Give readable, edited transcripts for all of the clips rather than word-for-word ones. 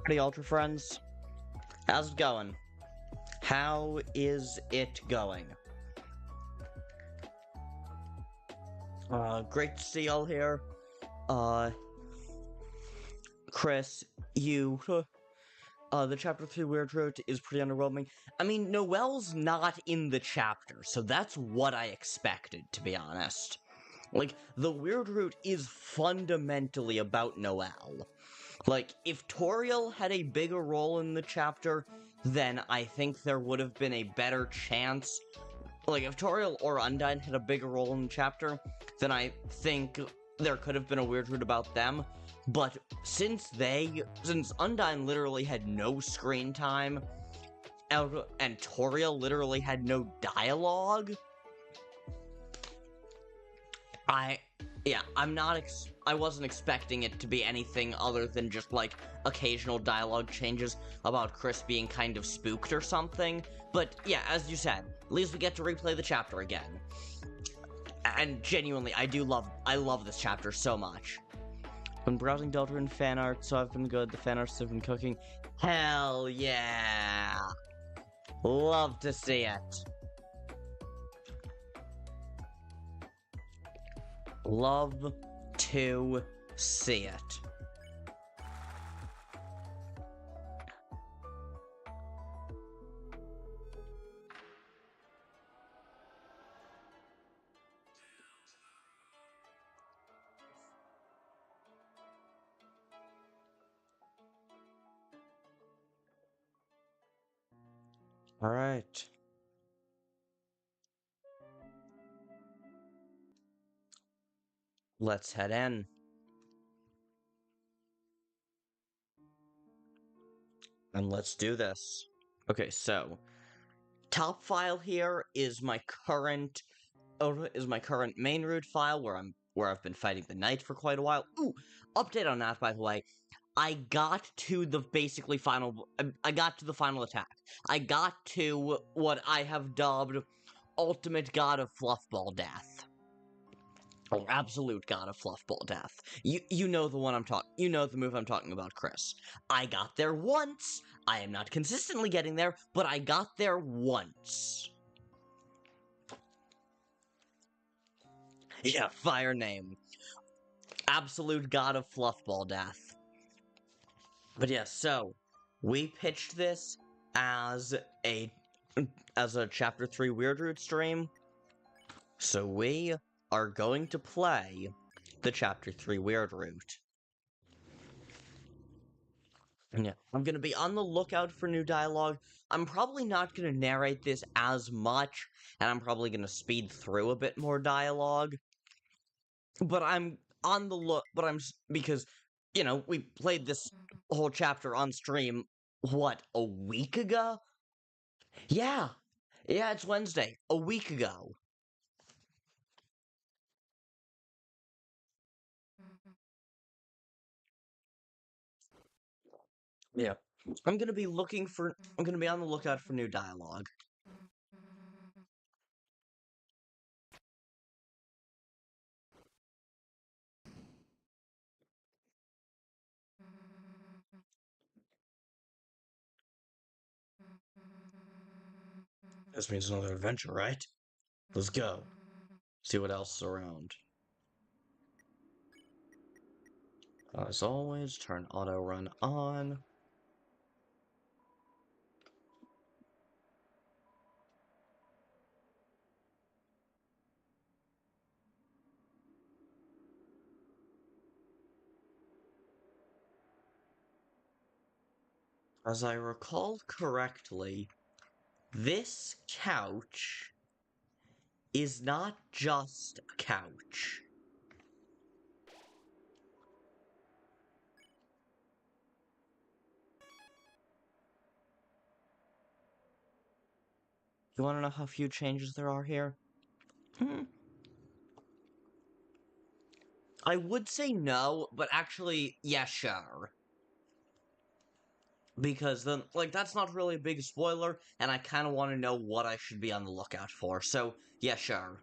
Hey, Ultra Friends. How's it going? How is it going? Great to see y'all here. Kris, the Chapter 3 Weird Route is pretty underwhelming. I mean, Noelle's not in the chapter, so that's what I expected, to be honest. Like, the Weird Route is fundamentally about Noelle. Like, if Toriel had a bigger role in the chapter, then I think there would have been a better chance. Like, if Toriel or Undyne had a bigger role in the chapter, then I think there could have been a Weird Route about them. But since Undyne literally had no screen time, and Toriel literally had no dialogue, I wasn't expecting it to be anything other than just, like, occasional dialogue changes about Kris being kind of spooked or something. But, yeah, as you said, at least we get to replay the chapter again. And genuinely, I love this chapter so much. Been browsing Deltarune fan art, so I've been good. The fan arts have been cooking. Hell yeah! Love to see it. Love to see it. All right. Let's head in. And let's do this. Okay, so top file here is my current main route file where I've been fighting the knight for quite a while. Ooh, update on that, by the way. I got to the final attack. I got to what I have dubbed Ultimate God of Fluffball Death. Or Absolute God of Fluffball Death. You know the move I'm talking about, Kris. I got there once. I am not consistently getting there, but I got there once. Yeah, fire name. Absolute God of Fluffball Death. But yeah, so we pitched this as a Chapter 3 Weird Route stream. So we are going to play the Chapter 3 Weird Route. Yeah, I'm going to be on the lookout for new dialogue. I'm probably not going to narrate this as much, and I'm probably going to speed through a bit more dialogue. But I'm on the because, you know, we played this whole chapter on stream, what, a week ago? Yeah, it's Wednesday, a week ago. Yeah, I'm gonna be on the lookout for new dialogue. This means another adventure, right? Let's go. See what else is around. As always, turn auto run on. As I recall correctly, this couch is not just a couch. You want to know how few changes there are here? I would say no, but actually, yeah, sure. Because then, like, that's not really a big spoiler, and I kind of want to know what I should be on the lookout for, so, yeah, sure.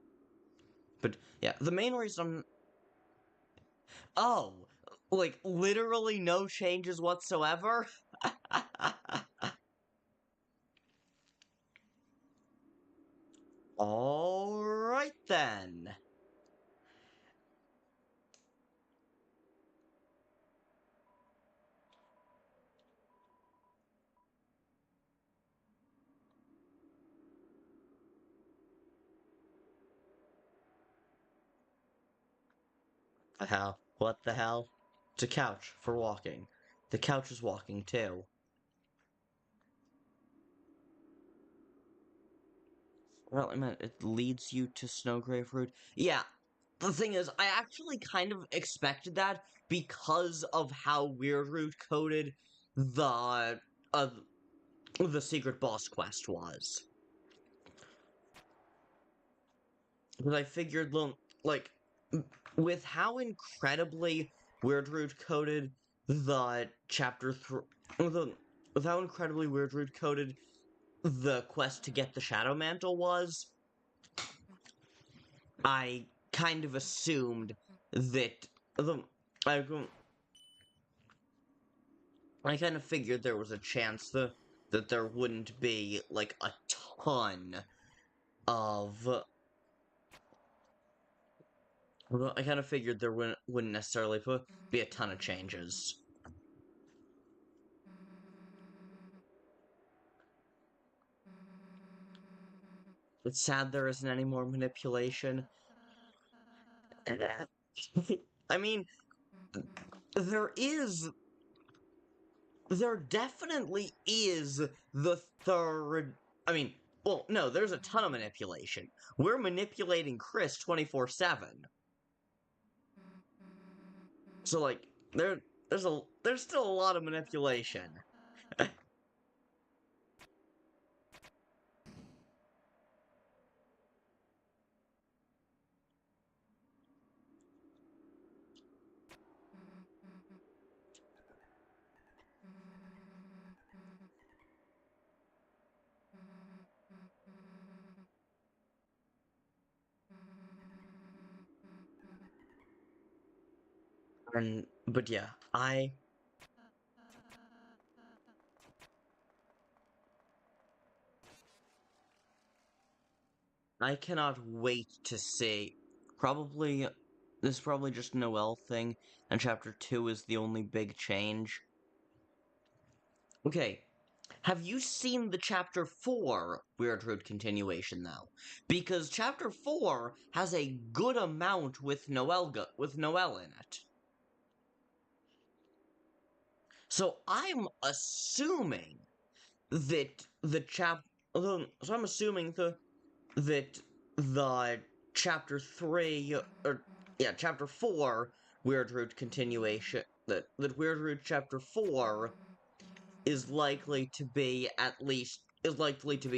But, yeah, the main reason Oh, like, literally no changes whatsoever? The hell? What the hell? It's a couch for walking. The couch is walking too. Well, I meant it leads you to Snowgrave route. Yeah, the thing is, I actually kind of expected that because of how Weird Root coded uh, the secret boss quest was. Because I figured, like, with how incredibly Weird Root coded the chapter 3, with how incredibly Weird Root coded the quest to get the Shadow Mantle was, I kind of assumed that the I, I kind of figured there was a chance that there wouldn't be like a ton of. Well, I kind of figured there wouldn't necessarily be a ton of changes. It's sad there isn't any more manipulation. I mean, there is. There definitely is the third. I mean, well, no, there's a ton of manipulation. We're manipulating Kris 24/7. So like there's still a lot of manipulation. But yeah, I cannot wait to see. Probably this is probably just a Noel thing, and chapter 2 is the only big change. Okay, have you seen the chapter 4 Weird Root continuation though? Because chapter 4 has a good amount with Noel in it. So I'm assuming that the chap so I'm assuming that the chapter 3 or yeah, chapter 4 Weird Root continuation that Weird Root chapter 4 is likely to be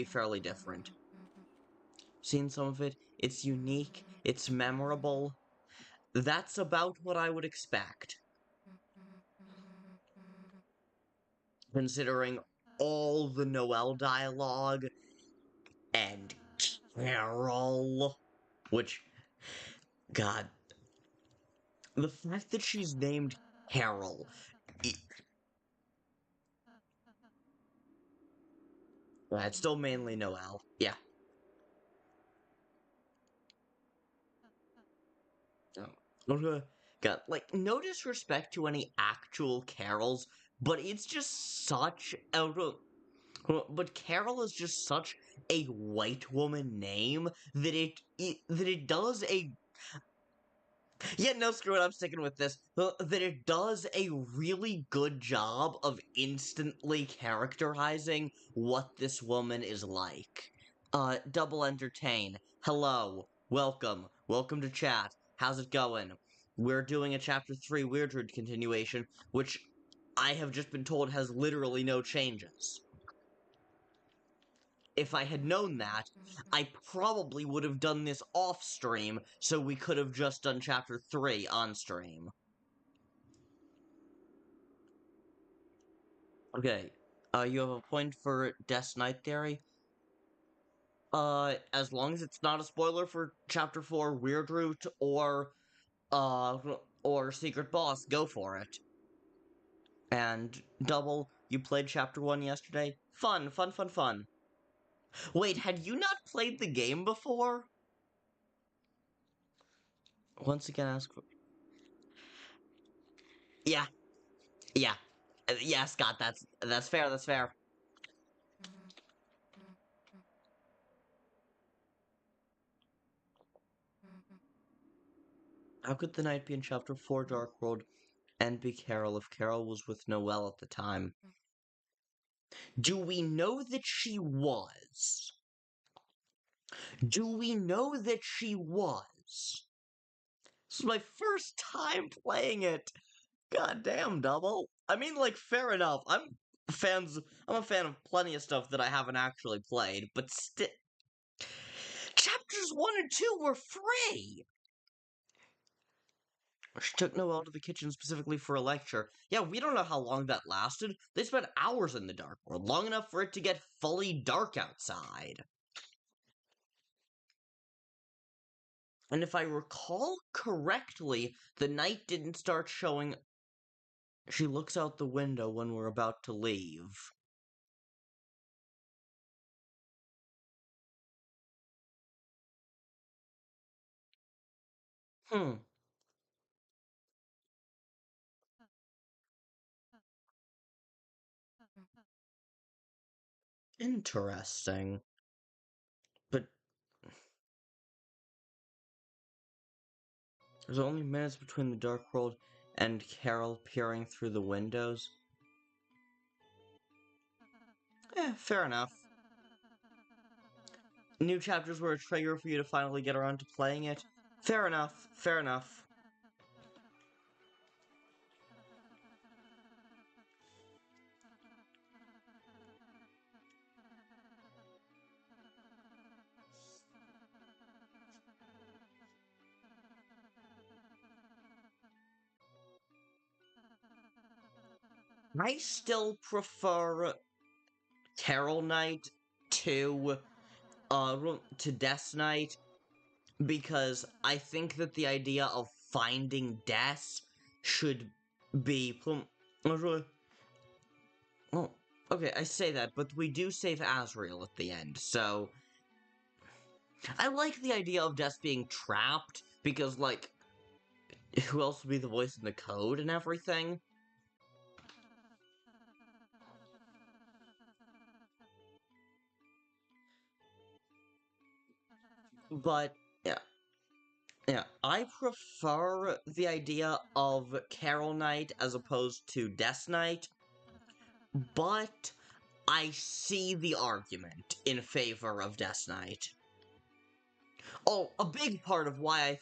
fairly different. Seen some of it, it's unique, it's memorable. That's about what I would expect. Considering all the Noel dialogue and Carol, which, God, the fact that she's named Carol, it's still mainly Noel. Yeah. God, like, no disrespect to any actual Carols, but it's just such a. But Carol is just such a white woman name that it does a. Yeah, no, screw it, I'm sticking with this. That it does a really good job of instantly characterizing what this woman is like. Double entertain. Hello. Welcome to chat. How's it going? We're doing a chapter 3 Weirdred continuation, which I have just been told has literally no changes. If I had known that, I probably would have done this off stream, so we could have just done chapter 3 on stream. Okay, you have a point for Death's Night Theory? As long as it's not a spoiler for chapter 4 Weird Root uh, or Secret Boss, go for it. And Double, you played chapter 1 yesterday? Fun. Wait, had you not played the game before? Once again, ask for... Yeah, yeah. Yeah, Scott, that's fair, that's fair. How could the night be in Chapter 4 Dark World and be Carol if Carol was with Noelle at the time? Do we know that she was? Do we know that she was? This is my first time playing it. Goddamn, Double. I mean, like, fair enough. I'm a fan of plenty of stuff that I haven't actually played, but still. Chapters 1 and 2 were free! She took Noelle to the kitchen specifically for a lecture. Yeah, we don't know how long that lasted. They spent hours in the dark world, long enough for it to get fully dark outside. And if I recall correctly, the night didn't start showing. She looks out the window when we're about to leave. Hmm. Interesting. But there's only minutes between the dark world and Carol peering through the windows. Fair enough. New chapters were a trigger for you to finally get around to playing it. Fair enough, fair enough. I still prefer Carol Knight to Death Knight because I think that the idea of finding Death should be well, okay, I say that, but we do save Azrael at the end, so I like the idea of Death being trapped because, like, who else would be the voice in the code and everything? But yeah. Yeah, I prefer the idea of Carol Knight as opposed to Death Knight, but I see the argument in favor of Death Knight. Oh, a big part of why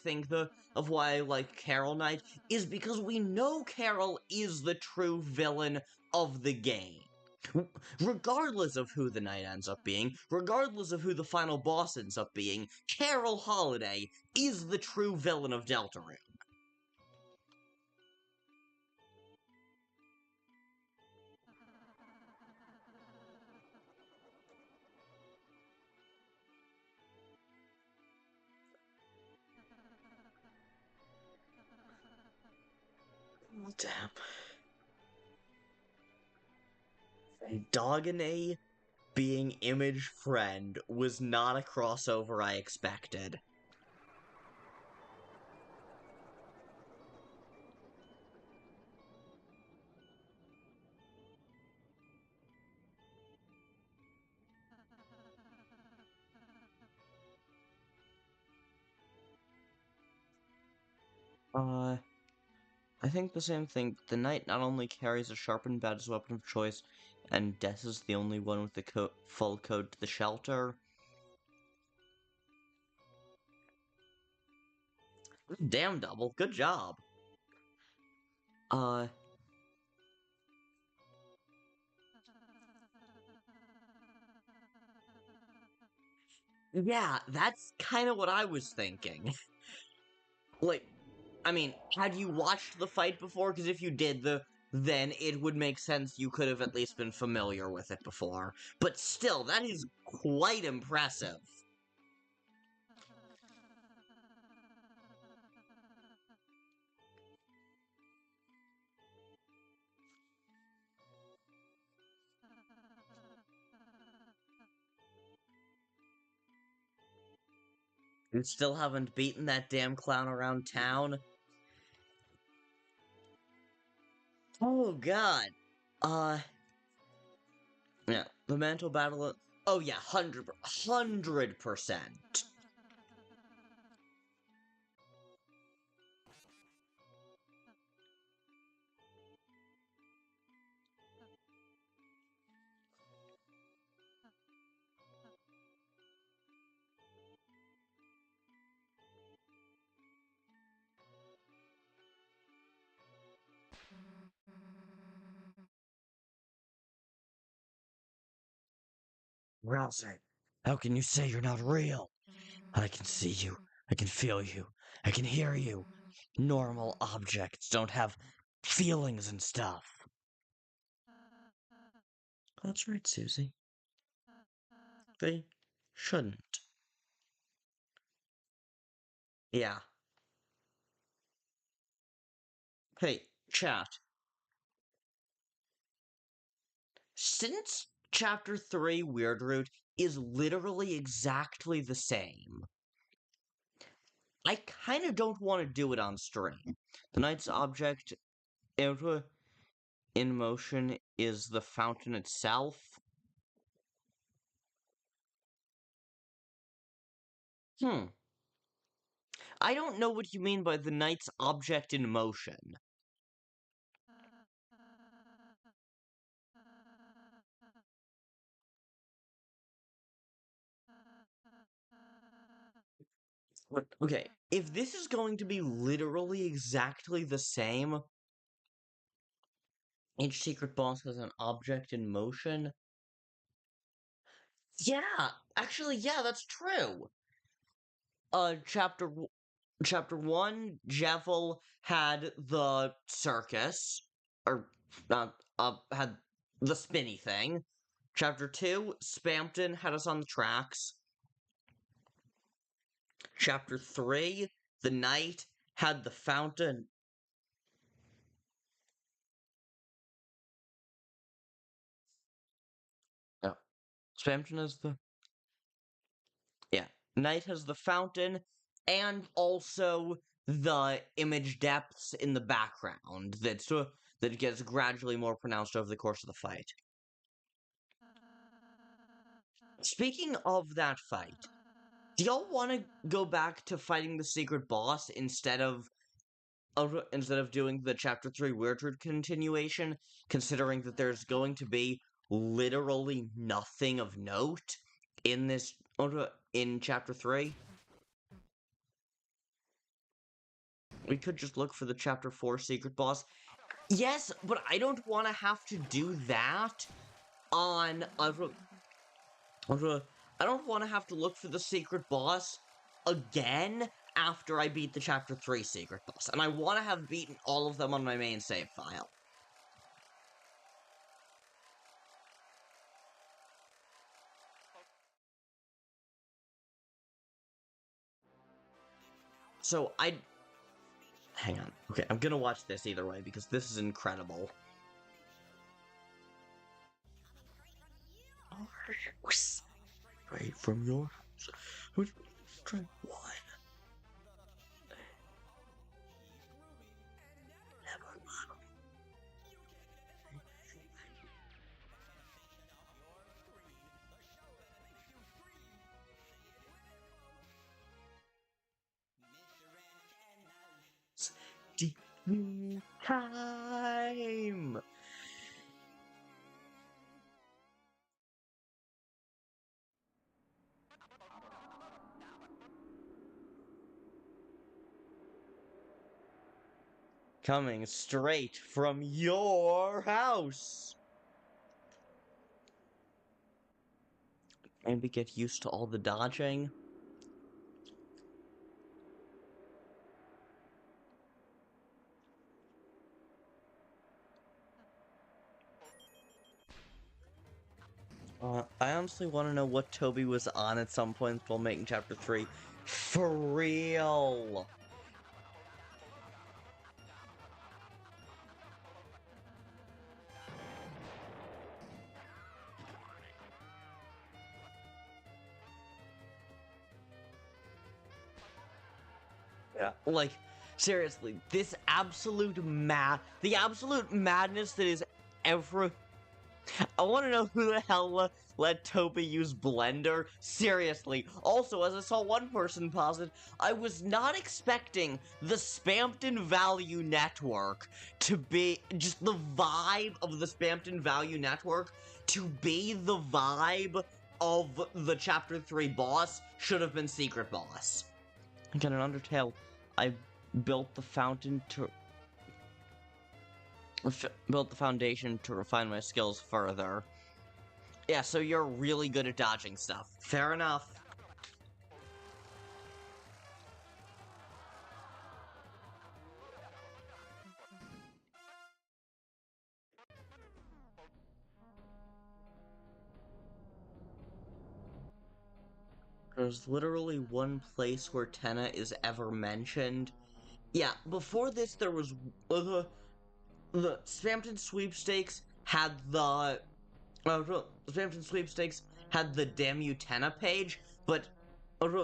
I like Carol Knight is because we know Carol is the true villain of the game. Regardless of who the knight ends up being, regardless of who the final boss ends up being, Carol Holiday is the true villain of Deltarune. Damn. Dogony being Image Friend was not a crossover I expected. I think the same thing. The knight not only carries a sharpened bat as a weapon of choice, and Death is the only one with the full code to the shelter. Damn, Double, good job. Yeah, that's kind of what I was thinking. Like, I mean, had you watched the fight before? Because if you did, then it would make sense you could have at least been familiar with it before. But still, that is quite impressive. You still haven't beaten that damn clown around town? Oh god. Uh, yeah, the mental battle. Oh yeah, 100%. Ralsei, how can you say you're not real? I can see you. I can feel you. I can hear you. Normal objects don't have feelings and stuff. That's right, Susie. They shouldn't. Yeah. Hey, chat. Since Chapter 3 Weird Root is literally exactly the same, I kind of don't want to do it on stream. The knight's object in motion is the fountain itself. I don't know what you mean by the knight's object in motion. Okay, if this is going to be literally exactly the same, each secret boss has an object in motion. Yeah, actually, yeah, that's true. Chapter 1, Jevel had the circus, or had the spinny thing. Chapter 2, Spampton had us on the tracks. Chapter 3, the knight had the fountain. Yeah. Spampton is the... Yeah. Knight has the fountain, and also the image depths in the background that gets gradually more pronounced over the course of the fight. Speaking of that fight, do y'all want to go back to fighting the secret boss instead of doing the Chapter 3 Weird Root continuation, considering that there's going to be literally nothing of note in this in Chapter 3? We could just look for the Chapter 4 secret boss. Yes, but I don't want to have to do that on I don't want to have to look for the secret boss again after I beat the Chapter 3 secret boss, and I want to have beaten all of them on my main save file. So hang on. Okay, I'm gonna watch this either way because this is incredible. Straight from your house. Straight one. Time. Coming straight from your house. And we get used to all the dodging. I honestly want to know what Toby was on at some point while making Chapter 3. For real! Yeah. Like, seriously, the absolute madness that is ever... I want to know who the hell let Toby use Blender. Seriously. Also, as I saw one person posit, I was not expecting the Spampton Value Network to be... just the vibe of the Spampton Value Network to be the vibe of the Chapter 3 boss should have been Secret Boss. Again, in Undertale, I built the fountain to... built the foundation to refine my skills further. Yeah, so you're really good at dodging stuff. Fair enough. There's literally one place where Tenna is ever mentioned. Yeah, before this there was the Spamton Sweepstakes had the Spamton Sweepstakes had the Damn You Tenna page, but but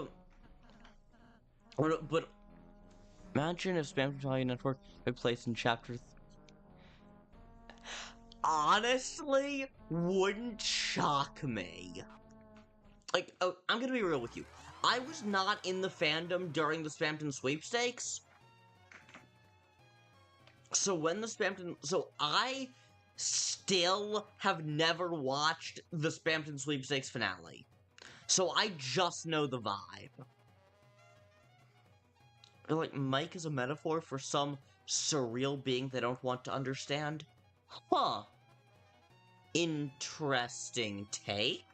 imagine if Spamton Value Network took place in chapter. Honestly, wouldn't shock me. Like, oh, I'm gonna be real with you. I was not in the fandom during the Spamton Sweepstakes. So when the Spamton... So I still have never watched the Spamton Sweepstakes finale. So I just know the vibe. Like, Mike is a metaphor for some surreal being they don't want to understand? Huh. Interesting take.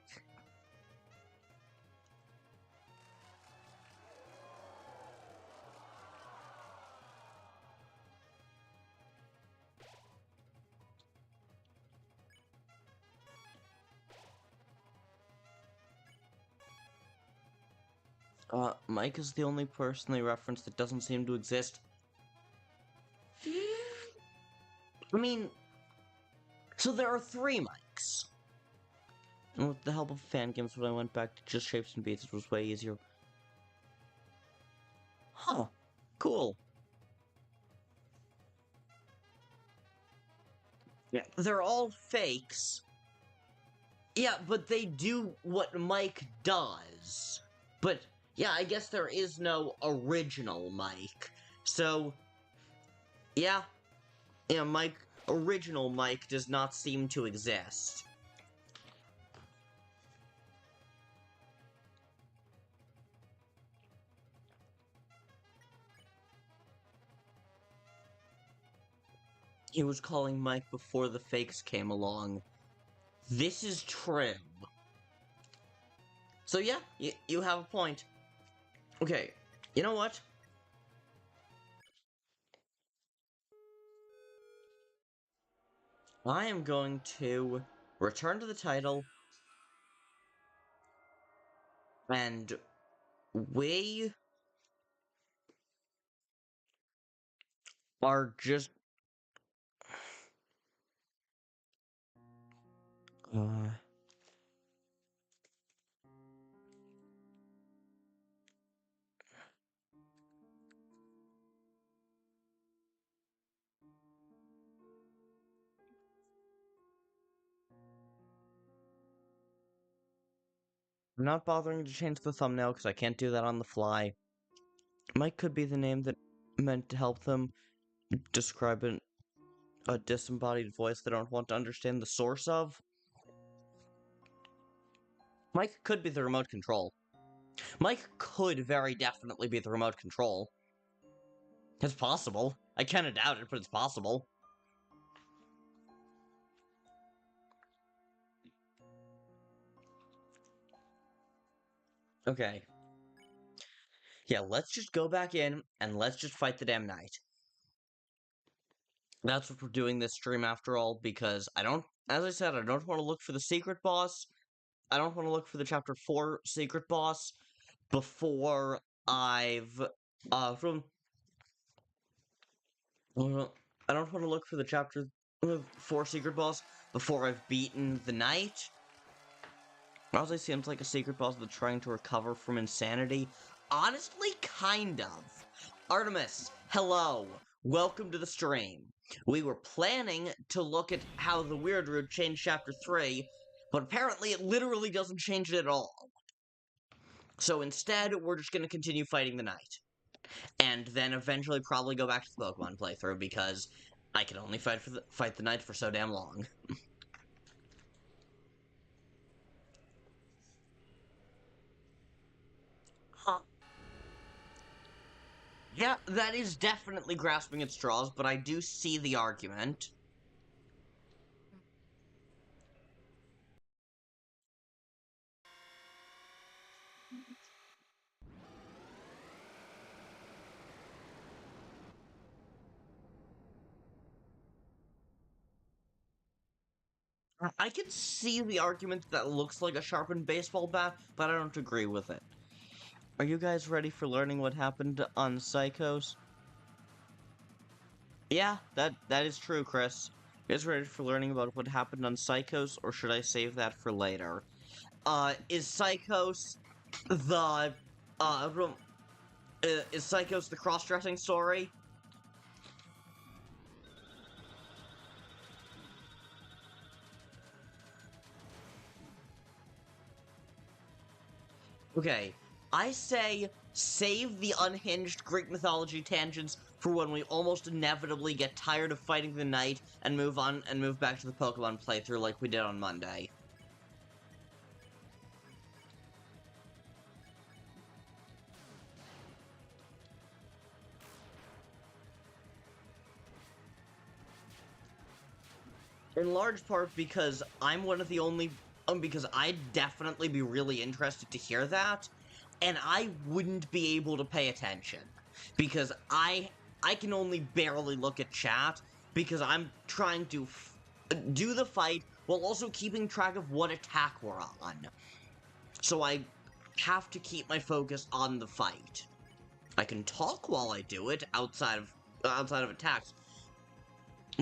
Mike is the only person they reference that doesn't seem to exist. I mean, so there are 3 Mikes. And with the help of fan games, when I went back to just shapes and beats, it was way easier. Huh. Cool. Yeah. They're all fakes. Yeah, but they do what Mike does. But, yeah, I guess there is no original Mike. So, yeah. Yeah, original Mike does not seem to exist. He was calling Mike before the fakes came along. This is true. So yeah, you have a point. Okay, you know what? I am going to return to the title, and we are just... I'm not bothering to change the thumbnail because I can't do that on the fly. Mike could be the name that meant to help them describe a disembodied voice they don't want to understand the source of. Mike could be the remote control. Mike could very definitely be the remote control. It's possible. I kinda doubt it, but it's possible. Okay. Yeah, let's just go back in, and let's just fight the damn knight. That's what we're doing this stream after all, because as I said, I don't want to look for the secret boss. I don't want to look for the chapter 4 secret boss before I've, from... I don't want to look for the chapter 4 secret boss before I've beaten the knight. Ralsei seems like a secret boss that's trying to recover from insanity. Honestly, kind of. Artemis, hello. Welcome to the stream. We were planning to look at how the Weird Root changed Chapter 3, but apparently it literally doesn't change it at all. So instead, we're just going to continue fighting the knight. And then eventually probably go back to the Pokemon playthrough, because I can only fight the knight for so damn long. Huh. Yeah, that is definitely grasping at straws, but I do see the argument. I can see the argument that looks like a sharpened baseball bat, but I don't agree with it. Are you guys ready for learning what happened on Psychos? Yeah, that is true, Kris. You guys ready for learning about what happened on Psychos, or should I save that for later? Is Psychos the uh rom- is Psychos the cross-dressing story? Okay, I say save the unhinged Greek mythology tangents for when we almost inevitably get tired of fighting the knight and move on and move back to the Pokemon playthrough like we did on Monday. In large part because I'm one of the only because I'd definitely be really interested to hear that, and I wouldn't be able to pay attention because I can only barely look at chat because I'm trying to do the fight while also keeping track of what attack we're on. So I have to keep my focus on the fight. I can talk while I do it outside of attacks,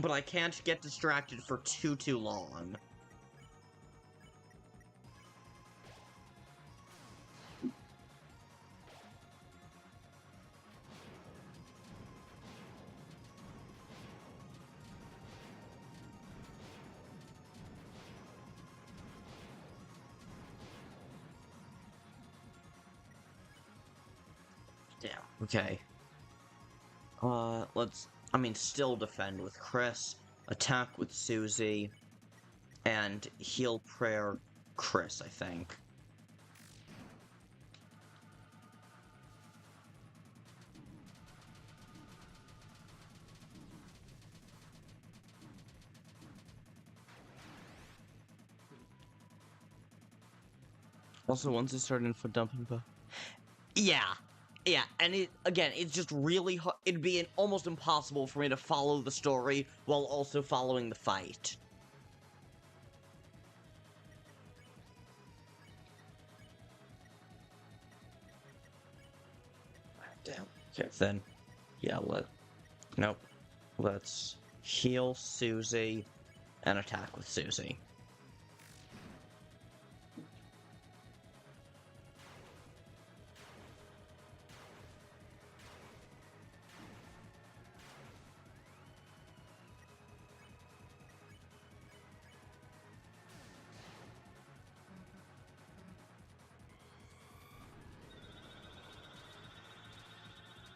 but I can't get distracted for too long. Yeah, okay. Still defend with Kris, attack with Susie, and heal prayer Kris, I think. Also, once I start info dumping, yeah, yeah, and it's just really hard. It'd be almost impossible for me to follow the story while also following the fight. Damn. Okay, then, yeah, nope. Let's heal Susie and attack with Susie.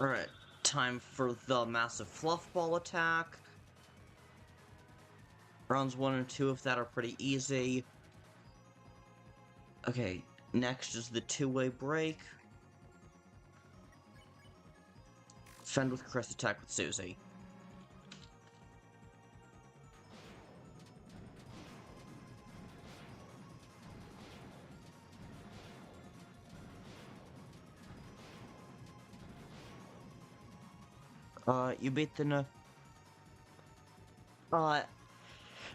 Alright, time for the massive fluff ball attack. Rounds 1 and 2 of that are pretty easy. Okay, next is the two-way break. Fend with Kris, attack with Susie. You beat the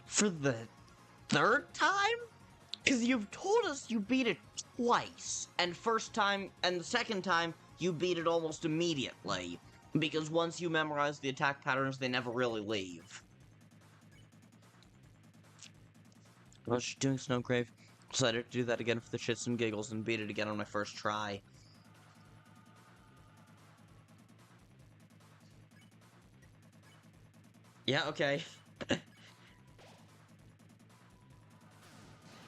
for the third time? Because you've told us you beat it twice, and the second time, you beat it almost immediately. Because once you memorize the attack patterns, they never really leave. I was doing Snowgrave, decided to do that again for the shits and giggles and beat it again on my first try. Yeah, okay.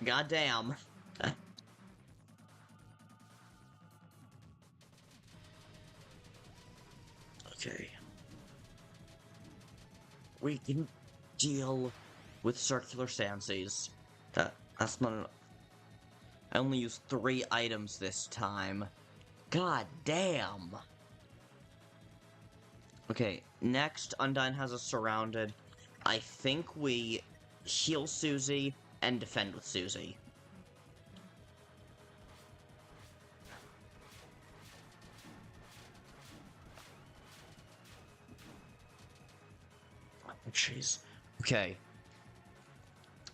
Goddamn. Okay. We can deal with circular Sanseas. That's not enough. I only used 3 items this time. God damn. Okay, next Undyne has us surrounded. I think we heal Susie and defend with Susie. Oh, jeez. Okay.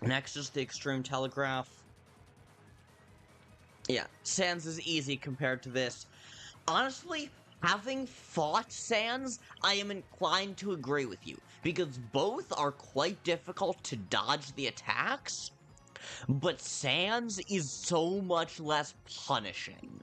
Next is the Extreme Telegraph. Yeah, Sans is easy compared to this. Honestly, having fought Sans, I am inclined to agree with you, because both are quite difficult to dodge the attacks, but Sans is so much less punishing.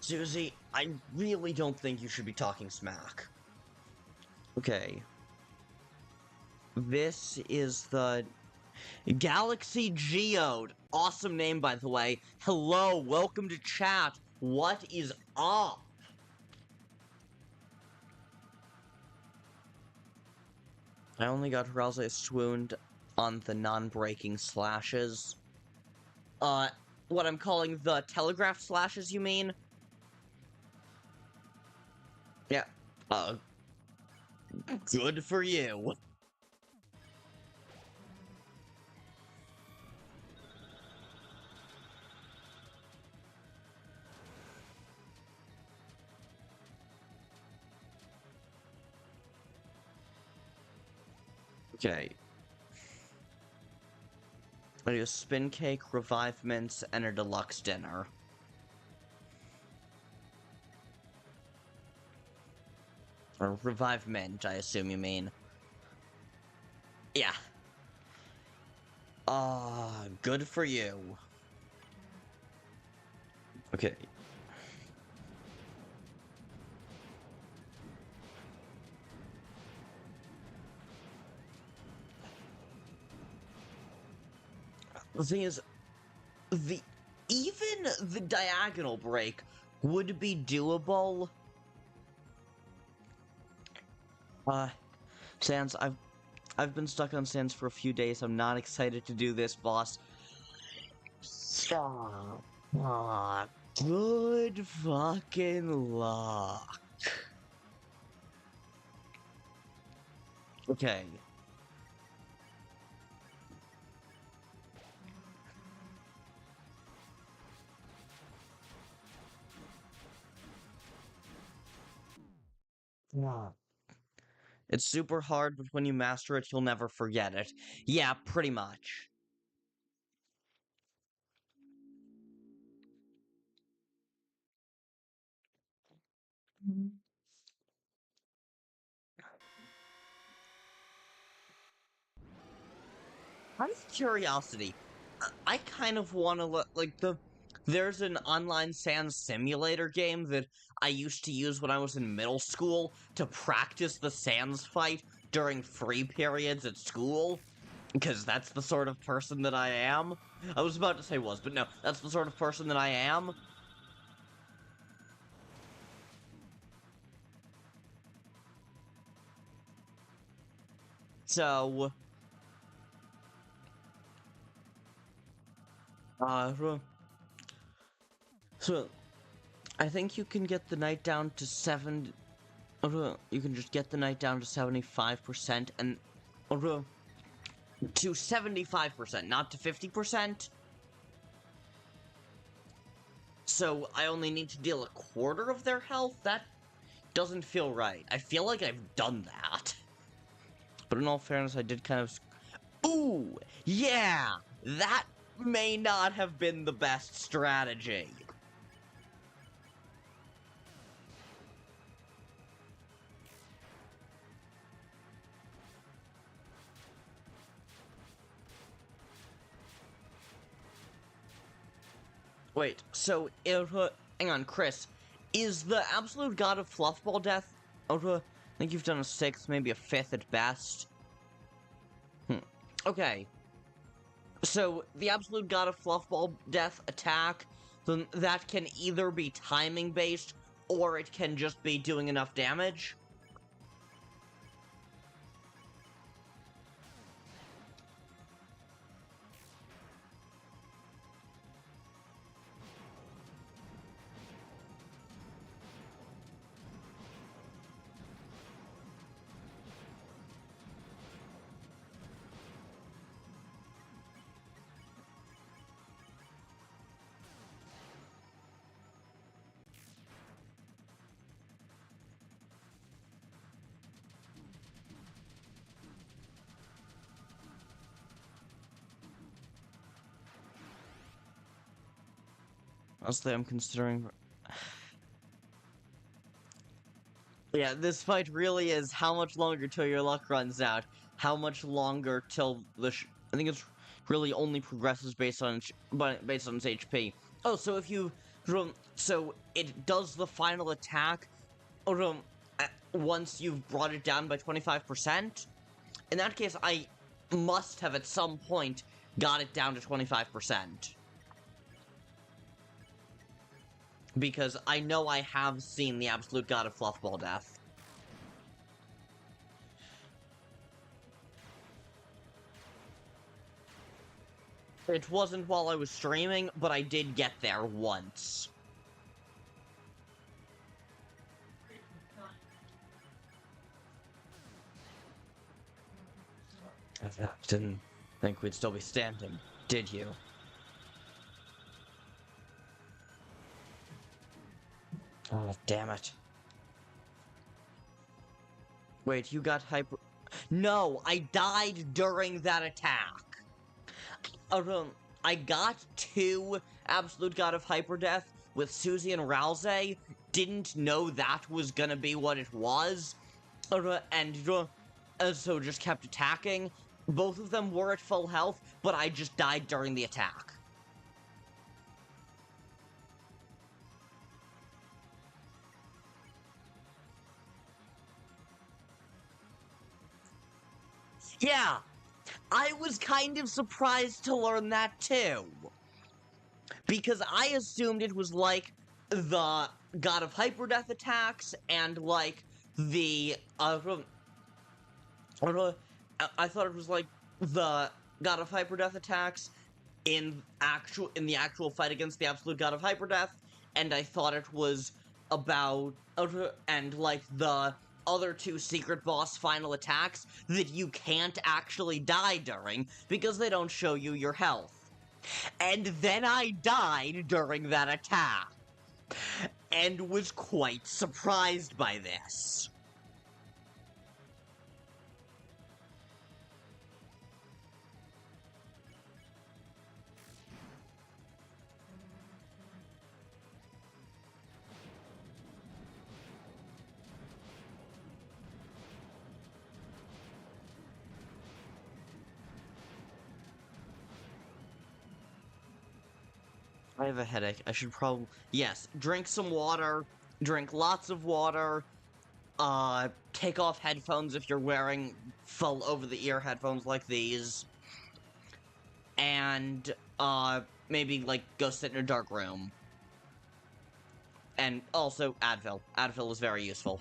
Susie, I really don't think you should be talking smack. Okay. This is the Galaxy Geode. Awesome name, by the way. Hello, welcome to chat. What is up? I only got Ralsei swooned on the non-breaking slashes. What I'm calling the telegraph slashes, you mean? Yeah. Good for you. Okay. I do a spin cake, revive mints, and a deluxe dinner. Or revive mint, I assume you mean. Yeah. Good for you. Okay. The thing is, even the diagonal break would be doable. Sans, I've been stuck on Sans for a few days. I'm not excited to do this, boss. Good fucking luck. Okay. It's super hard, but when you master it, you'll never forget it. Yeah, pretty much. Out of curiosity, I kind of want to there's an online sand simulator game that I used to use when I was in middle school to practice the sands fight during free periods at school, because that's the sort of person that I am. I was about to say was, but no, that's the sort of person that I am. So, so I think you can get the night down to you can just get the night down to 75% and to 75%, not to 50%. So I only need to deal a quarter of their health? That doesn't feel right. I feel like I've done that. But in all fairness, I did kind of... Ooh! Yeah! That may not have been the best strategy. Wait, so, hang on, Kris. Is the absolute god of Fluffball Death... I think you've done a 6th, maybe a 5th at best. Okay. So, the absolute god of Fluffball Death attack, then that can either be timing-based, or it can just be doing enough damage. Honestly, I'm considering... Yeah, this fight really is how much longer till your luck runs out. How much longer till the... I think it's really only progresses based on its HP. Oh, so if you... So it does the final attack once you've brought it down by 25%? In that case, I must have at some point got it down to 25%. Because I know I have seen the Absolute God of Fluffball Death. It wasn't while I was streaming, but I did get there once. I didn't think we'd still be standing, did you? Oh, damn it. Wait, you got hyper... No, I died during that attack. I got to Absolute God of Hyperdeath with Susie and Ralsei, didn't know that was gonna be what it was, and so just kept attacking. Both of them were at full health, but I just died during the attack. Yeah, I was kind of surprised to learn that too. Because I assumed it was like the God of Hyperdeath attacks and like the I thought it was like the God of Hyperdeath attacks in the actual fight against the Absolute God of Hyperdeath, and I thought it was about and like the other two secret boss final attacks that you can't actually die during because they don't show you your health. And then I died during that attack, and was quite surprised by this. I have a headache. I should probably... Yes, drink some water. Drink lots of water. Take off headphones if you're wearing full over-the-ear headphones like these. And, maybe, like, go sit in a dark room. And also, Advil. Advil is very useful.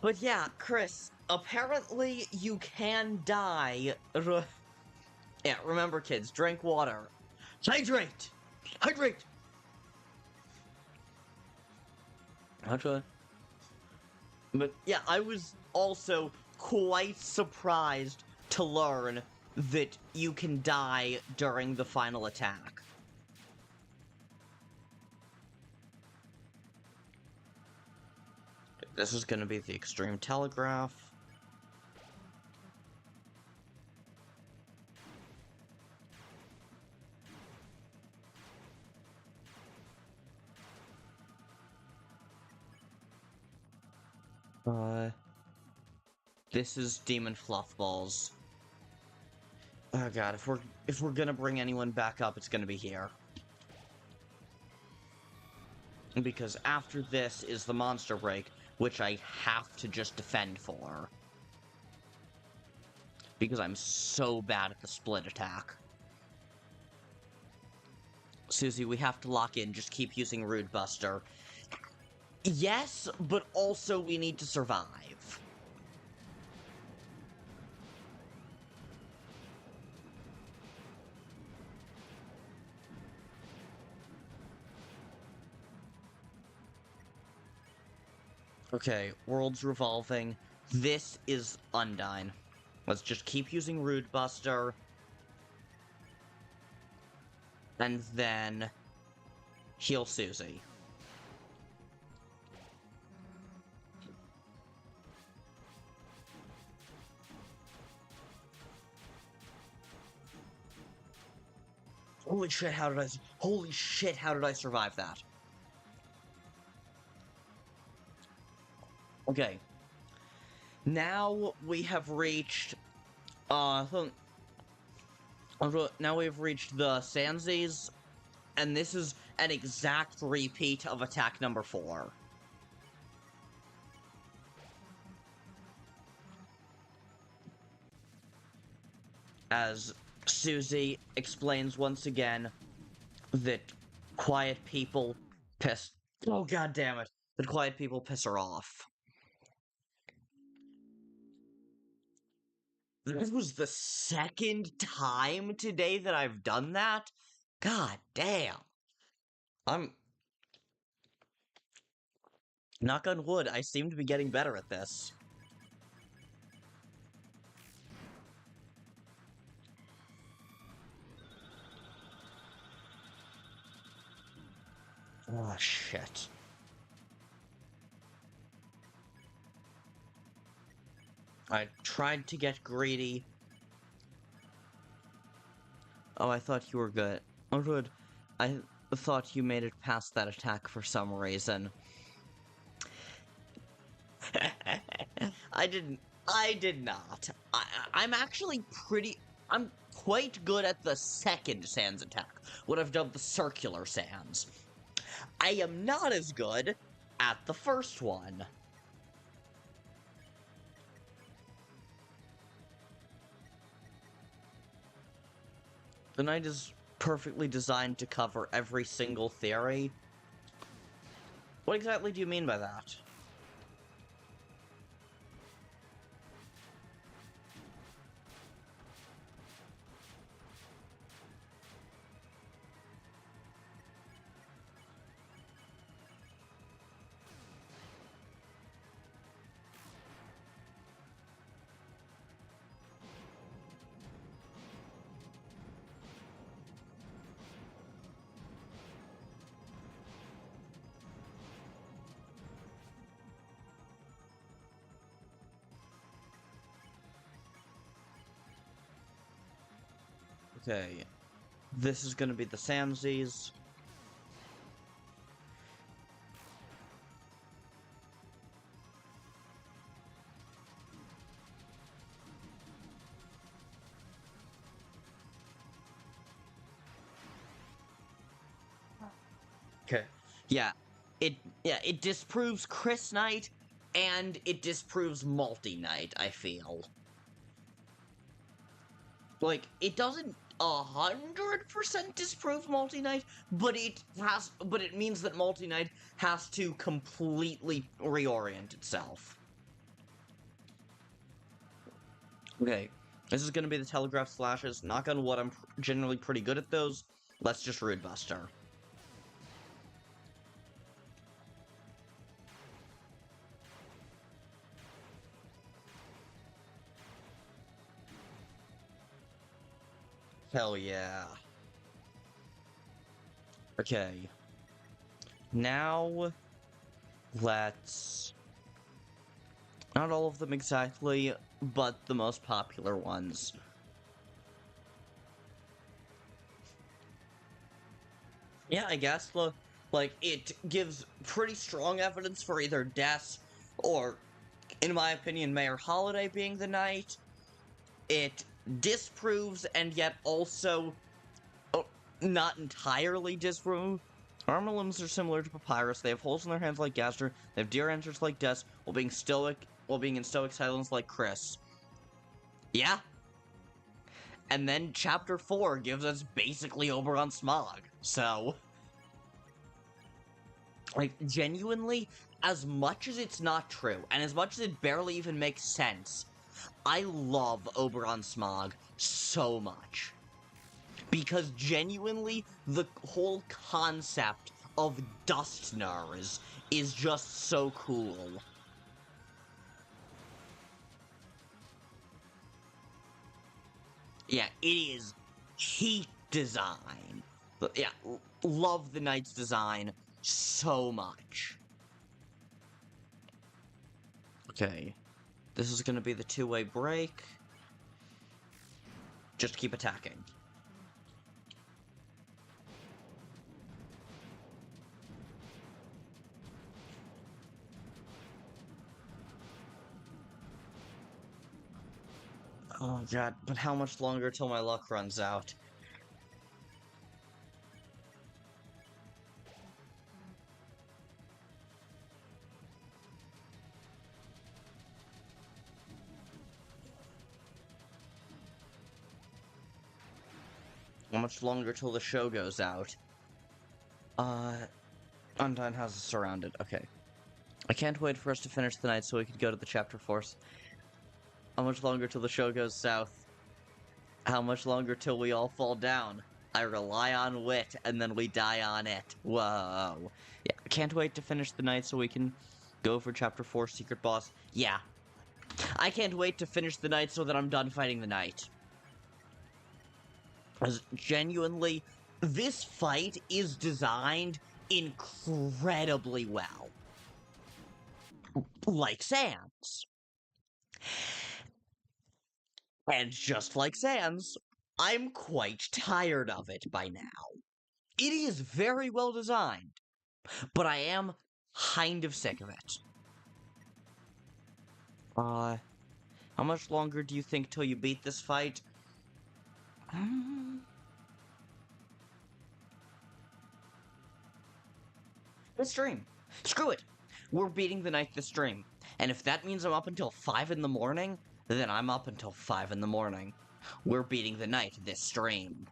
But yeah, Kris, apparently you can die. Yeah, remember kids, drink water. Hydrate! Hydrate! Okay. But yeah, I was also quite surprised to learn that you can die during the final attack. This is gonna be the Extreme Telegraph. This is Demon Fluffballs. Oh god, if we're gonna bring anyone back up, it's gonna be here. Because after this is the Monster Break, which I have to just defend for. Because I'm so bad at the split attack. Susie, we have to lock in, just keep using Rude Buster. Yes, but also we need to survive. Okay, world's revolving. This is Undyne. Let's just keep using Rude Buster. And then heal Susie. Holy shit, how did I survive that? Okay. Now we have reached, now we've reached the Sansies, and this is an exact repeat of attack number 4. As Susie explains once again that quiet people piss. Oh, god damn it. That quiet people piss her off. This was the second time today that I've done that? God damn. I'm. Knock on wood, I seem to be getting better at this. Oh, shit. I tried to get greedy. Oh, I thought you were good. Oh, good. I thought you made it past that attack for some reason. I didn't. I did not. I'm actually I'm quite good at the second Sans attack, what I've dubbed the circular Sans. I am not as good at the first one. The knight is perfectly designed to cover every single theory. What exactly do you mean by that? Okay, this is gonna be the Samsies. Okay. It disproves Kris Knight, and it disproves Multi Knight, I feel. Like, it doesn't 100% disprove Multi Knight, but it means that Multi Knight has to completely reorient itself. Okay, this is gonna be the Telegraph Slashes. Knock on wood, I'm generally pretty good at those. Let's just Rude Buster. Hell yeah. Okay. Now, let's... Not all of them exactly, but the most popular ones. Yeah, I guess, like, it gives pretty strong evidence for either Death or, in my opinion, Mayor Holiday being the knight. It disproves and yet also not entirely disprove. Armor limbs are similar to Papyrus. They have holes in their hands like Gaster. They have deer antlers like Death, while being in stoic silence like Kris. Yeah. And then Chapter 4 gives us basically Oberon Smog. So, like, genuinely, as much as it's not true, and as much as it barely even makes sense, I love Oberon Smog so much. Because genuinely, the whole concept of dust nurs is just so cool. Yeah, it is heat design. But yeah, love the knight's design so much. Okay, this is gonna be the two-way break. Just keep attacking. Oh god, but how much longer till my luck runs out? How much longer till the show goes out? Undyne has us surrounded. Okay. I can't wait for us to finish the night so we can go to the chapter force. How much longer till the show goes south? How much longer till we all fall down? I rely on wit, and then we die on it. Whoa. Yeah, can't wait to finish the night so we can go for chapter 4 secret boss. Yeah. I can't wait to finish the night so that I'm done fighting the knight. As genuinely, this fight is designed incredibly well. Like Sans. And just like Sans, I'm quite tired of it by now. It is very well designed, but I am kind of sick of it. How much longer do you think till you beat this fight? This stream. Screw it. We're beating the night this stream. And if that means I'm up until 5 in the morning, then I'm up until 5 in the morning. We're beating the night this stream.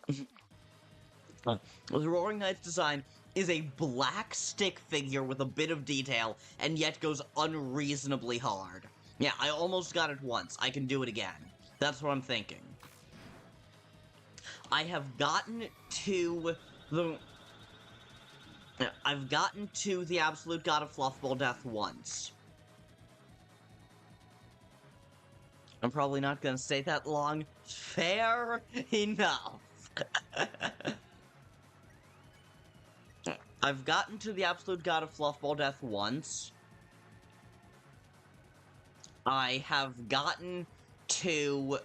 The Roaring Knight's design is a black stick figure with a bit of detail, and yet goes unreasonably hard. Yeah, I almost got it once. I can do it again. That's what I'm thinking. I have gotten to the... I've gotten to the Absolute God of Fluffball Death once. I'm probably not gonna stay that long. Fair enough. I've gotten to the Absolute God of Fluffball Death once. I have gotten to...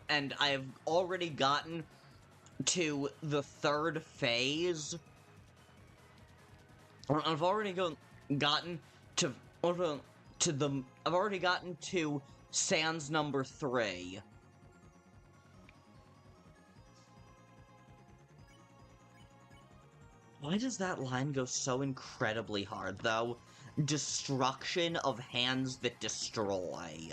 and I have already gotten to the third phase. I've already gotten to the... I've already gotten to Sans number 3. Why does that line go so incredibly hard, though? Destruction of hands that destroy.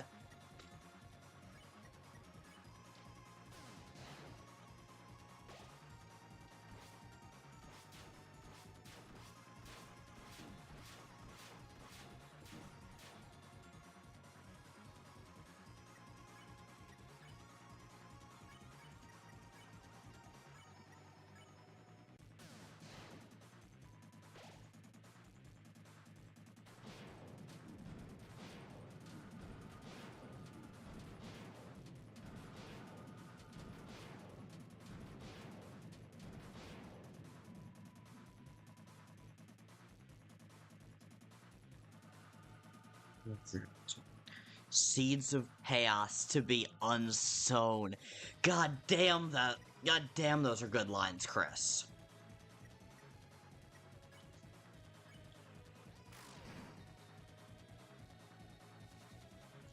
Seeds of chaos to be unsown. God damn that. God damn, those are good lines, Kris.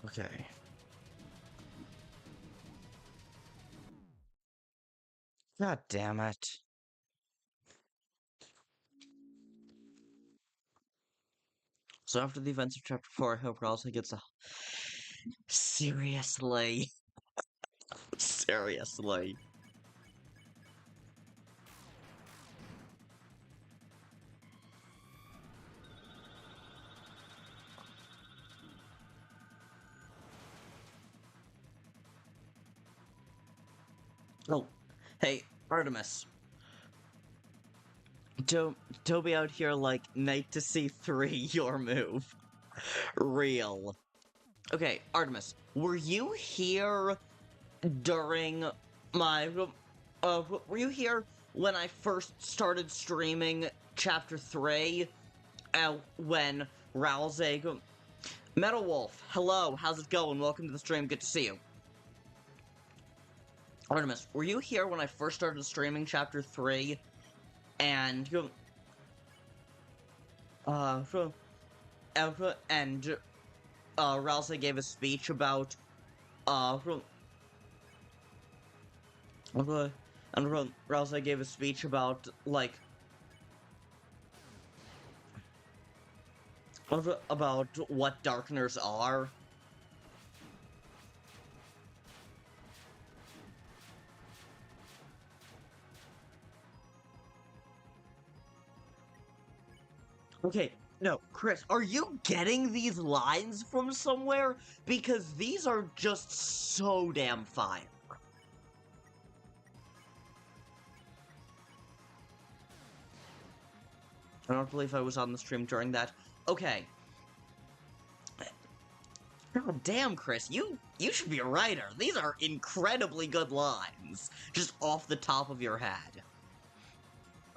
Okay. God damn it. So after the events of Chapter 4, I hope Ralsei gets a... Seriously. Seriously. Oh, hey, Artemis. Toby out here like, Knight to C3, your move. Real. Okay, Artemis, were you here during my... Were you here when I first started streaming Chapter 3? When Ralsei... Metal Wolf, hello, how's it going? Welcome to the stream, good to see you. Artemis, were you here when I first started streaming Chapter 3? And... Ralsei gave a speech about... Ralsei gave a speech about, like... about what Darkeners are. Okay, no, Kris, are you getting these lines from somewhere? Because these are just so damn fire. I don't believe I was on the stream during that. Okay. God damn, Kris, you should be a writer. These are incredibly good lines, just off the top of your head.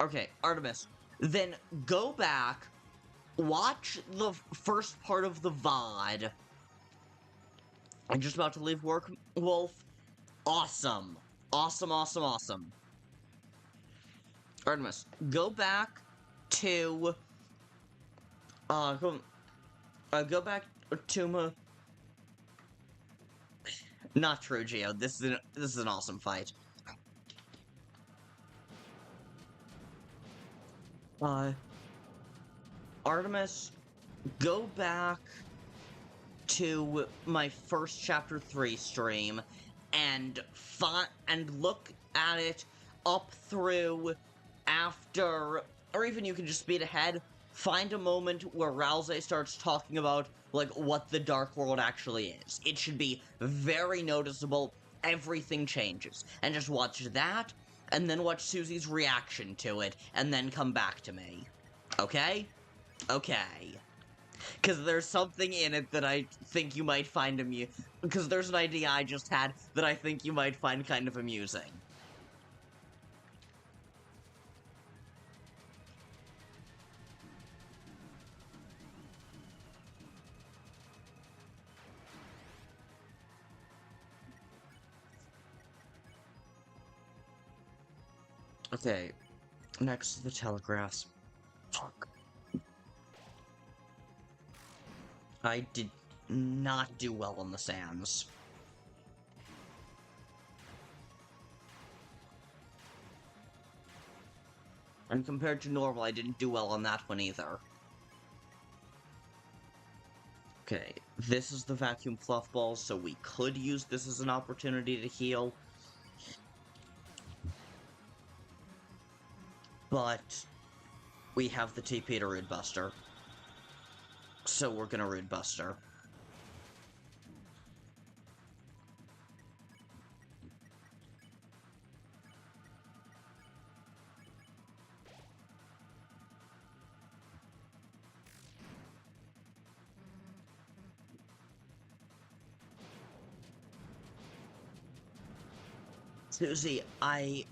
Okay, Artemis, then go back, watch the first part of the VOD. I'm just about to leave work, Wolf. Awesome. Awesome, awesome, awesome. Artemis, go back to... go back to... Not true, Geo. This is an awesome fight. Artemis, go back to my first Chapter 3 stream and look at it up through after, or even you can just speed ahead, find a moment where Ralsei starts talking about, like, what the Dark World actually is. It should be very noticeable, everything changes. And just watch that, and then watch Susie's reaction to it, and then come back to me. Okay? Okay. Because there's something in it that I think you might find amusing. Because there's an idea I just had that I think you might find kind of amusing. Okay, next to the telegraphs. Fuck. I did not do well on the sands. And compared to normal, I didn't do well on that one either. Okay, this is the vacuum fluff ball, so we could use this as an opportunity to heal. But we have the TP to Rude Buster. So we're gonna Rude Buster. Susie, I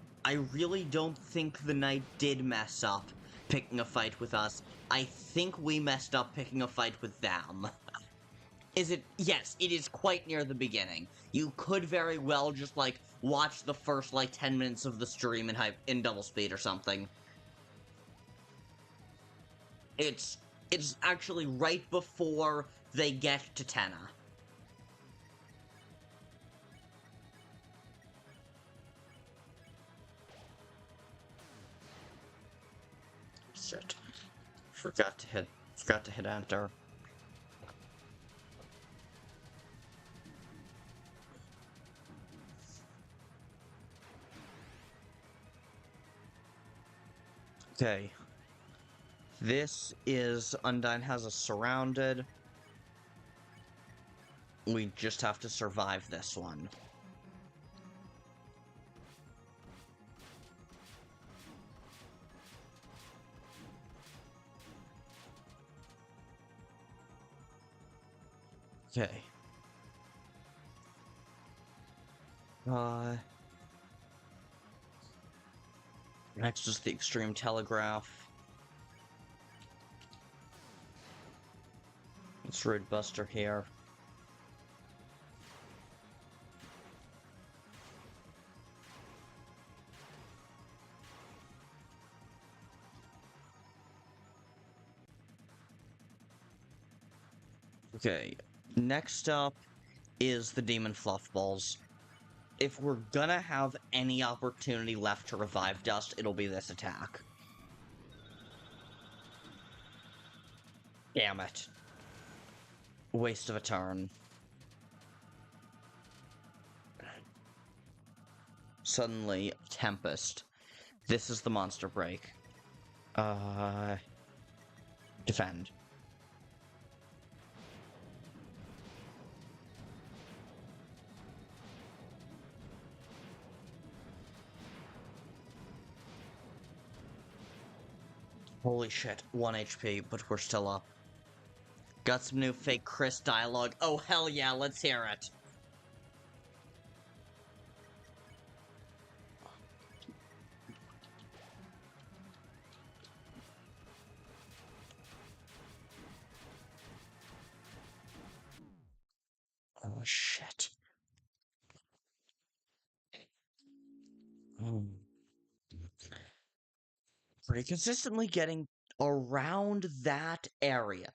really don't think the knight did mess up picking a fight with us. I think we messed up picking a fight with them. Is it? Yes, it is quite near the beginning. You could very well just, like, watch the first, like, 10 minutes of the stream in double speed or something. It's actually right before they get to Tenna. Shit. Forgot to hit enter. Okay. This is Undyne has us surrounded. We just have to survive this one. Okay. Next is the extreme telegraph. Let's Root Buster here. Okay, next up is the Demon Fluffballs. If we're gonna have any opportunity left to revive Dust, it'll be this attack. Damn it. Waste of a turn. Suddenly, Tempest. This is the monster break. Defend. Holy shit, 1 HP, but we're still up. Got some new fake Kris dialogue. Oh hell yeah, let's hear it. Oh shit. Pretty consistently getting around that area.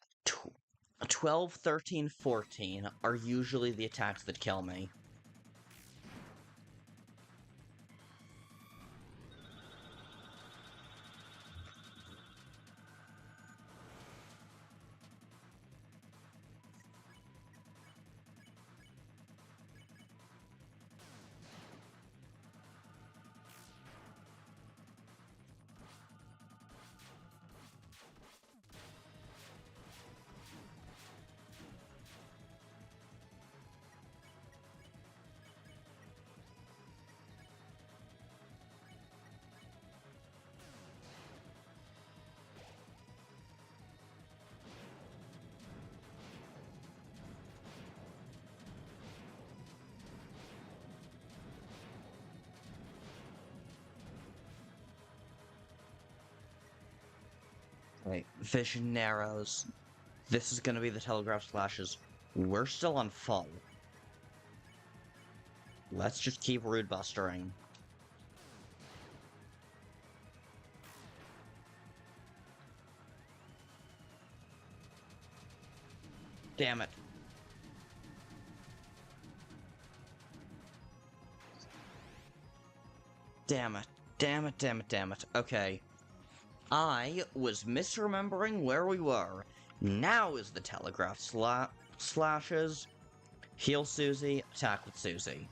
12, 13, 14 are usually the attacks that kill me. Right, Vision narrows. This is gonna be the Telegraph Slashes. We're still on full. Let's just keep Rude Bustering. Damn it. Damn it. Damn it, damn it, damn it. Okay. I was misremembering where we were. Now is the Telegraph Slashes. Heal Susie, attack with Susie.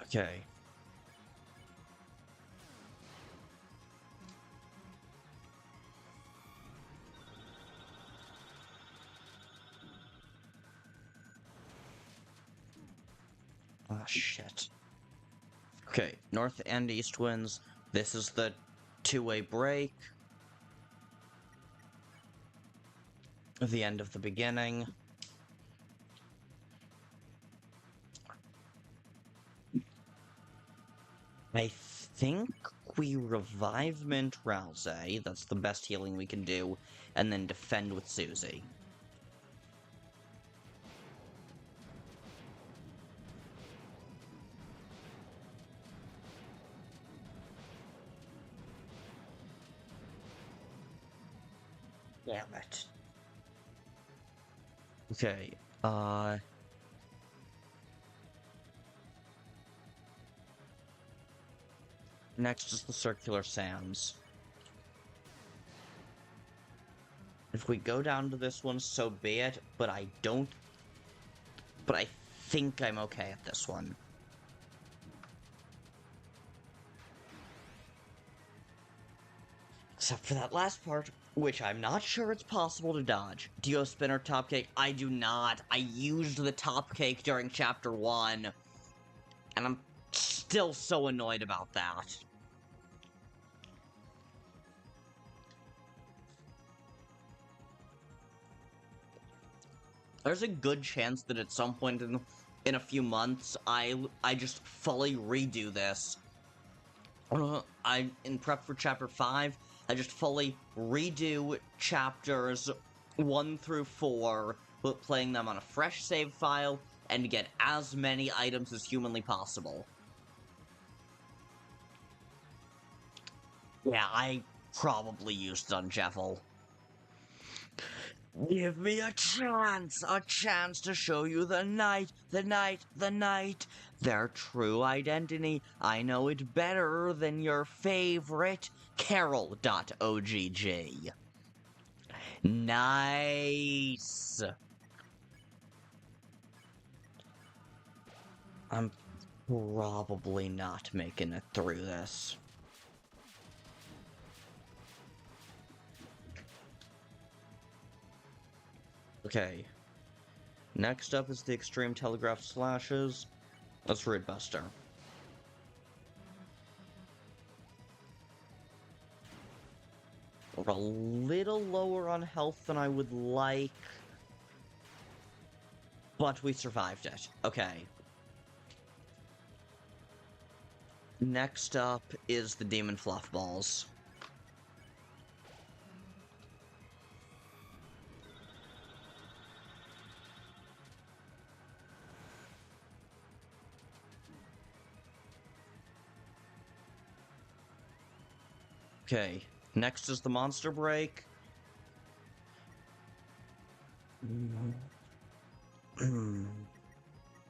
Okay. Ah, shit. Okay, north and east winds. This is the two-way break. The end of the beginning. I think we revive Mint Ralsei. That's the best healing we can do. And then defend with Susie. Damn it. Okay, next is the Circular Sands. If we go down to this one, so be it, but I don't... But I think I'm okay at this one. Except for that last part, which I'm not sure it's possible to dodge. Do you have Spinner Top Cake? I do not. I used the Top Cake during Chapter 1. And I'm still so annoyed about that. There's a good chance that at some point in a few months, I just fully redo this. In prep for chapter 5, I just fully redo chapters 1 through 4, playing them on a fresh save file, and get as many items as humanly possible. Yeah, I probably used Dunjevil. Give me a chance to show you the night, their true identity. I know it better than your favorite Carol.ogg. Nice. I'm probably not making it through this. Okay. Next up is the Extreme Telegraph Slashes. Let's read Buster. We're a little lower on health than I would like, but we survived it. Okay. Next up is the Demon Fluff Balls. Okay, next is the Monster Break.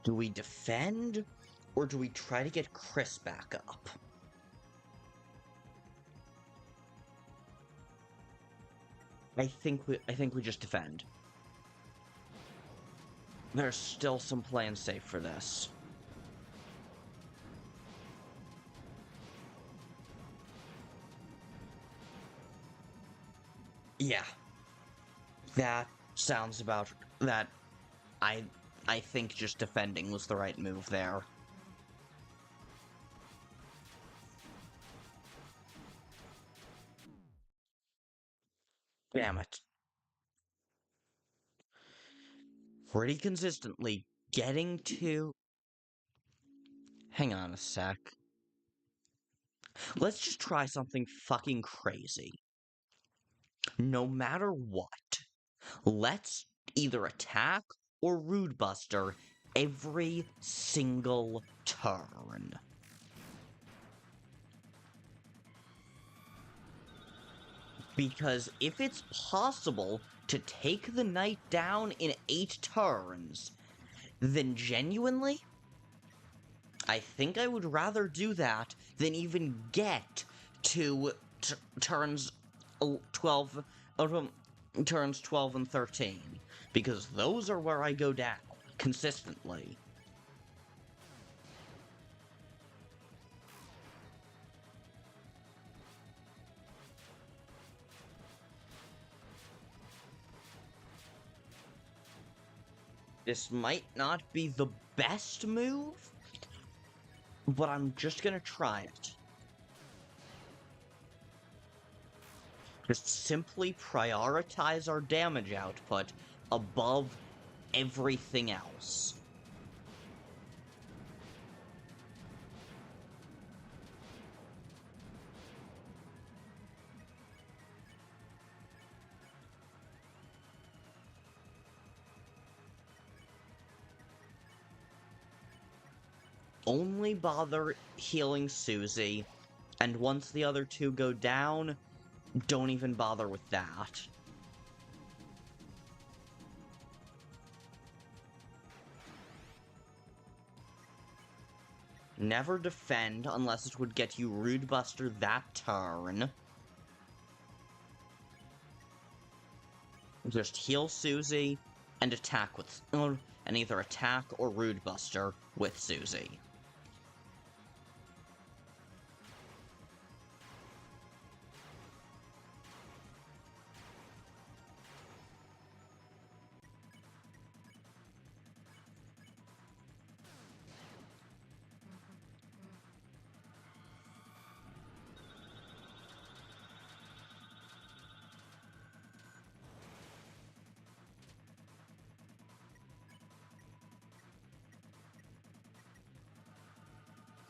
Do we defend, or do we try to get Kris back up? I think we just defend. There's still some plan safe for this. Yeah. That sounds about that. I think just defending was the right move there. Damn it. Pretty consistently getting to... Hang on a sec. Let's just try something fucking crazy. No matter what, let's either attack or Rude Buster every single turn. Because if it's possible to take the knight down in 8 turns, then genuinely, I think I would rather do that than even get to turns 12, turns 12 and 13, because those are where I go down consistently. This might not be the best move, but I'm just gonna try it. Just simply prioritize our damage output above everything else. Only bother healing Susie, and once the other two go down, don't even bother with that. Never defend unless it would get you Rude Buster that turn. Just heal Susie and attack with, and either attack or Rude Buster with Susie.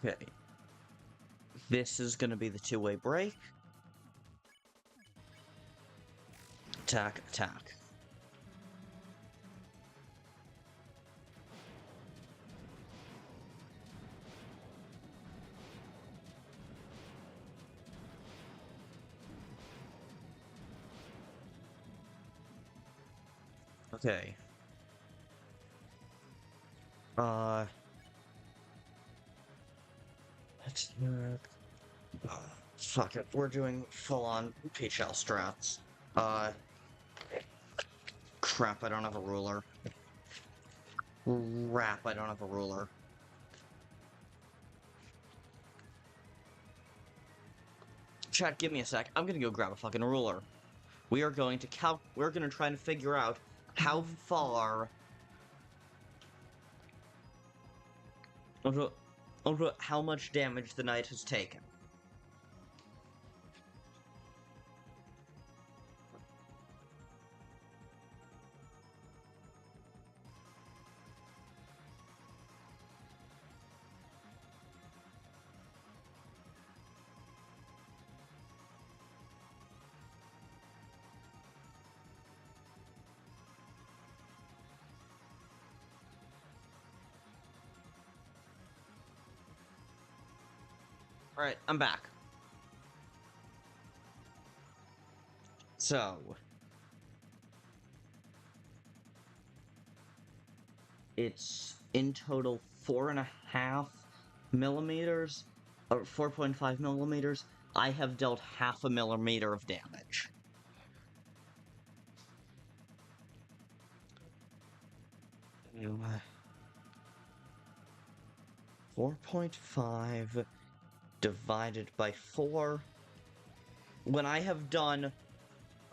Okay. This is gonna be the two-way break. Attack, attack. Okay. Let's fuck it. We're doing full-on PHL strats. Crap, I don't have a ruler. Crap, I don't have a ruler. Chat, give me a sec. I'm gonna go grab a fucking ruler. We are going to we're gonna try and figure out how far over how much damage the knight has taken. Alright, I'm back. So... it's in total 4.5 millimeters, or 4.5 millimeters. I have dealt 0.5 millimeter of damage. Uh, 4.5 divided by 4. When I have done...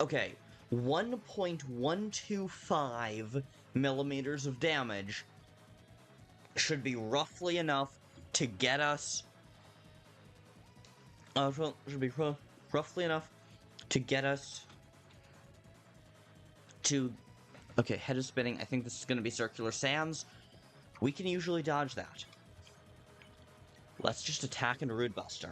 okay, 1.125 millimeters of damage should be roughly enough to get us... should be roughly enough to get us to... okay, head is spinning. I think this is going to be circular sands. We can usually dodge that. Let's just attack and Root Buster.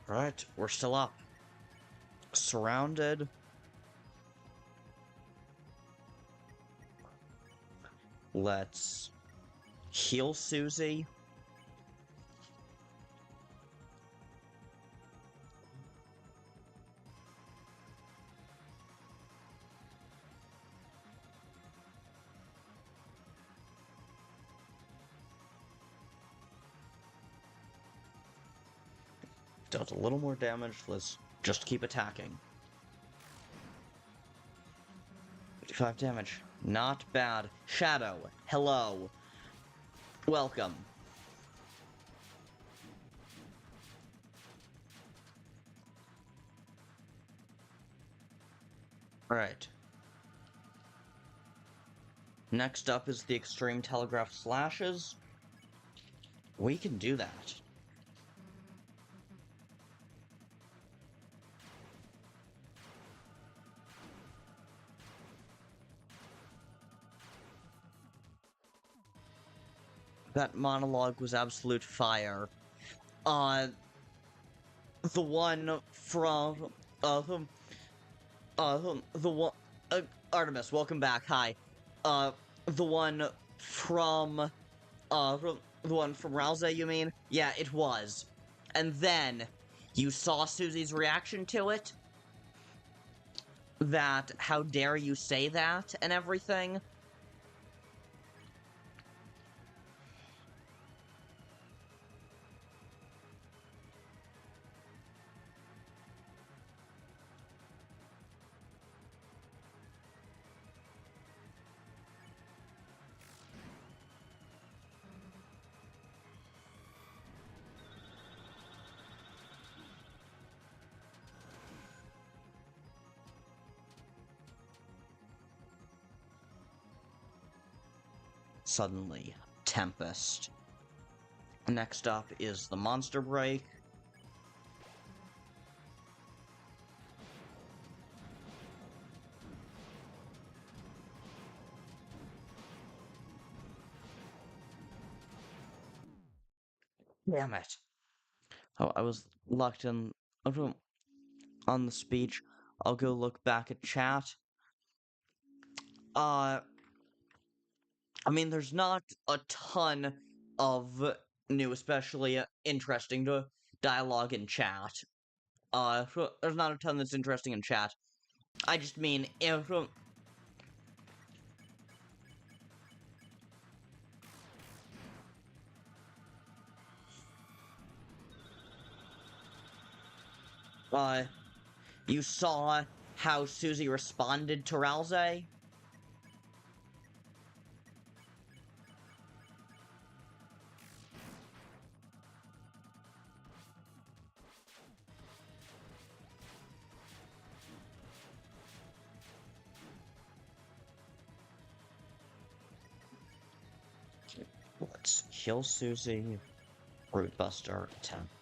Alright, we're still up. Surrounded. Let's heal Susie. Dealt a little more damage. Let's just keep attacking. 55 damage. Not bad. Shadow, hello. Welcome. Alright. Next up is the Extreme Telegraph Slashes. We can do that. That monologue was absolute fire. The one from, the one, Artemis, welcome back, hi. The one from Ralsei, you mean? Yeah, it was. And then, you saw Susie's reaction to it? That, how dare you say that, and everything? Suddenly, Tempest. Next up is the Monster Break. Damn it. Oh, I was locked in on the speech. I'll go look back at chat. I mean, there's not a ton of new, especially interesting dialogue in chat. There's not a ton that's interesting in chat. I just mean, if you saw how Susie responded to Ralsei. Let's kill Susie. Root Buster attempt.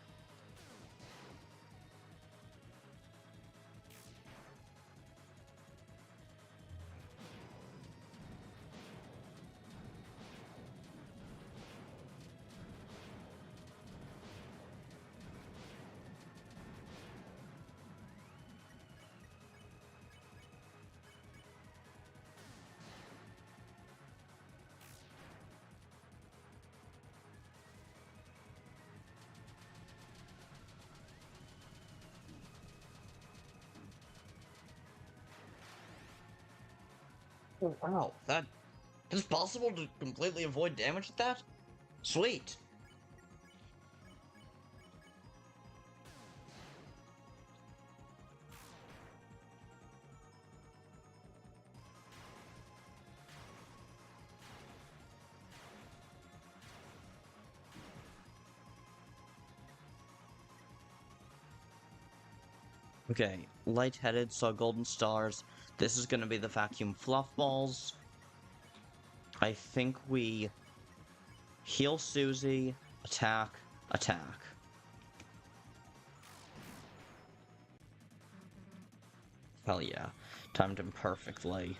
Oh, wow, that is possible to completely avoid damage with that? Sweet. Okay, lightheaded, saw golden stars. This is gonna be the vacuum fluff balls. I think we heal Susie, attack, attack. Hell yeah, timed him perfectly.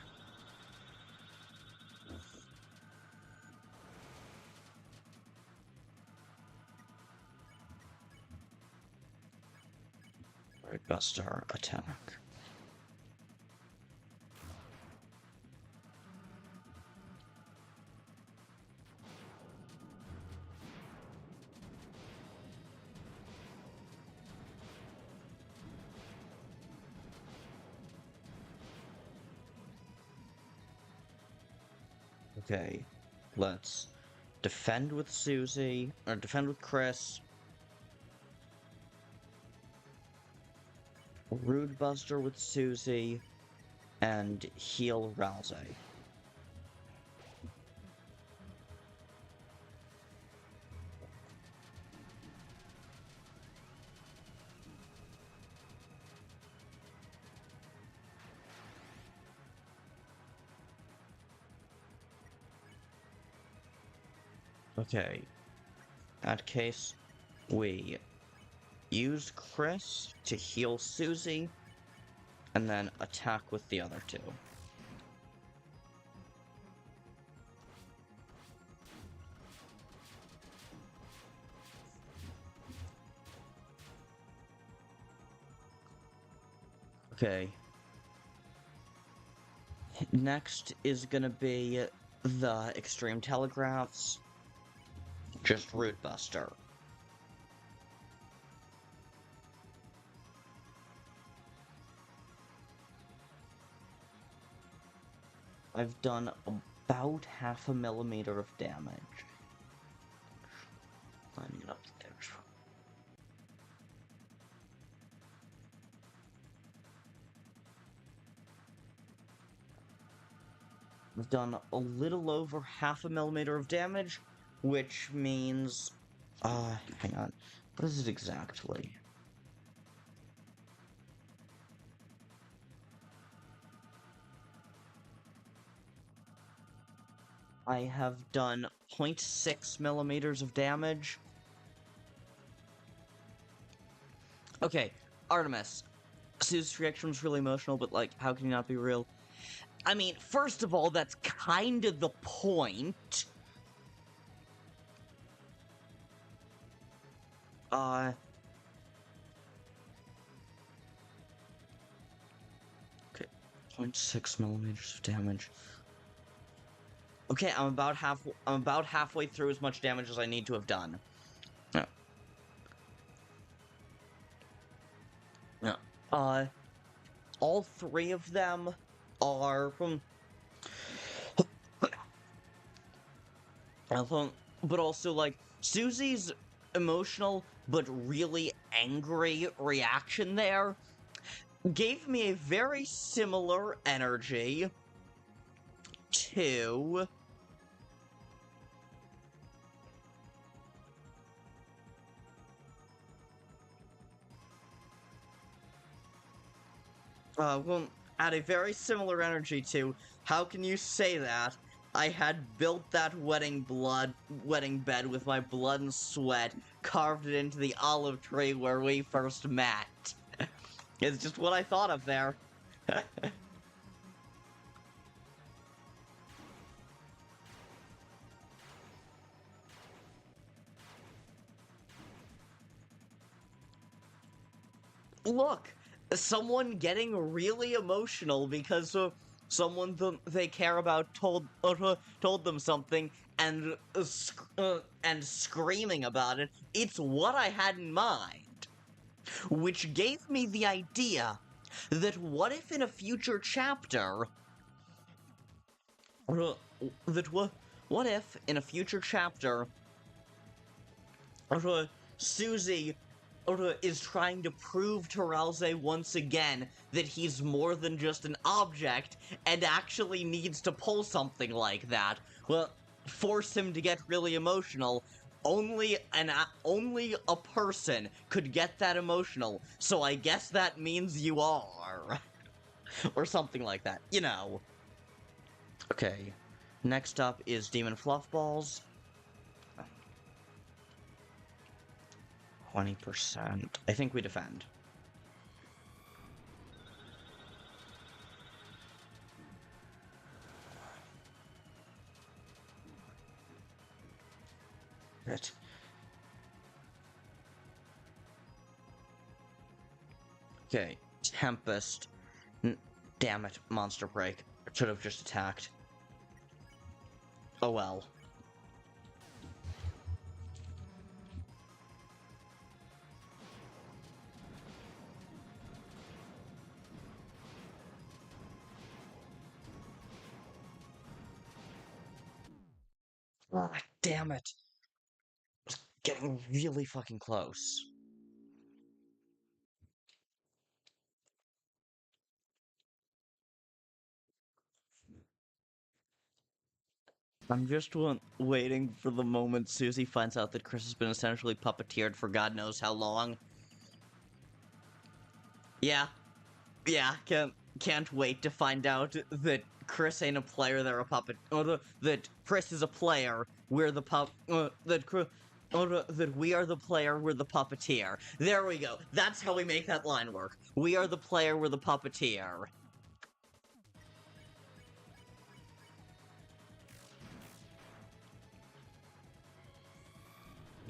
Right, Buster, attack. Okay, let's defend with Susie, or defend with Kris. Rude Buster with Susie, and heal Ralsei. Okay, in that case, we use Kris to heal Susie, and then attack with the other two. Okay. Next is gonna be the Extreme Telegraphs. Just Root Buster. I've done about 0.5 millimeter of damage. Lining it up there. I've done a little over 0.5 millimeter of damage, which means... hang on. What is it exactly? I have done 0.6 millimeters of damage. Okay, Artemis. Susie's reaction was really emotional, but, like, how can you not be real? I mean, first of all, that's kind of the point. Okay, 0.6 millimeters of damage. Okay, I'm about halfway through as much damage as I need to have done. Yeah. Yeah. All three of them are from... but also, like, Susie's emotional but really angry reaction there gave me a very similar energy to... had a very similar energy to, how can you say that? I had built that wedding bed with my blood and sweat, carved it into the olive tree where we first met. It's just what I thought of there. Look, someone getting really emotional because someone they care about told them something and screaming about it. It's what I had in mind, which gave me the idea that what if in a future chapter what if in a future chapter Susie is trying to prove to Ralsei once again that he's more than just an object and actually needs to pull something like that. Well, force him to get really emotional. Only a person could get that emotional, so I guess that means you are. Or something like that, you know. Okay, next up is Demon Fluffballs. 20%. I think we defend. Right. Okay, Tempest. Damn it, Monster Break. Should have just attacked. Oh well. Ah, damn it. It's getting really fucking close. I'm just waiting for the moment Susie finds out that Kris has been essentially puppeteered for God knows how long. Yeah. Yeah, can't wait to find out that Kris ain't a player, they're a puppet. Or that Kris is a player, we're the that we are the player, we're the puppeteer. There we go. That's how we make that line work. We are the player, we're the puppeteer.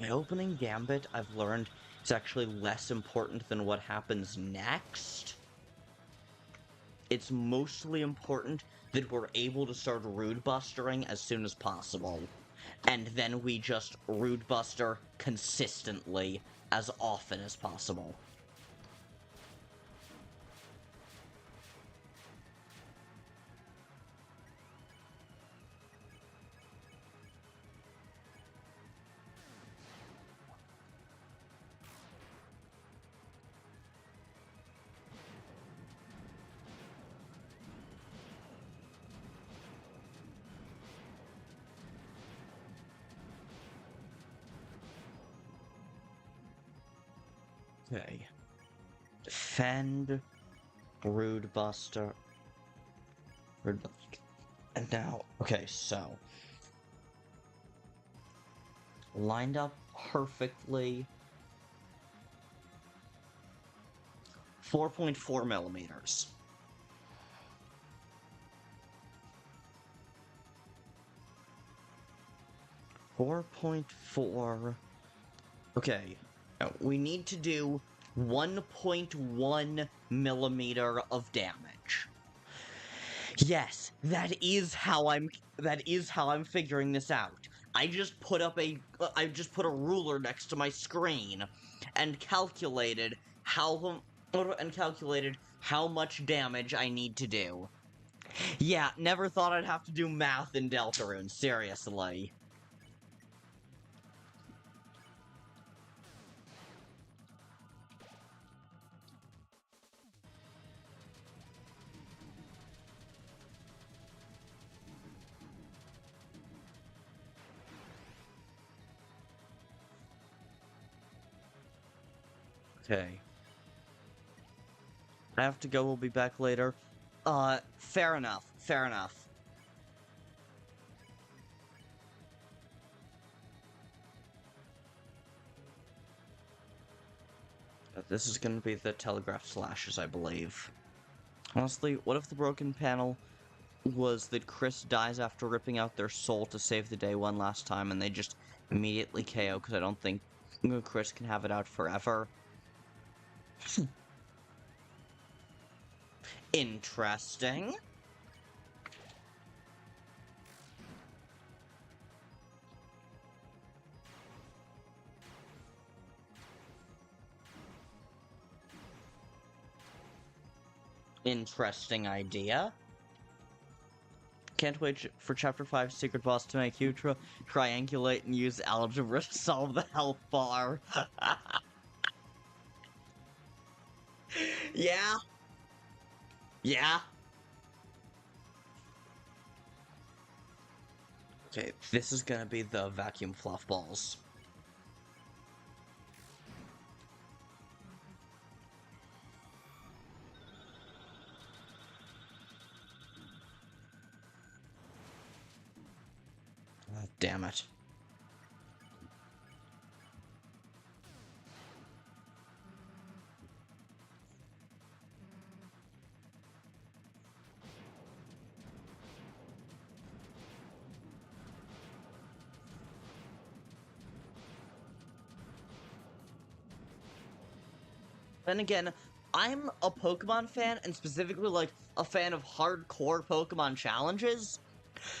My opening gambit, I've learned, is actually less important than what happens next. It's mostly important that we're able to start Rude Bustering as soon as possible. And then we just Rude Buster consistently as often as possible. Okay. Defend, Rude Buster, and now, okay, so lined up perfectly. 4.4 millimeters. .4. Okay, now we need to do 1.1 millimeter of damage. Yes, that is how I'm figuring this out. I just put a ruler next to my screen and calculated how much damage I need to do. Yeah, never thought I'd have to do math in Deltarune, seriously. Okay. I have to go, we'll be back later. Fair enough, fair enough. This is gonna be the telegraph slashes, I believe. Honestly, what if the broken panel was that Kris dies after ripping out their soul to save the day one last time, and they just immediately KO, because I don't think Kris can have it out forever. Interesting. Interesting idea. Can't wait for Chapter 5 Secret Boss to make you triangulate and use algebra to solve the health bar. Yeah. Yeah. Okay, this is gonna be the vacuum fluff balls. Oh, damn it. Then again, I'm a Pokemon fan, and specifically, like, a fan of hardcore Pokemon challenges,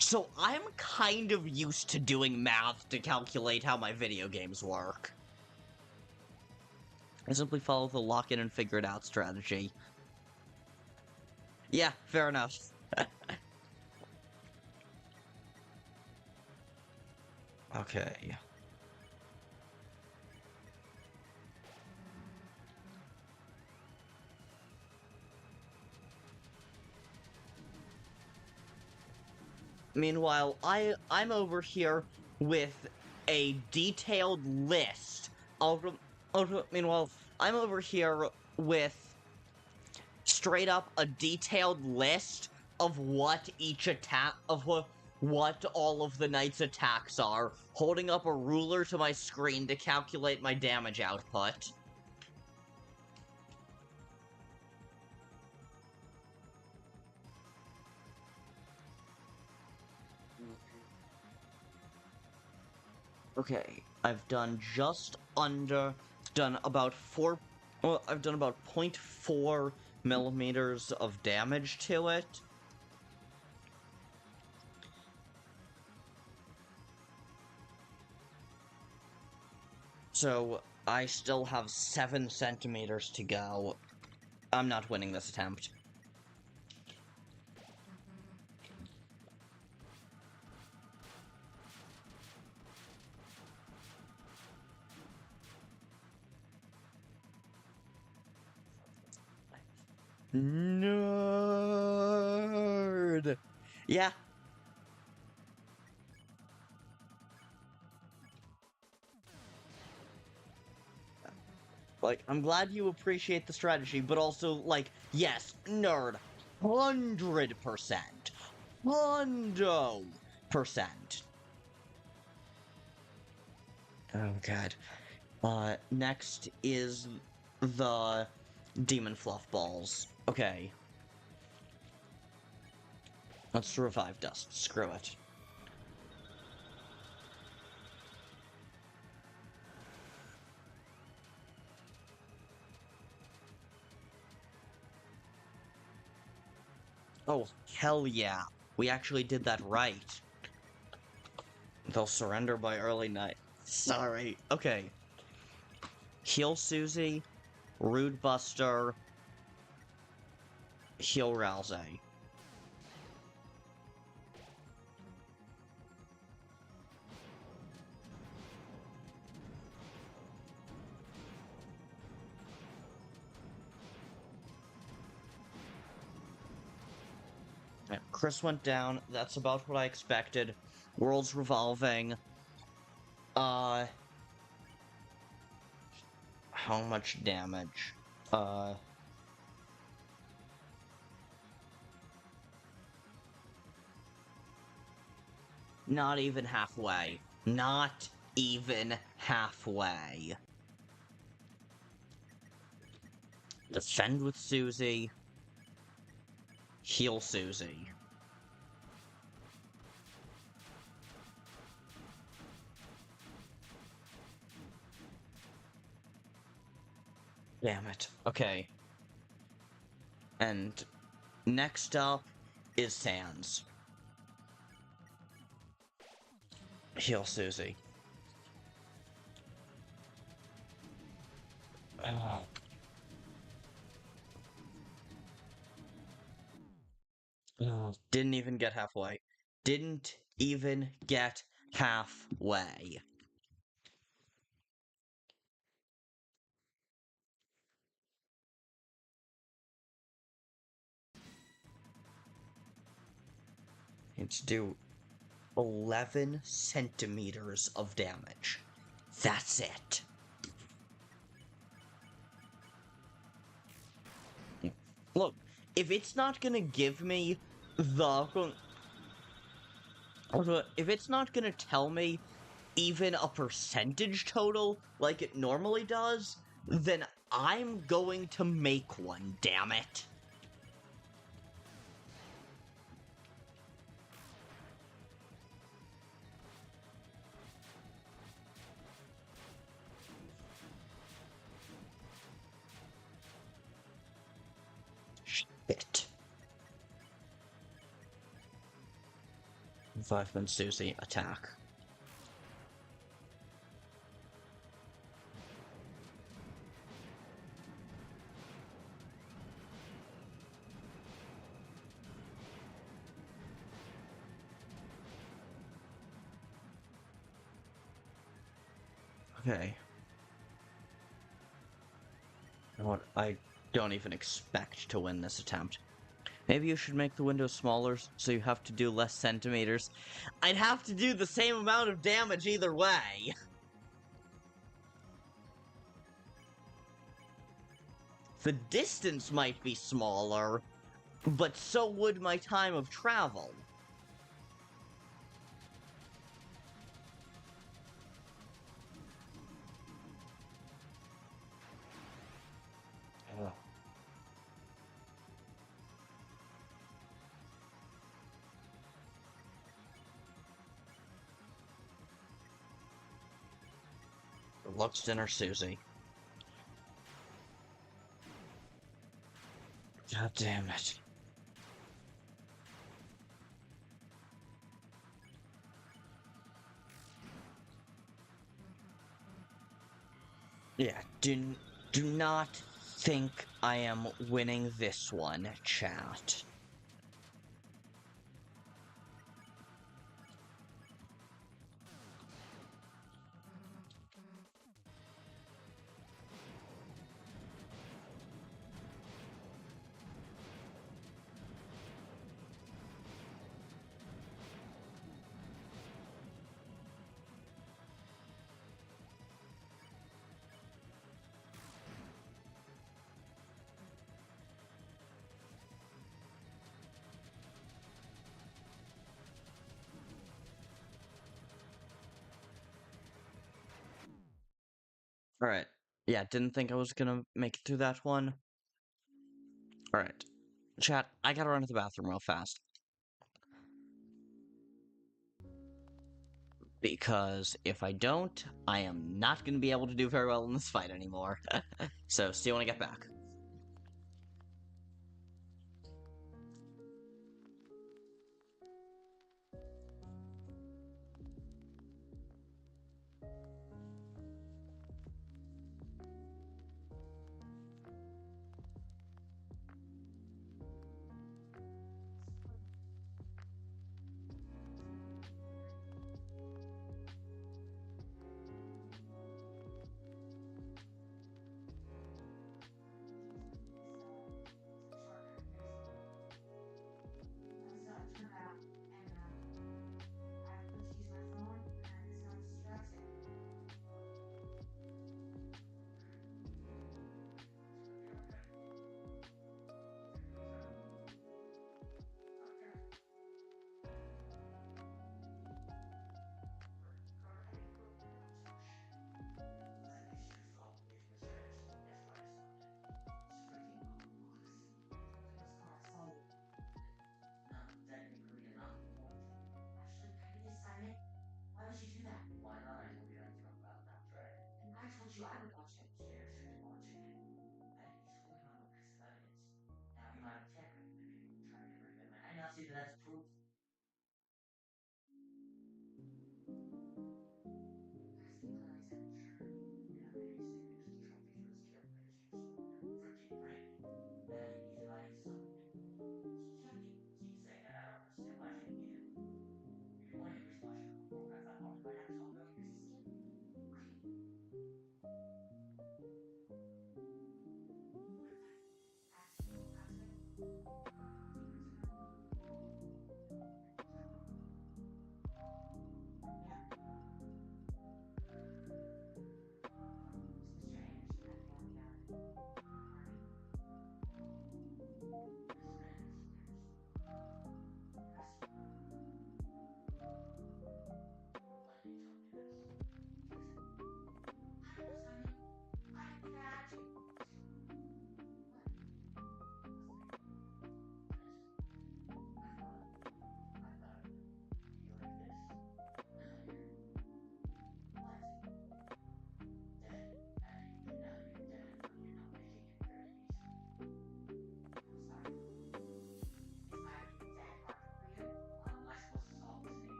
so I'm kind of used to doing math to calculate how my video games work. I simply follow the lock-in and figure-it-out strategy. Yeah, fair enough. Okay. Meanwhile, I'm over here with a detailed list of. Meanwhile, I'm over here with straight up a detailed list of what each attack what all of the knight's attacks are, holding up a ruler to my screen to calculate my damage output. Okay, I've done about 0.4 millimeters of damage to it. So, I still have 7 centimeters to go. I'm not winning this attempt. Nerd! Yeah. Like, I'm glad you appreciate the strategy, but also, like, yes, nerd. 100%. 100%. Oh god. Next is the demon fluff balls. Okay. Let's revive dust. Screw it. Oh, hell yeah. We actually did that right. They'll surrender by early night. Sorry. Okay. Heal Susie, Rude Buster, heal Ralsei. Yeah, Kris went down. That's about what I expected. World's revolving. How much damage? Not even halfway. Not even halfway. Defend with Susie. Heal Susie. Damn it. Okay. And next up is Sans. Heal Susie. Didn't even get halfway. Didn't even get halfway. Need to do 11 centimeters of damage. That's it. Look, if it's not gonna give me the... If it's not gonna tell me even a percentage total like it normally does, then I'm going to make one, damn it. Shit. 5-man Susie, attack. Okay. You know what? I don't even expect to win this attempt. Maybe you should make the window smaller so you have to do less centimeters. I'd have to do the same amount of damage either way. The distance might be smaller, but so would my time of travel. Looks dinner Susie. God damn it. Yeah, do not think I am winning this one, chat. Alright. Yeah, didn't think I was gonna make it through that one. Alright. Chat, I gotta run to the bathroom real fast. Because if I don't, I am not gonna be able to do very well in this fight anymore. So, see you when I get back.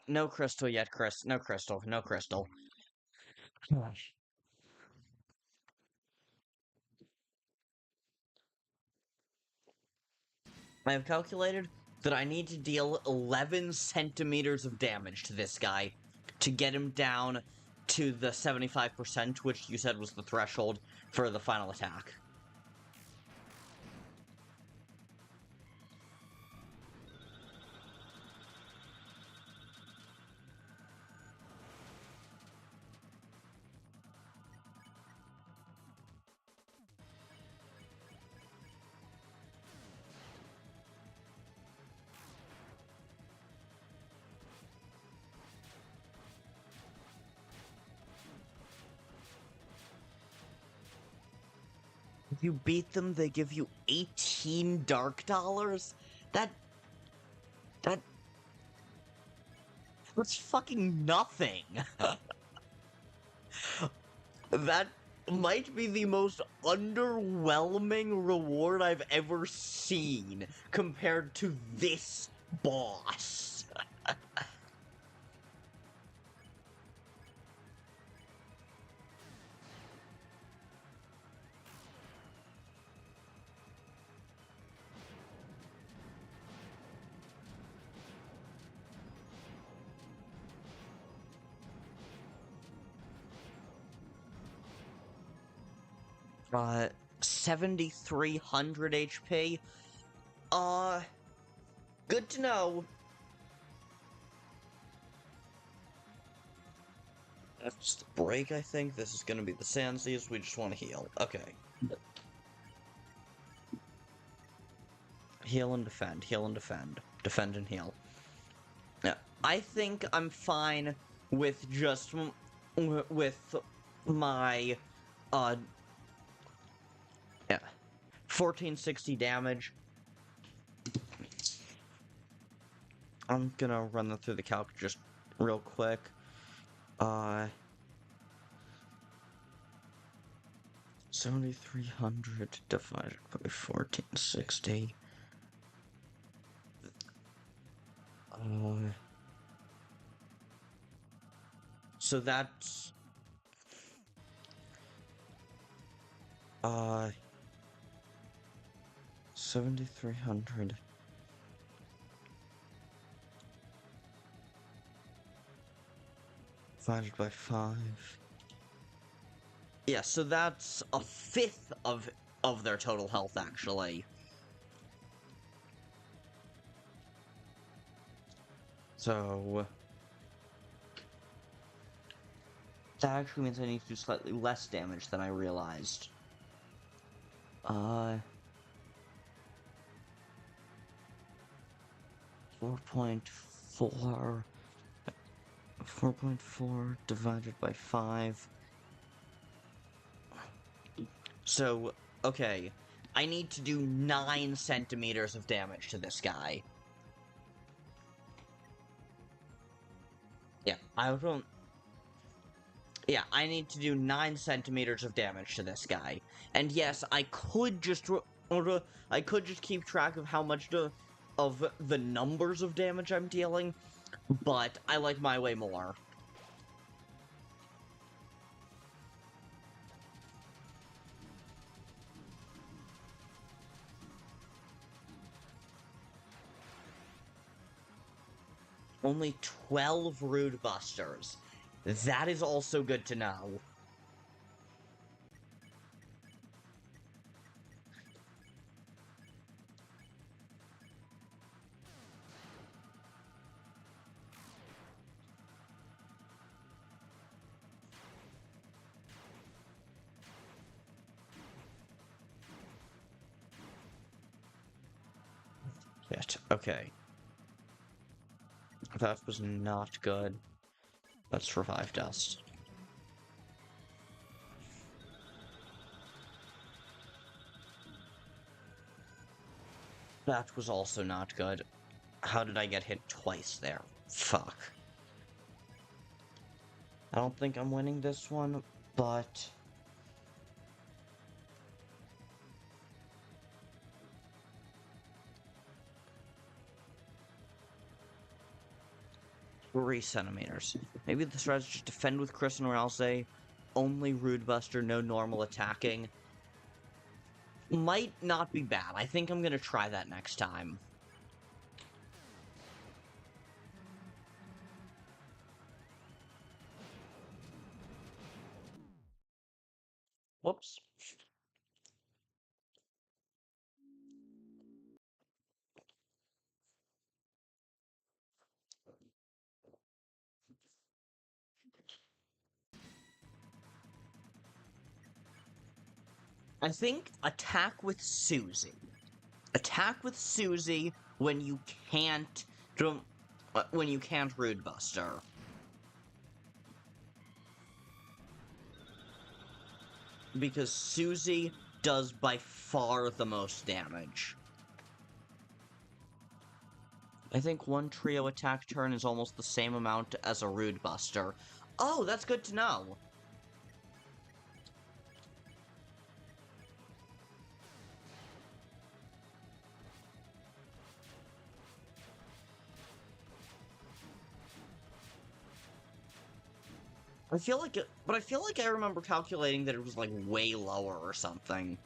No crystal yet, Kris. No crystal. No crystal. I have calculated that I need to deal 11 centimeters of damage to this guy to get him down to the 75%, which you said was the threshold for the final attack. If you beat them, they give you 18 dark dollars? That... that... that's fucking nothing! That might be the most underwhelming reward I've ever seen compared to this boss. 7,300 HP. Good to know. That's the break, I think. This is gonna be the Sandseas. We just want to heal. Okay. Heal and defend. Heal and defend. Defend and heal. Yeah, I think I'm fine with just... with my... yeah. 1460 damage. I'm gonna run that through the calc just real quick. 7,300 divided by 1460. So that's... 7,300 divided by 5. Yeah, so that's a fifth of their total health, actually. So... that actually means I need to do slightly less damage than I realized. 4.4 divided by 5. So, okay. I need to do 9 centimeters of damage to this guy. Yeah, I don't... yeah, I need to do 9 centimeters of damage to this guy. And yes, I could just keep track of how much of the numbers of damage I'm dealing, but I like my way more. Only 12 Rude Busters. That is also good to know. Shit, okay. That was not good. Let's revive Dust. That was also not good. How did I get hit twice there? Fuck. I don't think I'm winning this one, but... 3 centimeters. Maybe the strategy is defend with Kris and Ralsei, only Rude Buster, no normal attacking. Might not be bad. I think I'm gonna try that next time. Whoops. I think attack with Susie. Attack with Susie when you can't Rude Buster. Because Susie does by far the most damage. I think one trio attack turn is almost the same amount as a Rude Buster. Oh, that's good to know. I feel like I remember calculating that it was like way lower or something.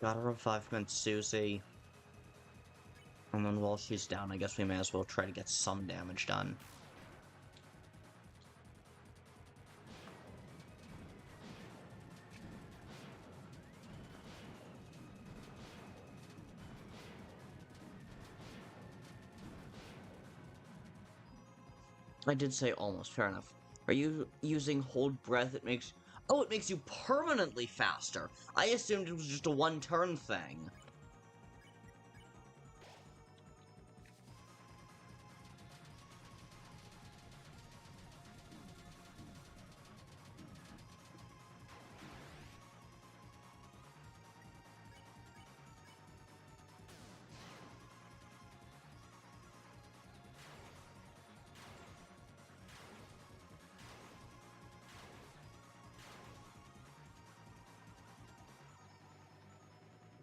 Gotta revive Susie. And then while she's down, I guess we may as well try to get some damage done. I did say almost, fair enough. Are you using hold breath? It makes you permanently faster. I assumed it was just a one-turn thing.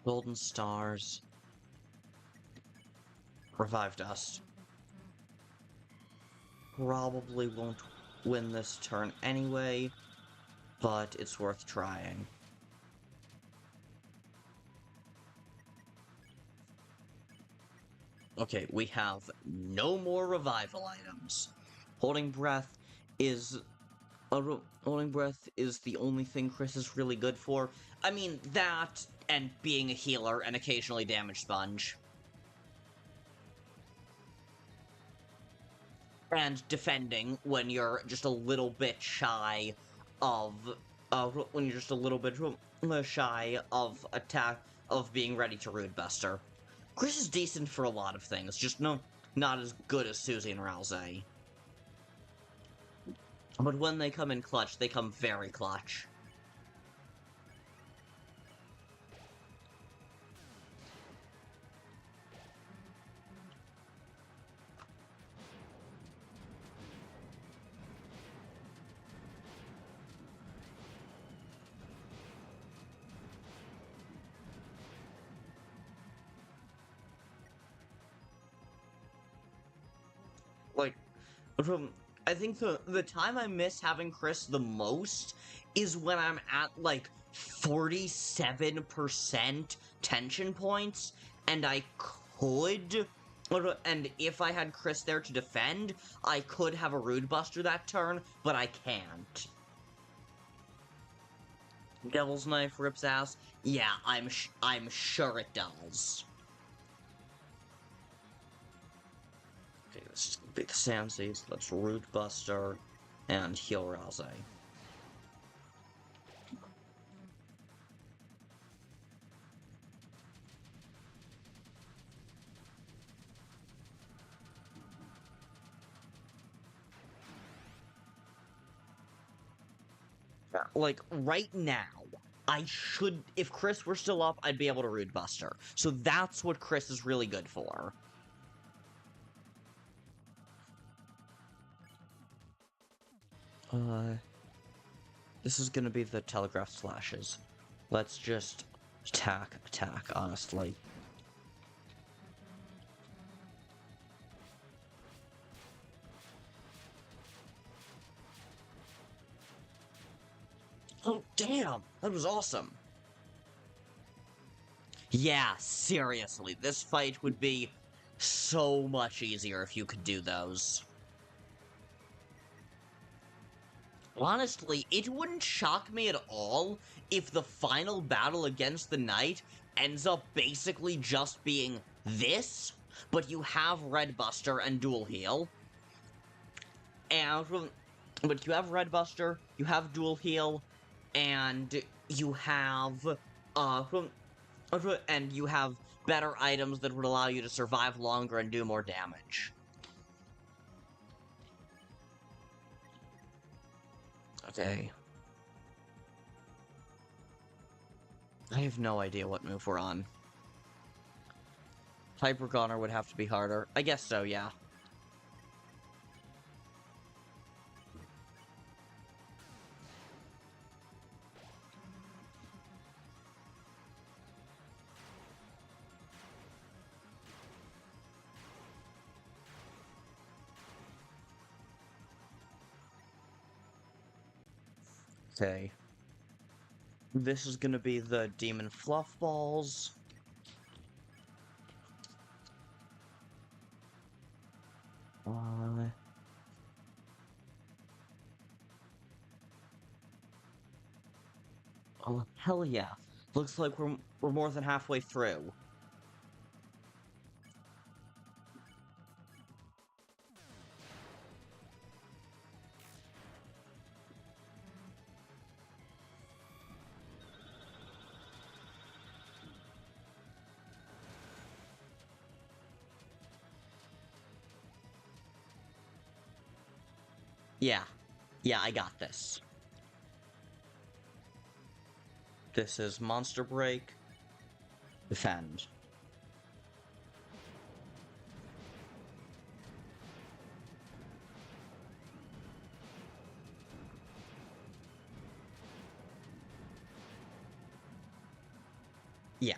Golden stars. Revive dust. Probably won't win this turn anyway, but it's worth trying. Okay, we have no more revival items. Holding breath is the only thing Kris is really good for. I mean, that and being a healer and occasionally damage sponge. And defending when you're just a little bit shy of being ready to Rude Buster. Kris is decent for a lot of things, just not as good as Susie and Ralsei. But when they come in clutch, they come very clutch. Like, I think the time I miss having Kris the most is when I'm at, like, 47% tension points, and I could... And if I had Kris there to defend, I could have a Rude Buster that turn, but I can't. Devil's Knife rips ass? Yeah, I'm sure it does. Okay, this is gonna be the Samsies. Let's Root Buster and heal Ralsei. Like, right now, if Kris were still up, I'd be able to Root Buster. So that's what Kris is really good for. This is gonna be the Telegraph Slashes. Let's just Attack, honestly. Oh, damn! That was awesome! Yeah, seriously, this fight would be so much easier if you could do those. Honestly, it wouldn't shock me at all if the final battle against the knight ends up basically just being this, but you have Red Buster and Dual Heal. But you have Red Buster, you have Dual Heal, and you have, and you have better items that would allow you to survive longer and do more damage. Okay. I have no idea what move we're on. Hyper Goner would have to be harder. I guess so, yeah. Okay. This is gonna be the Demon Fluff Balls. Oh, hell yeah. Looks like we're more than halfway through. Yeah. Yeah, I got this. This is Monster Break. Defend. Yeah.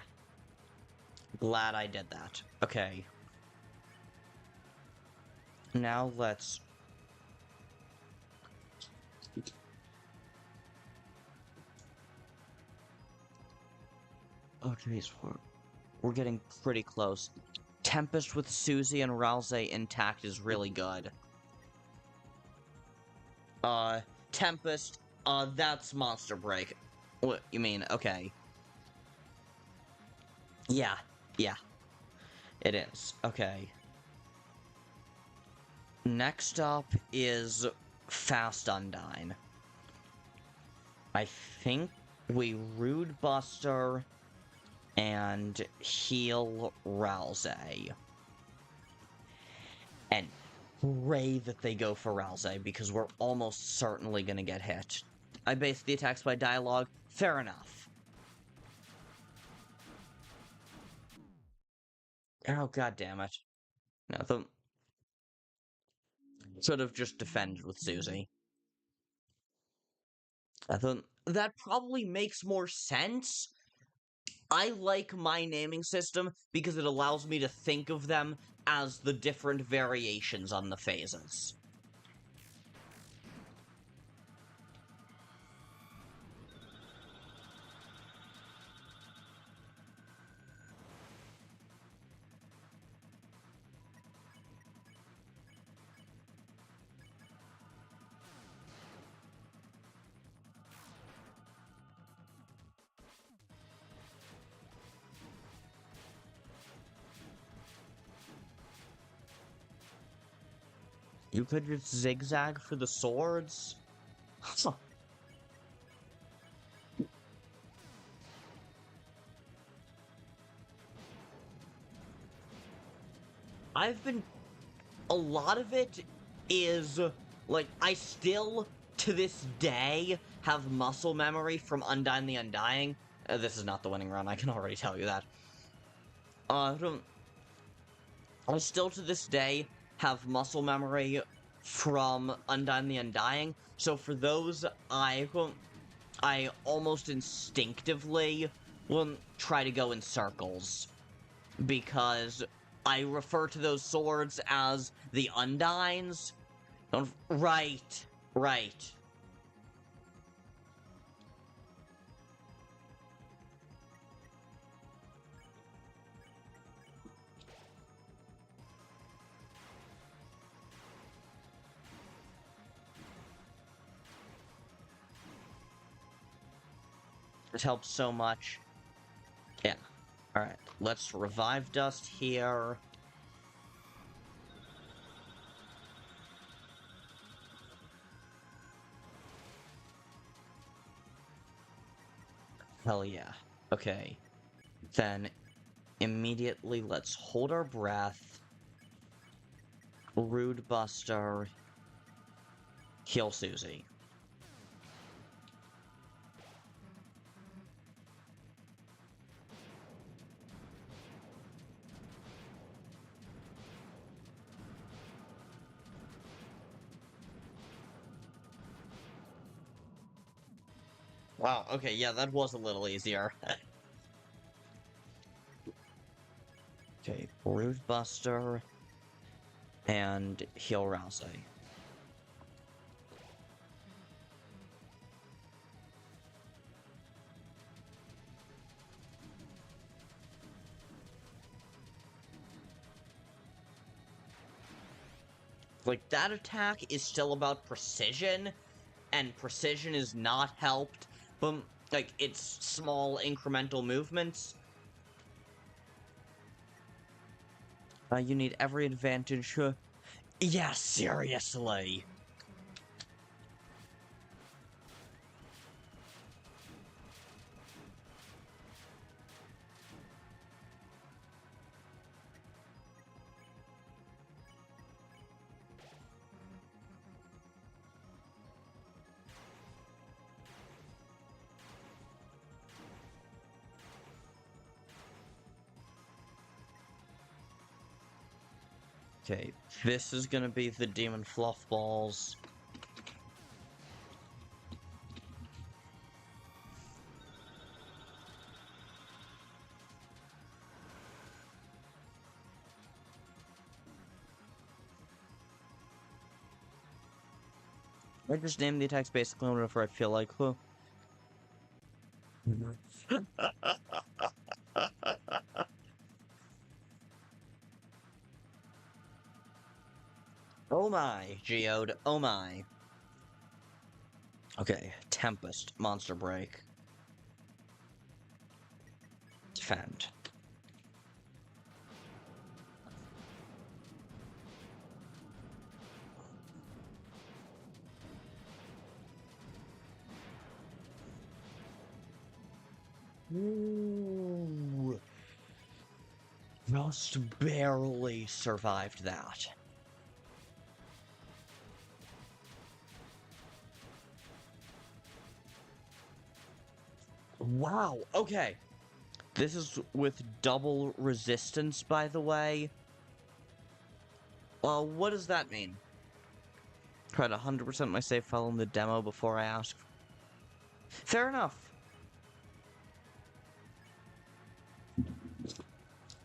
Glad I did that. Okay. Now let's... Oh, jeez, we're getting pretty close. Tempest with Susie and Ralsei intact is really good. Tempest, that's Monster Break. What, you mean, okay. Yeah, it is. Okay. Next up is Fast Undyne. I think we Rude Buster and heal Ralsei. And pray that they go for Ralsei, because we're almost certainly gonna get hit. I base the attacks by dialogue. Fair enough. Oh, god damn it. No, should have just defended with Susie. I thought that probably makes more sense. I like my naming system because it allows me to think of them as the different variations on the phases. You could just zigzag for the swords? Huh. A lot of it is, like, I still, to this day, have muscle memory from Undyne the Undying. This is not the winning run, I can already tell you that. I still, to this day, have muscle memory from Undyne the Undying, so for those, I almost instinctively try to go in circles. Because I refer to those swords as the Undines. Right, right. It helps so much. Yeah. Alright, let's revive dust here. Hell yeah. Okay. Then, immediately let's hold our breath. Rude Buster. Heal Susie. Wow, okay, yeah, that was a little easier. Okay, Rude Buster. And heal Ralsei. Like, that attack is still about precision, and precision is not helped, but, like, it's small incremental movements. You need every advantage. Yeah, seriously. Okay, this is gonna be the Demon Fluff Balls. I just name the attacks basically whenever I feel like, huh? Oh my, Geode, oh my. Okay, Tempest, Monster Break. Defend. Ooh. Just barely survived that. Wow, okay. This is with double resistance, by the way. What does that mean? Tried 100% my save file in the demo before I asked. Fair enough.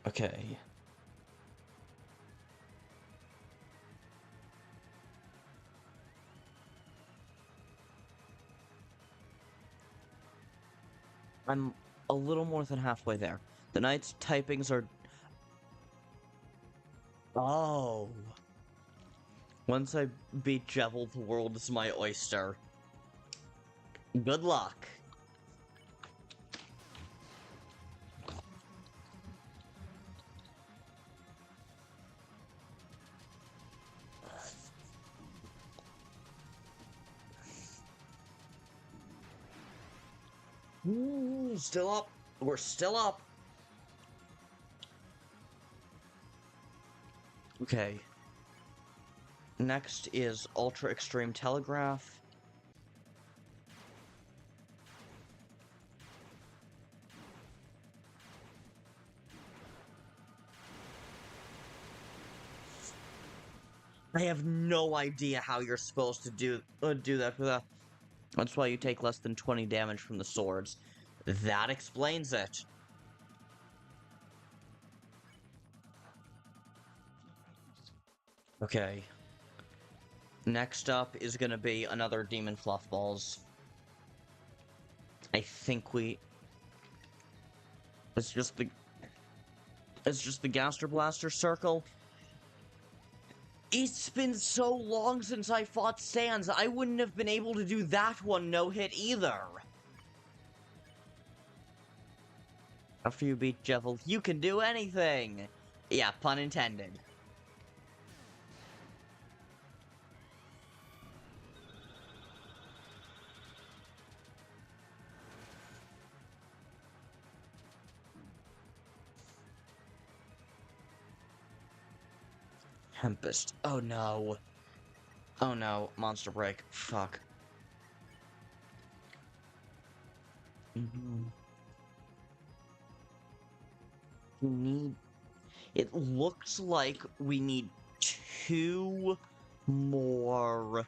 Okay. I'm a little more than halfway there. The knight's typings are... Oh. Once I beat Jevil, the world is my oyster. Good luck. Ooh, still up. We're still up. Okay. Next is Ultra Extreme Telegraph. I have no idea how you're supposed to do that with that. That's why you take less than 20 damage from the swords. That explains it. Okay. Next up is gonna be another Demon Fluffballs. I think we... It's just the Gaster Blaster circle. It's been so long since I fought Sans, I wouldn't have been able to do that one no-hit either. After you beat Jevil, you can do anything! Yeah, pun intended. Tempest. Oh no. Oh no, Monster Break. Fuck. You need... It looks like we need 2 more...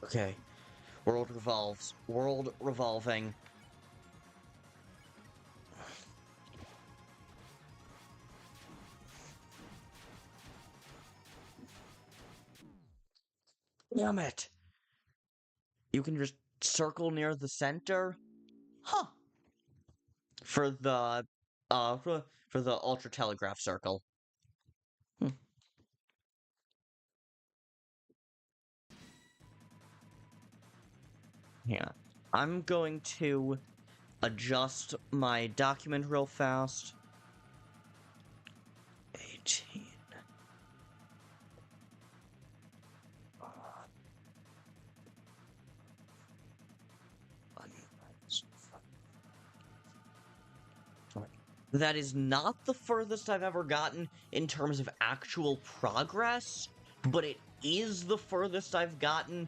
Okay. World revolves. World revolving. Damn it! You can just circle near the center? Huh. For the, for the Ultra Telegraph Circle. Yeah. I'm going to adjust my document real fast. 18. That is not the furthest I've ever gotten in terms of actual progress, but it is the furthest I've gotten.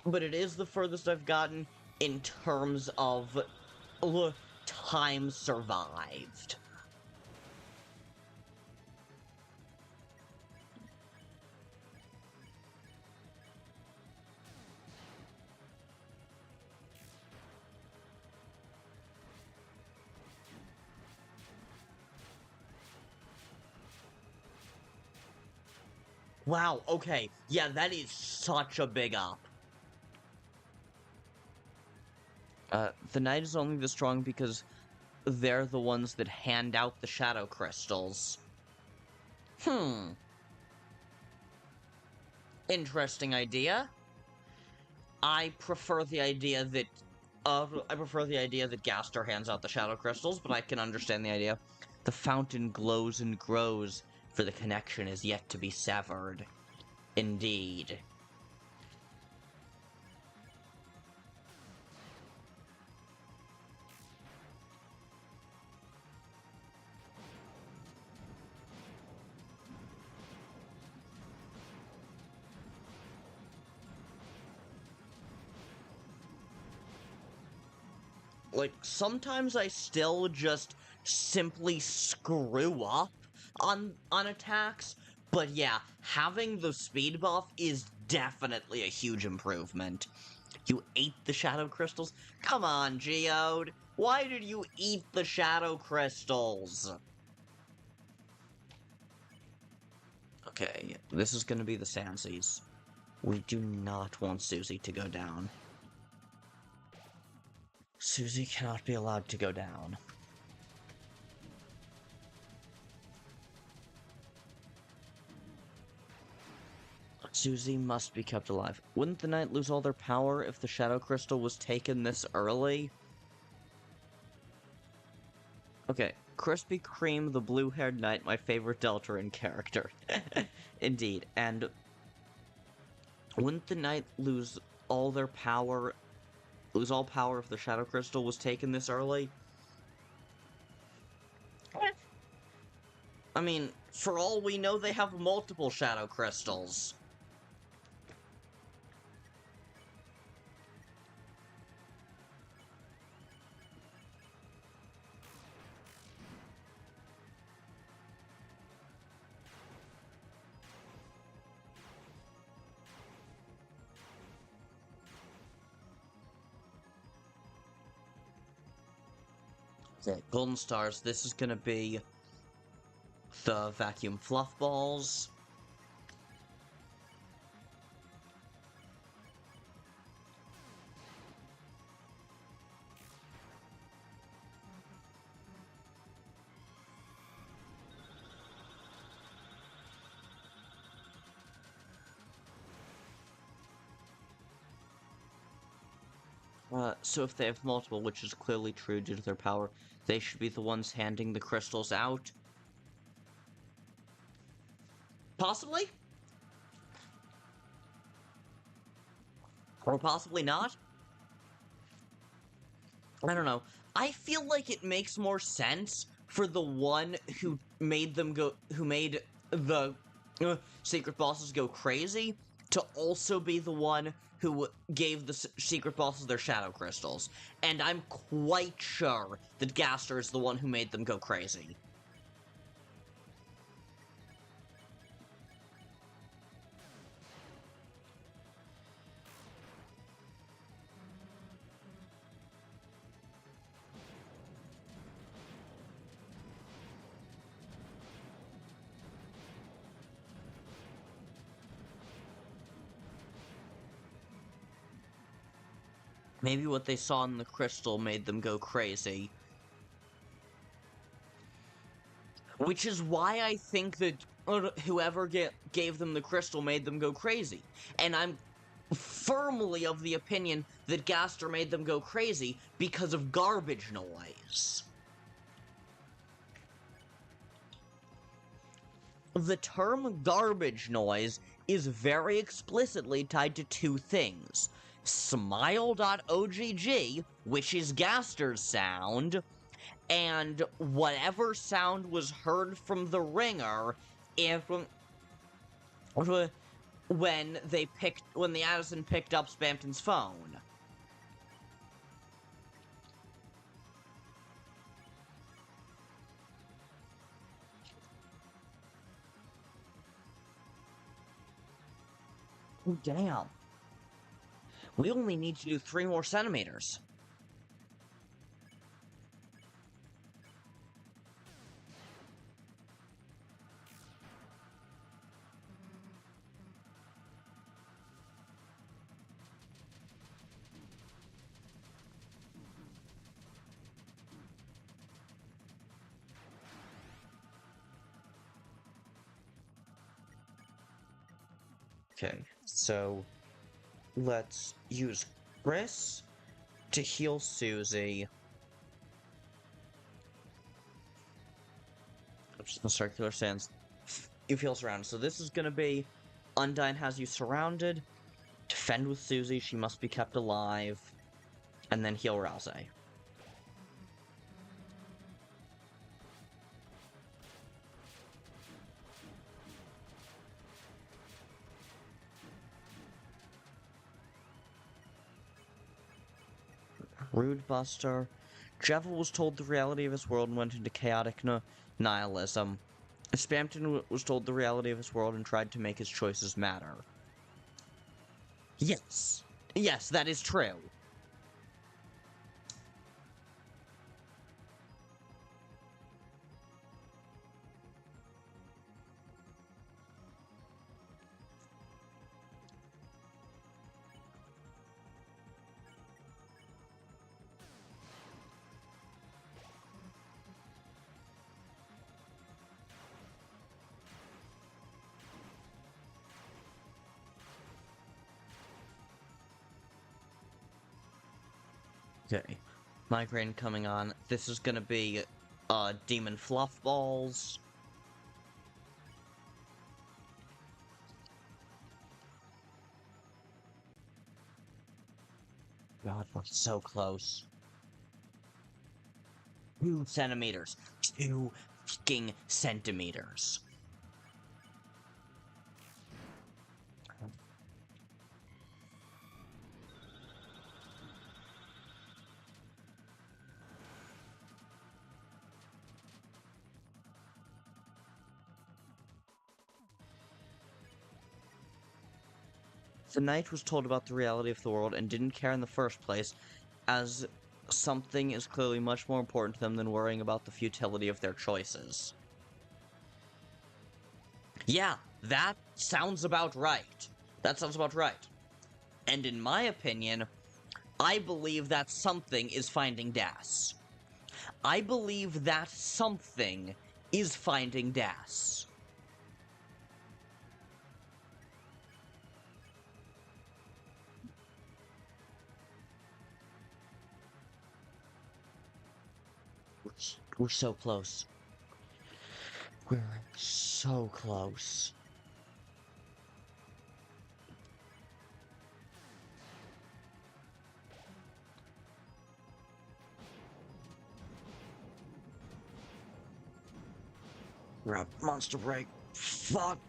But it is the furthest I've gotten in terms of time survived. Wow, okay. Yeah, that is such a big up. The Knight is only this strong because they're the ones that hand out the Shadow Crystals. Interesting idea. I prefer the idea that Gaster hands out the Shadow Crystals, but I can understand the idea. The fountain glows and grows, for the connection is yet to be severed. Indeed. Like, sometimes I still just simply screw up on attacks, but yeah, having the speed buff is definitely a huge improvement. You ate the Shadow Crystals? Come on, Geode! Why did you eat the Shadow Crystals? Okay, this is gonna be the Sansies. We do not want Susie to go down. Susie cannot be allowed to go down. Susie must be kept alive. Wouldn't the Knight lose all their power if the Shadow Crystal was taken this early? Okay, Krispy Kreme, the blue-haired Knight, my favorite Deltarune character. Indeed, and wouldn't the Knight lose all their power, lose all power if the Shadow Crystal was taken this early? I mean, for all we know, they have multiple Shadow Crystals. Okay, golden stars. This is gonna be the vacuum fluff balls. So if they have multiple, which is clearly true due to their power, they should be the ones handing the crystals out. Possibly? Or possibly not? I don't know. I feel like it makes more sense for the one who made the secret bosses go crazy to also be the one who gave the secret bosses their shadow crystals. And I'm quite sure that Gaster is the one who made them go crazy. Maybe what they saw in the crystal made them go crazy. Which is why I think that whoever gave them the crystal made them go crazy. And I'm firmly of the opinion that Gaster made them go crazy because of garbage noise. The term garbage noise is very explicitly tied to two things. Smile.ogg, which is Gaster's sound, and whatever sound was heard from the ringer when the Addison picked up Spamton's phone. Oh, damn. We only need to do 3 more centimeters. Okay, so let's use Kris to heal Susie. Just the circular sands. You feel surrounded. So this is gonna be Undyne has you surrounded. Defend with Susie, she must be kept alive. And then heal Ralsei. Rude Buster. Jevil was told the reality of his world and went into chaotic nihilism. Spamton was told the reality of his world and tried to make his choices matter. Yes. Yes, that is true. Okay. Migraine coming on. This is gonna be, Demon Fluff Balls. God, we're so close. 2 centimeters. 2 fucking centimeters. The knight was told about the reality of the world and didn't care in the first place, as something is clearly much more important to them than worrying about the futility of their choices. Yeah, that sounds about right. That sounds about right. And in my opinion, I believe that something is finding Das. I believe that something is finding Das. We're so close. We're so close. Grab monster break. Fuck.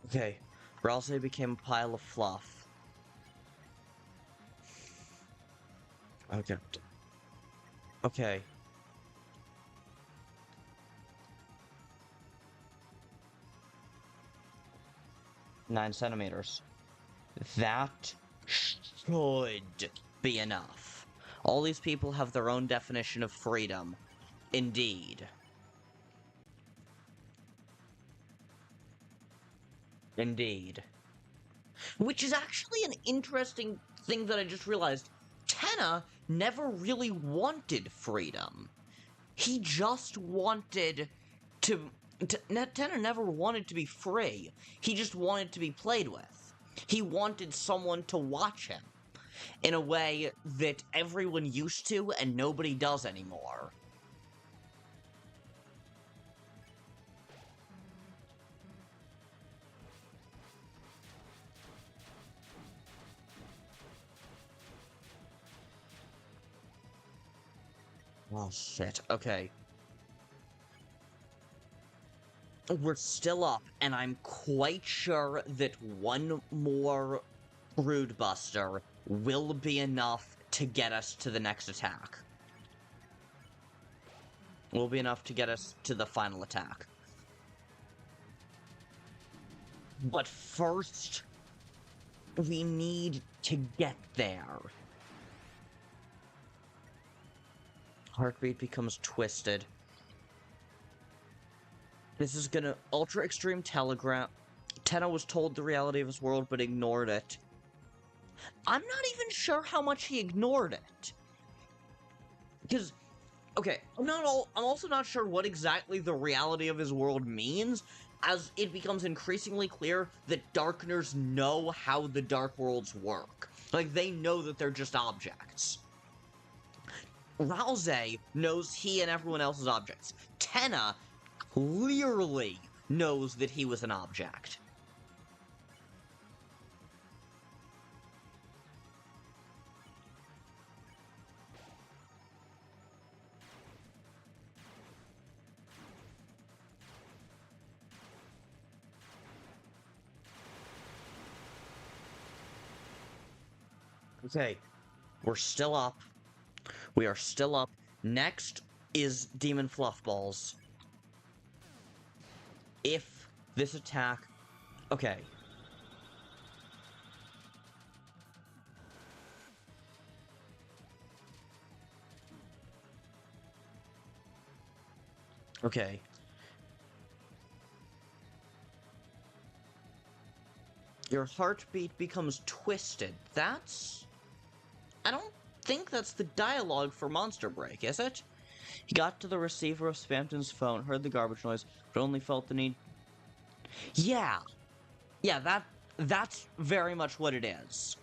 Okay. Ralsei became a pile of fluff. Okay. Okay. Nine centimeters. That should be enough. All these people have their own definition of freedom. Indeed. Indeed. Which is actually an interesting thing that I just realized. Tenna never really wanted freedom. He just wanted to Tenna never wanted to be free. He just wanted to be played with. He wanted someone to watch him in a way that everyone used to and nobody does anymore. Oh, shit. Okay. We're still up, and I'm quite sure that one more Brood Buster will be enough to get us to the next attack. Will be enough to get us to the final attack. But first, we need to get there. Heartbeat becomes twisted. This is gonna... Ultra Extreme Telegram. Tenna was told the reality of his world, but ignored it. I'm not even sure how much he ignored it. Because... Okay, I'm also not sure what exactly the reality of his world means, as it becomes increasingly clear that Darkners know how the Dark Worlds work. Like, they know that they're just objects. Ralsei knows he and everyone else is objects. Tenna clearly knows that he was an object. Okay, we're still up. We are still up. Next is Demon Fluffballs. If this attack... Okay. Okay. Your heartbeat becomes twisted. That's... I don't think that's the dialogue for Monster Break, is it? He got to the receiver of Spamton's phone, heard the garbage noise, but only felt the need... Yeah! Yeah, that's very much what it is.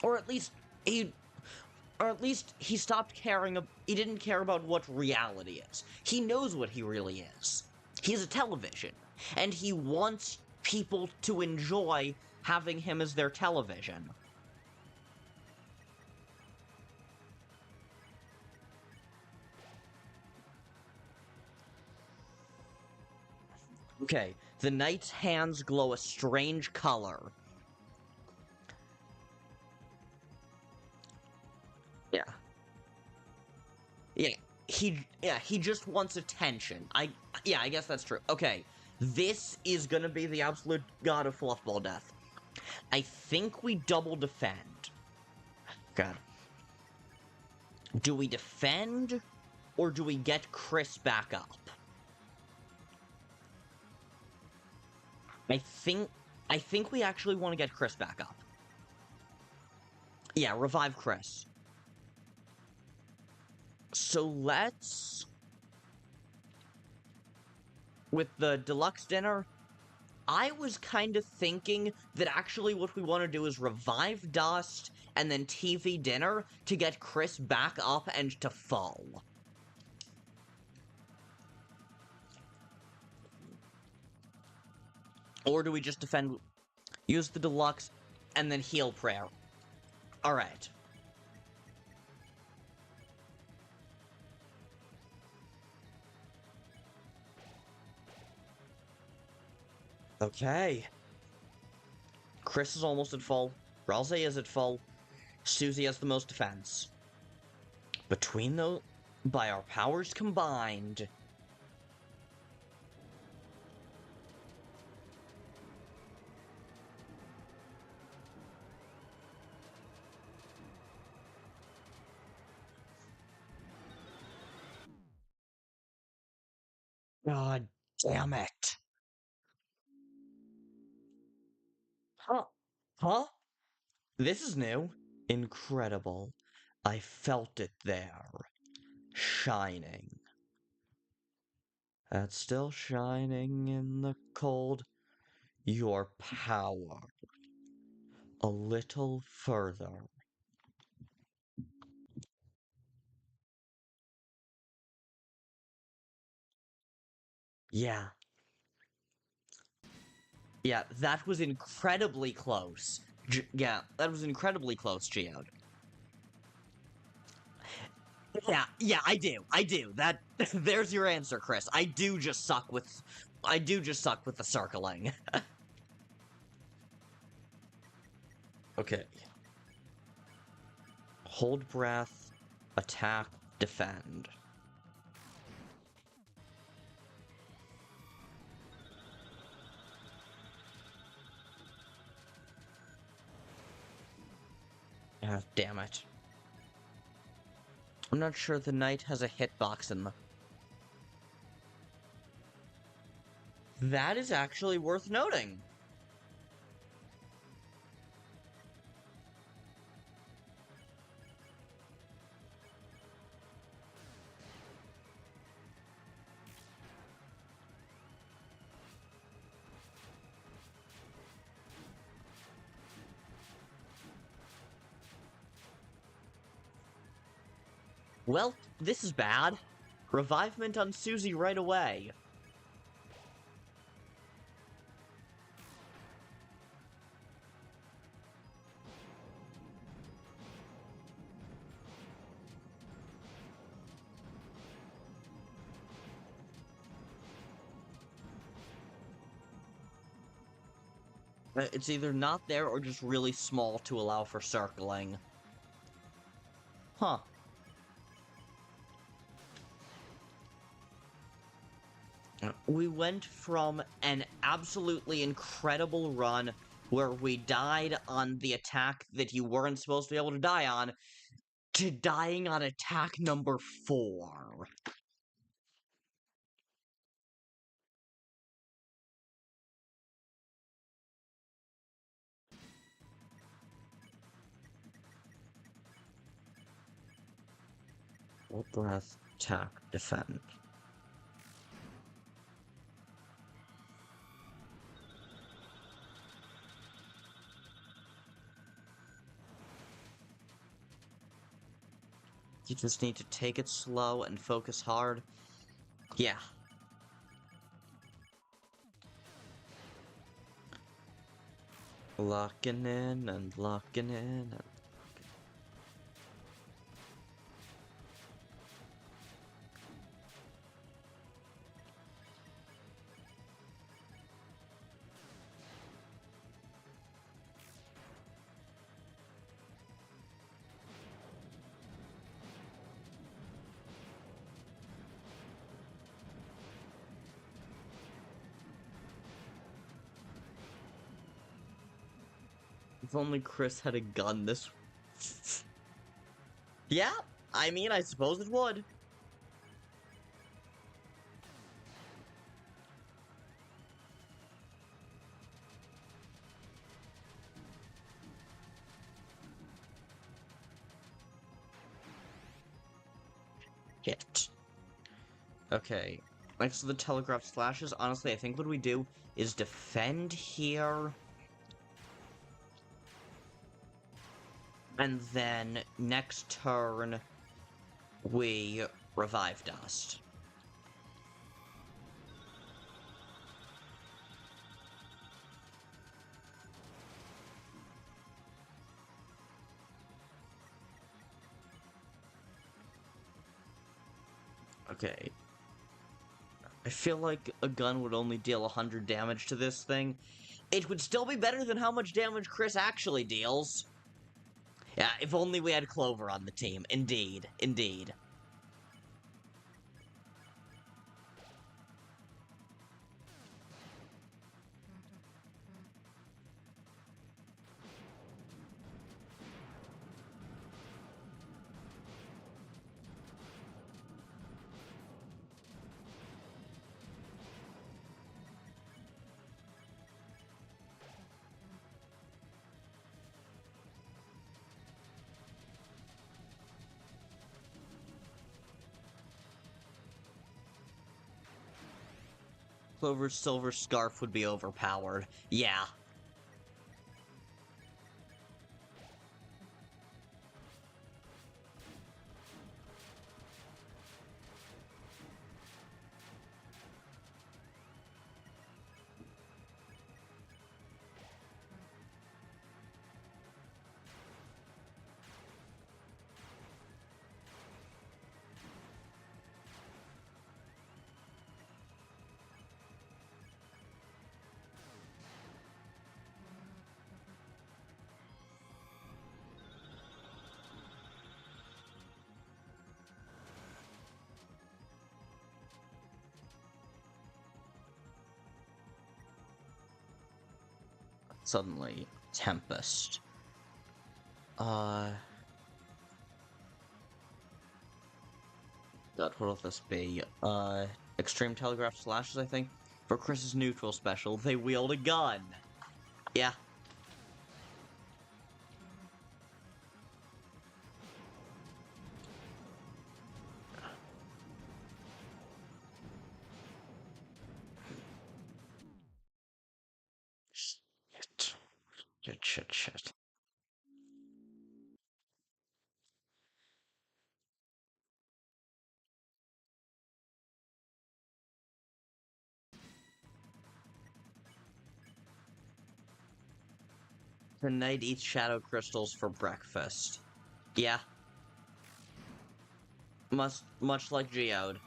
Or at least he stopped caring... He didn't care about what reality is. He knows what he really is. He's a television, and he wants people to enjoy having him as their television. Okay, the knight's hands glow a strange color. Yeah. He just wants attention. I guess that's true. Okay, this is gonna be the absolute god of Fluffball death. I think we double defend. God. Do we defend, or do we get Kris back up? I think we actually want to get Kris back up. Yeah, revive Kris. So let's... With the deluxe dinner, I was kind of thinking that actually what we want to do is revive Dust and then TV dinner to get Kris back up and to full. Or do we just defend, use the deluxe, and then heal prayer? Alright. Okay. Kris is almost at full. Ralsei is at full. Susie has the most defense. Between those, by our powers combined... God damn it. Huh? Huh? This is new. Incredible. I felt it there. Shining. That's still shining in the cold. Your power. A little further. Yeah. Yeah, that was incredibly close. Yeah, that was incredibly close, Geode. Yeah, I do. That, there's your answer, Kris. I do just suck with the circling. Okay. Hold breath, attack, defend. Ah, damn it. I'm not sure the knight has a hitbox in the... That is actually worth noting. Well, this is bad. Revivement on Susie right away. It's either not there or just really small to allow for circling. Huh. We went from an absolutely incredible run where we died on the attack that you weren't supposed to be able to die on, to dying on attack number 4. Hold breath, attack, defend. You just need to take it slow and focus hard. Yeah. Locking in and locking in and... If only Kris had a gun this... Yeah, I mean, I suppose it would. Hit. Okay. Next to the telegraph slashes, honestly, I think what we do is defend here. And then next turn, we revive Dust. Okay. I feel like a gun would only deal 100 damage to this thing. It would still be better than how much damage Kris actually deals. Yeah, if only we had Clover on the team. Indeed. Indeed. Clover's silver scarf would be overpowered. Yeah. Suddenly, Tempest. God, what'll this be? Extreme Telegraph Slashes, I think? For Kris's neutral special, they wield a gun! Yeah. Shit. Shit. The knight eats shadow crystals for breakfast. Yeah. Much like Geode.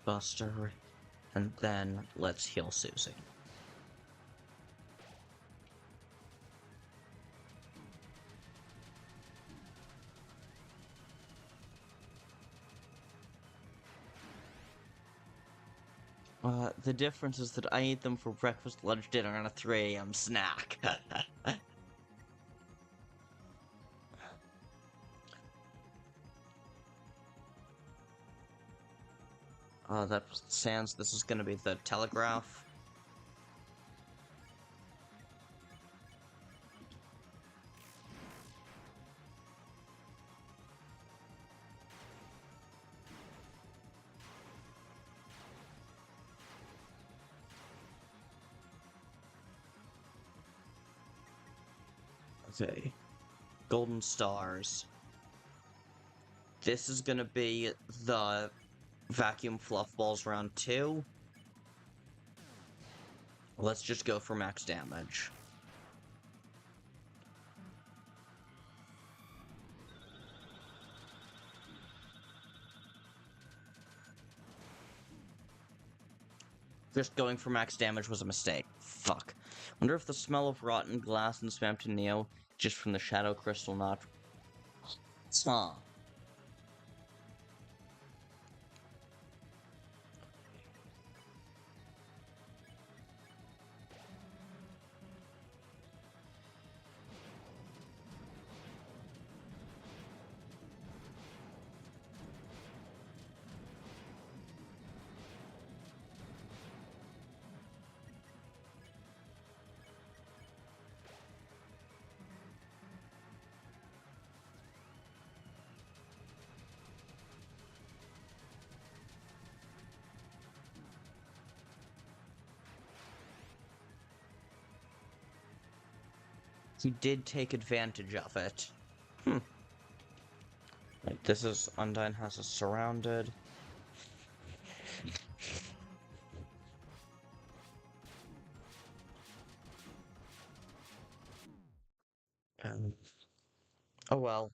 Buster. And then let's heal Susie. The difference is that I eat them for breakfast, lunch, dinner, and a 3 AM snack. That sans, this is gonna be the telegraph. Okay. Golden stars. This is gonna be the vacuum fluff balls round 2. Let's just go for max damage. Just going for max damage was a mistake. Fuck. Wonder if the smell of rotten glass and spam to Neo just from the shadow crystal not. Huh. He did take advantage of it. Right, this is Undyne has us surrounded. Oh well.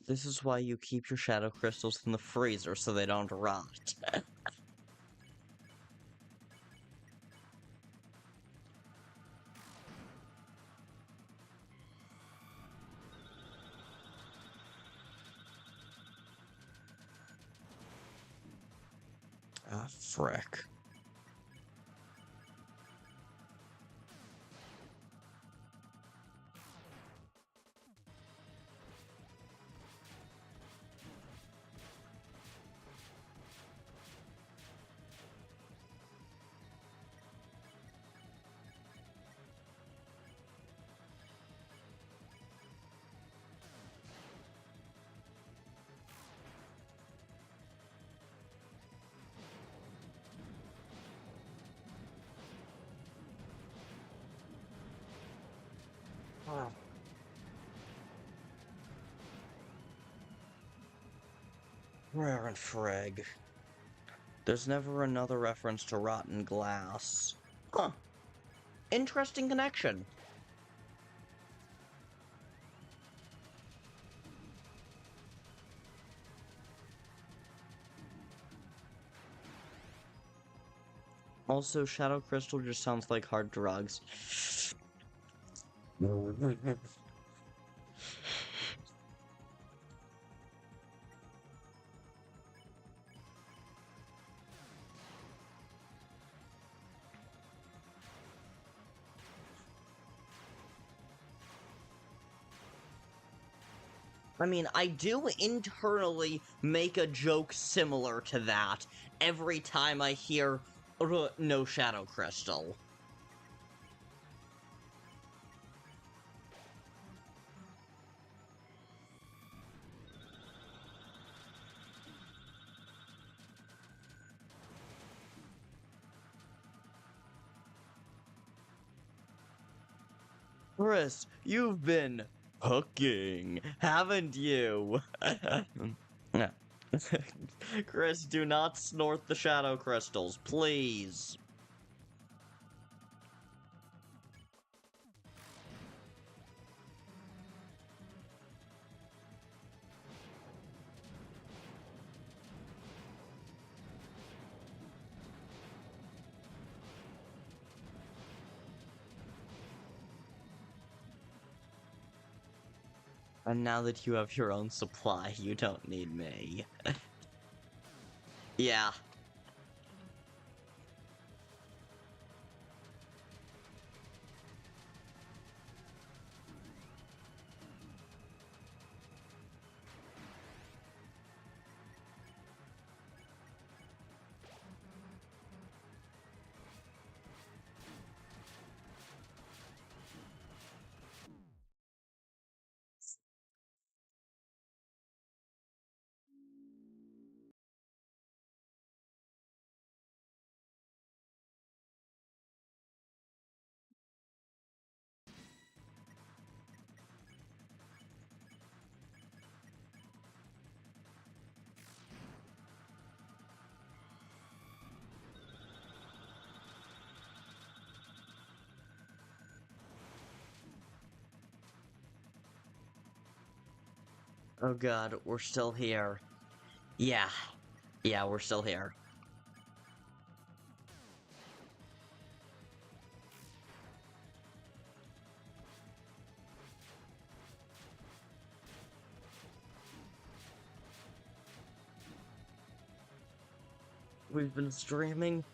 This is why you keep your shadow crystals in the freezer so they don't rot. Ah, frick. Ah. Rare and frig. There's never another reference to rotten glass. Huh. Interesting connection. Also, Shadow Crystal just sounds like hard drugs. I mean, I do internally make a joke similar to that every time I hear no Shadow Crystal. Kris, you've been hooking, haven't you? Kris, do not snort the Shadow Crystals, please. And now that you have your own supply, you don't need me. Yeah. Oh god, we're still here. Yeah. Yeah, we're still here. We've been streaming.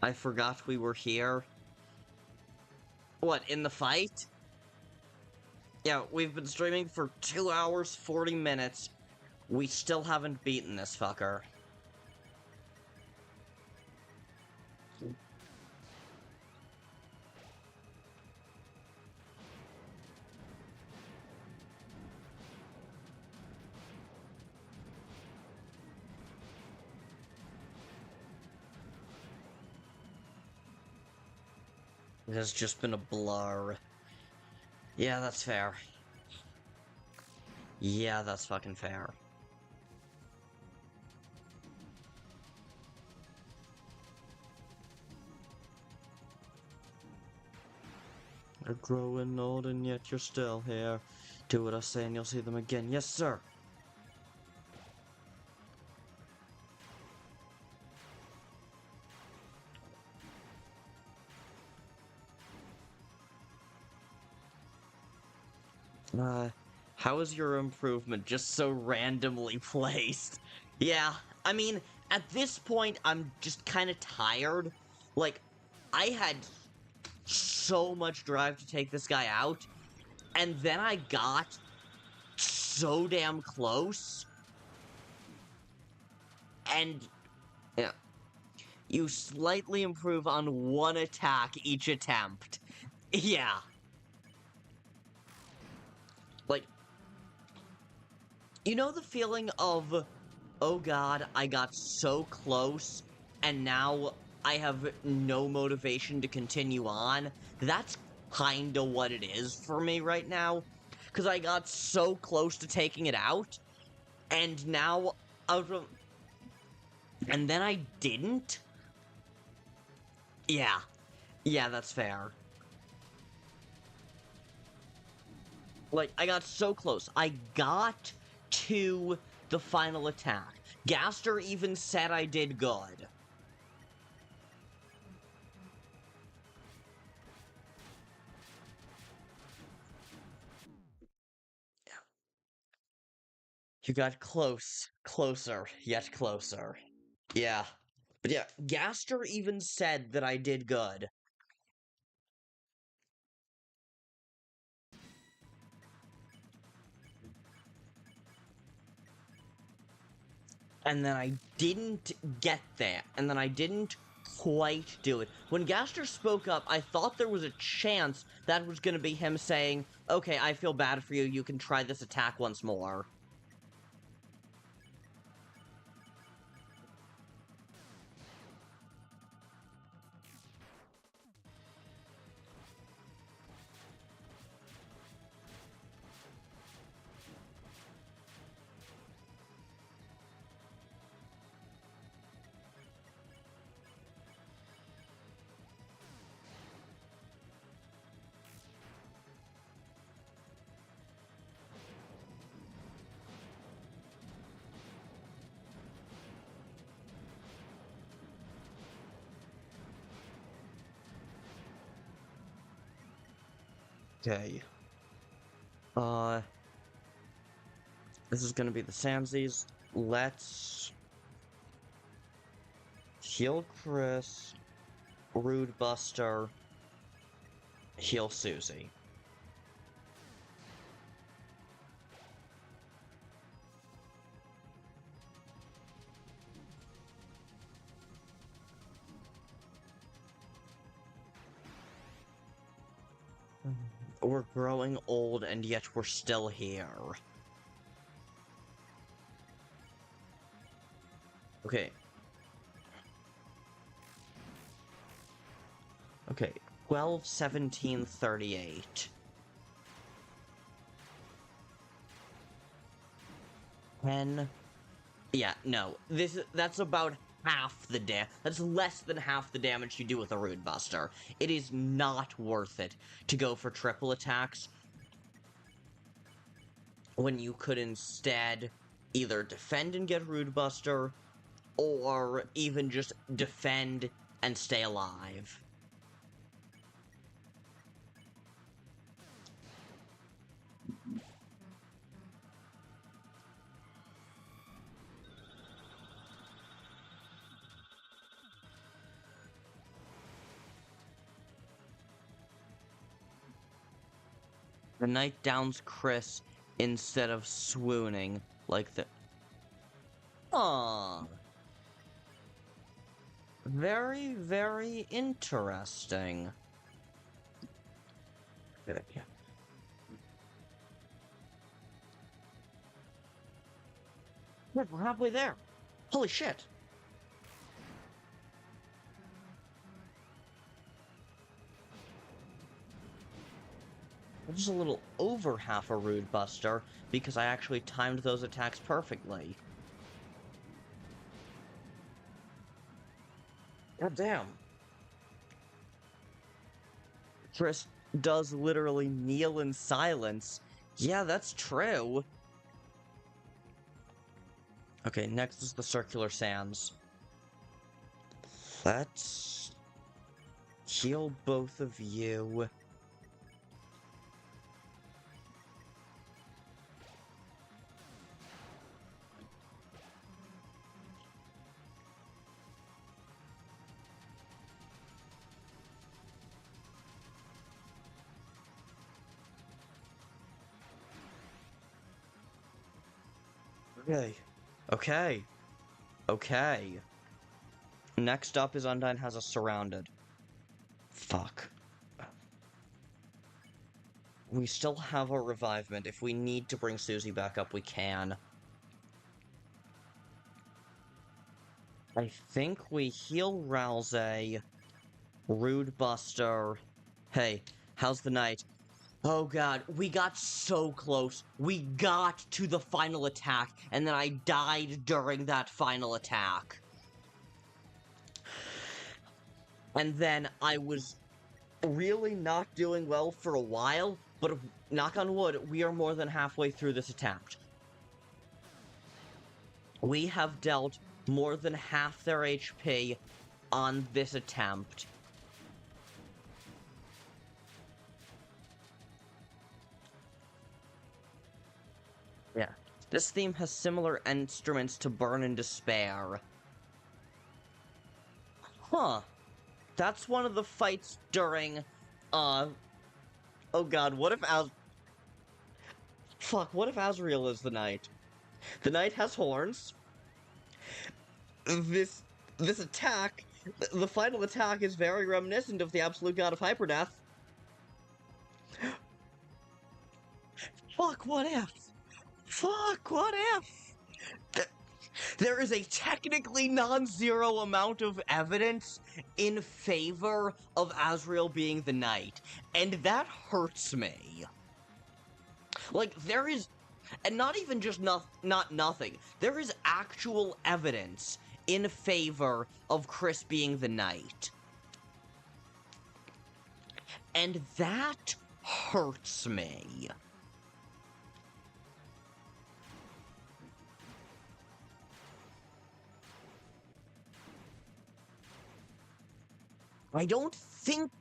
I forgot we were here. What, in the fight? Yeah, we've been streaming for 2 hours, 40 minutes. We still haven't beaten this fucker. It has just been a blur. Yeah, that's fair. Yeah, that's fucking fair. You're growing old and yet you're still here. Do what I say and you'll see them again. Yes, sir. How is your improvement just so randomly placed? Yeah, I mean, at this point, I'm just kind of tired. Like, I had so much drive to take this guy out, and then I got so damn close. And, yeah, you slightly improve on one attack each attempt. Yeah. Like, you know the feeling of, oh god, I got so close, and now I have no motivation to continue on? That's kinda what it is for me right now. Because I got so close to taking it out, and now, and then I didn't? Yeah. Yeah, that's fair. Like, I got so close. I got to the final attack. Gaster even said I did good. You got close. Closer. Yet closer. Yeah. But yeah, Gaster even said that I did good. And then I didn't get there. And then I didn't quite do it. When Gaster spoke up, I thought there was a chance that was going to be him saying, okay, I feel bad for you, you can try this attack once more. Okay. This is gonna be the Samsies. Let's heal Kris, Rude Buster, heal Susie. We're growing old and yet we're still here. Okay. Okay. 12, 17, 38. 10. Yeah, no. That's about half the that's less than half the damage you do with a Rude Buster. It is not worth it to go for triple attacks. when you could instead either defend and get Rude Buster, or even just defend and stay alive. The knight downs Kris instead of swooning like the... Aww. Very, very interesting. Yeah. We're halfway there. Holy shit. Just a little over half a Rude Buster, because I actually timed those attacks perfectly. God damn. Kris does literally kneel in silence. Yeah, that's true. Okay, next is the Circular Sands. Let's heal both of you. Okay. Okay. Okay. Next up is Undyne has us surrounded. Fuck. We still have a revivement. If we need to bring Susie back up, we can. I think we heal Ralsei, Rude Buster. Hey, how's the night? Oh god, we got so close. We got to the final attack, and then I died during that final attack. And then I was really not doing well for a while, but knock on wood, we are more than halfway through this attempt. We have dealt more than half their HP on this attempt. Yeah. This theme has similar instruments to Burn and Despair. Huh. That's one of the fights during, oh god, what if Fuck, what if Azrael is the knight? The knight has horns. This attack, the final attack is very reminiscent of the Absolute God of Hyperdeath. Fuck, what if? Fuck, what if? There is a technically non-zero amount of evidence in favor of Azrael being the knight, and that hurts me. Like, there is, and not even just not nothing, there is actual evidence in favor of Kris being the knight. And that hurts me. I don't think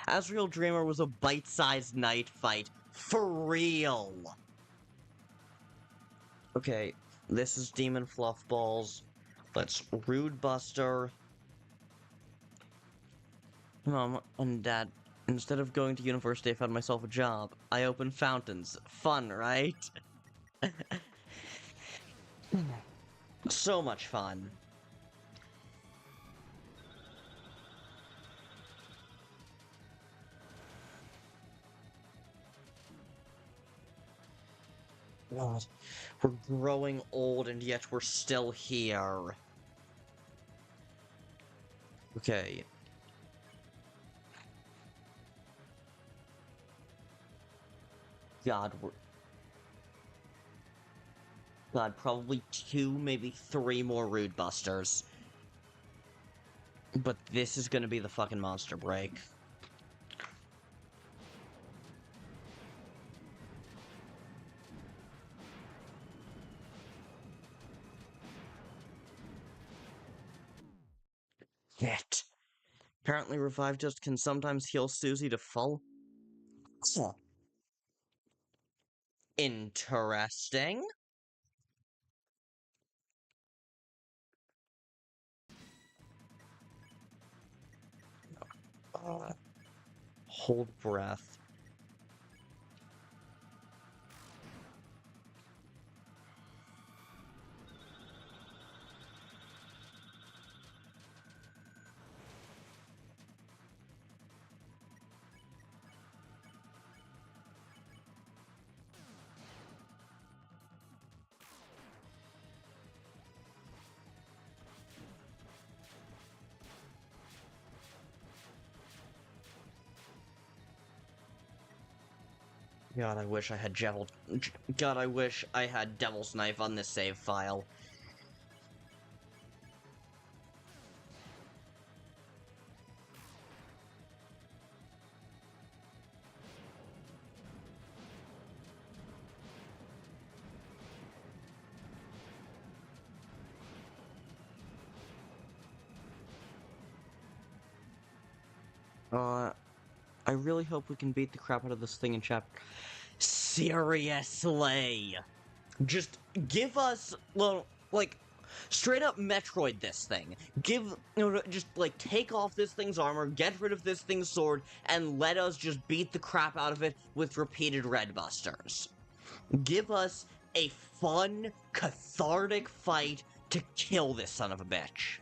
Azrael Dreamer was a bite-sized knight fight. For real. Okay, this is Demon Fluffballs. Let's Rude Buster. Mom and Dad, instead of going to university, I found myself a job. I open fountains. Fun, right? So much fun. God, we're growing old and yet we're still here. Okay. God, probably 2, maybe 3 more Rude Busters. But this is gonna be the fucking monster break. Shit. Apparently Revive Dust can sometimes heal Susie to full. Huh. Interesting. Hold breath. God, I wish I had God, I wish I had Devil's Knife on this save file. I really hope we can beat the crap out of this thing in chapter. Seriously! Just give us, well, like, straight up Metroid this thing. Just, like, take off this thing's armor, get rid of this thing's sword, and let us just beat the crap out of it with repeated red busters. Give us a fun, cathartic fight to kill this son of a bitch.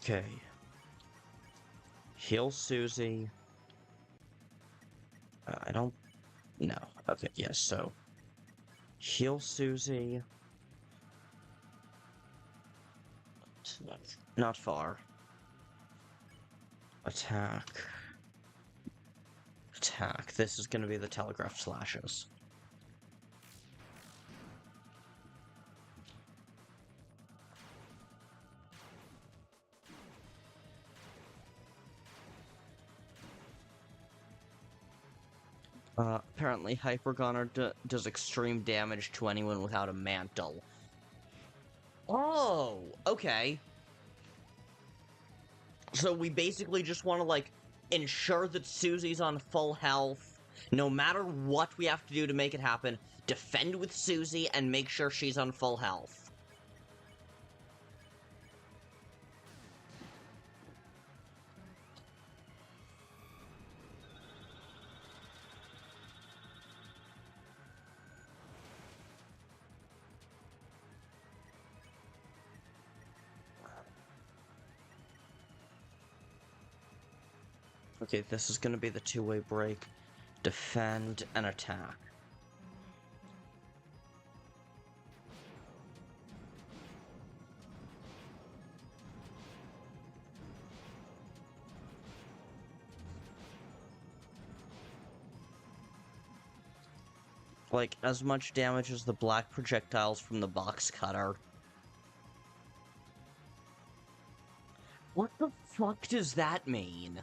Okay. Heal Susie. I don't... No. Okay, yes, so... Heal Susie. Not far. Attack. Attack. This is gonna be the telegraph slashes. Apparently Hypergunner does extreme damage to anyone without a mantle. Oh, okay. So we basically just want to, like, ensure that Susie's on full health. No matter what we have to do to make it happen, defend with Susie and make sure she's on full health. Okay, this is gonna be the two-way break. Defend and attack. Like, as much damage as the black projectiles from the box cutter. What the fuck does that mean?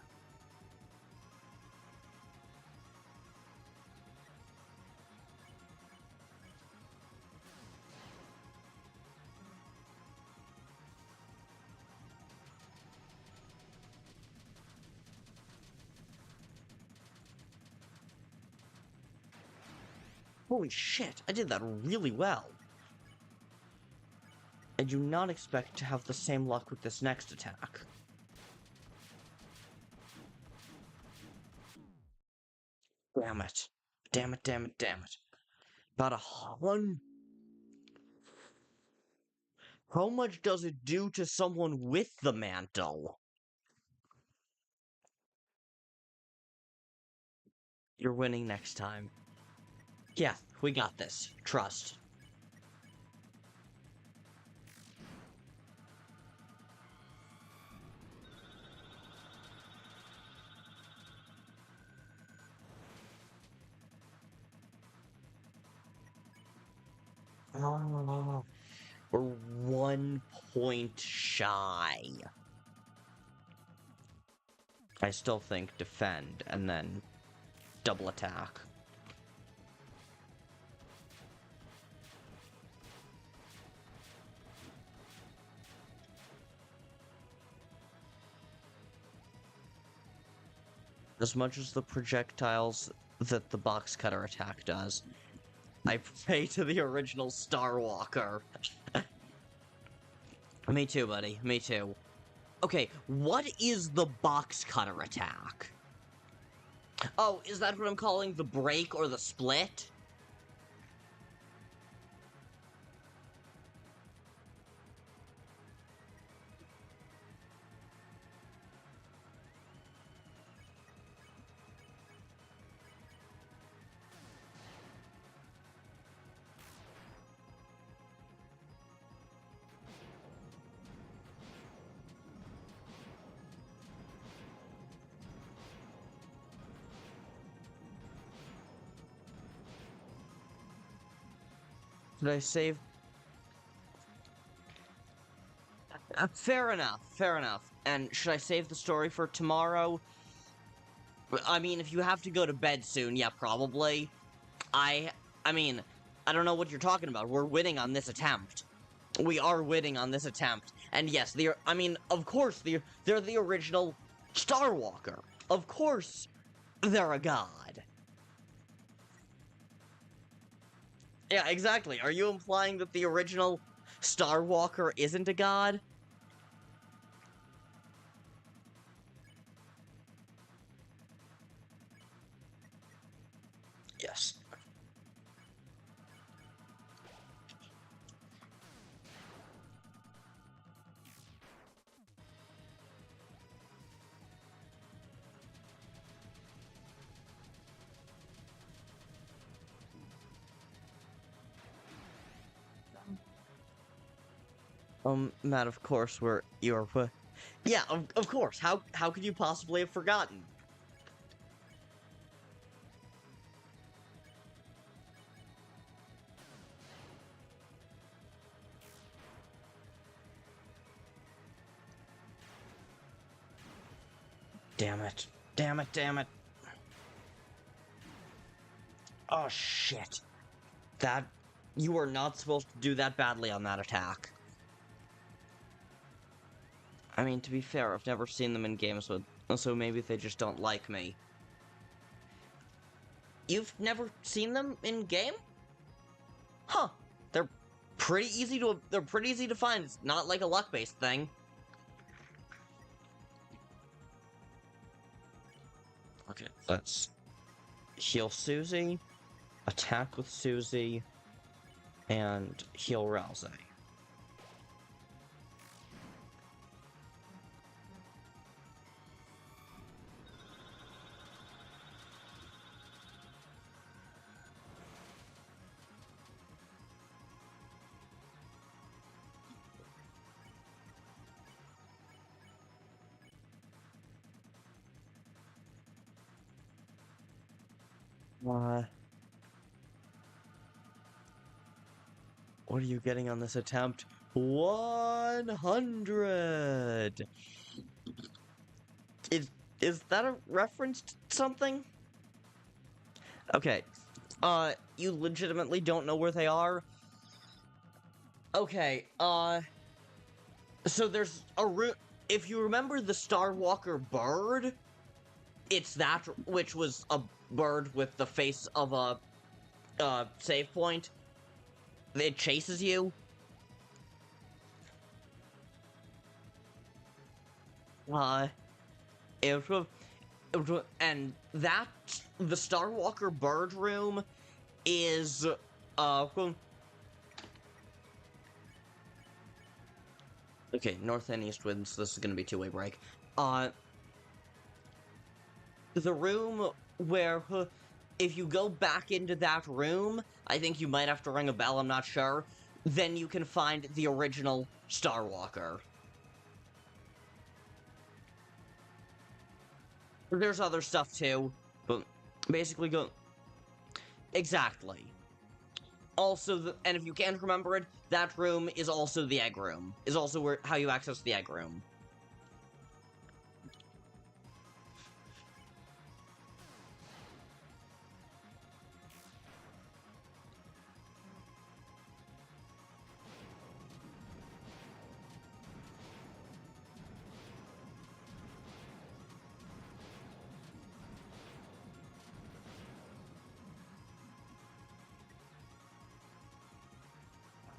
Holy shit, I did that really well. I do not expect to have the same luck with this next attack. Damn it. Damn it, damn it, damn it. About 100... How much does it do to someone with the mantle? You're winning next time. Yeah, we got this. Trust. Oh, we're 1 point shy. I still think defend and then double attack. As much as the projectiles that the box cutter attack does, I pray to the original Star Walker. Me too, buddy. Me too. Okay, what is the box cutter attack? Oh, is that what I'm calling the break or the split? Did I save? Fair enough, fair enough. And should I save the story for tomorrow? I mean, if you have to go to bed soon, yeah, probably. I mean, I don't know what you're talking about. We're winning on this attempt. We are winning on this attempt. And yes, I mean, of course, they're the original Star Walker. Of course, they're a god. Yeah, exactly. Are you implying that the original Star Walker isn't a god? Yes. Matt, of course, you're, yeah, of course. How could you possibly have forgotten? Damn it. Damn it, damn it. Oh, shit. You were not supposed to do that badly on that attack. I mean, to be fair, I've never seen them in games with, so maybe they just don't like me. You've never seen them in game? Huh. They're pretty easy to find. It's not like a luck-based thing. Okay, let's heal Susie, attack with Susie, and heal Ralsei. What are you getting on this attempt? 100! Is that a reference to something? Okay. You legitimately don't know where they are? Okay, so there's a if you remember the Star Walker bird, it's that which was a bird with the face of a, save point. It chases you. And that, the Star Walker bird room is, okay, north and east winds, this is gonna be two-way break. The room where, if you go back into that room, I think you might have to ring a bell, I'm not sure, then you can find the original Star Walker. There's other stuff too, but basically go... Exactly. Also, and if you can't remember it, that room is also the egg room. Is also how you access the egg room.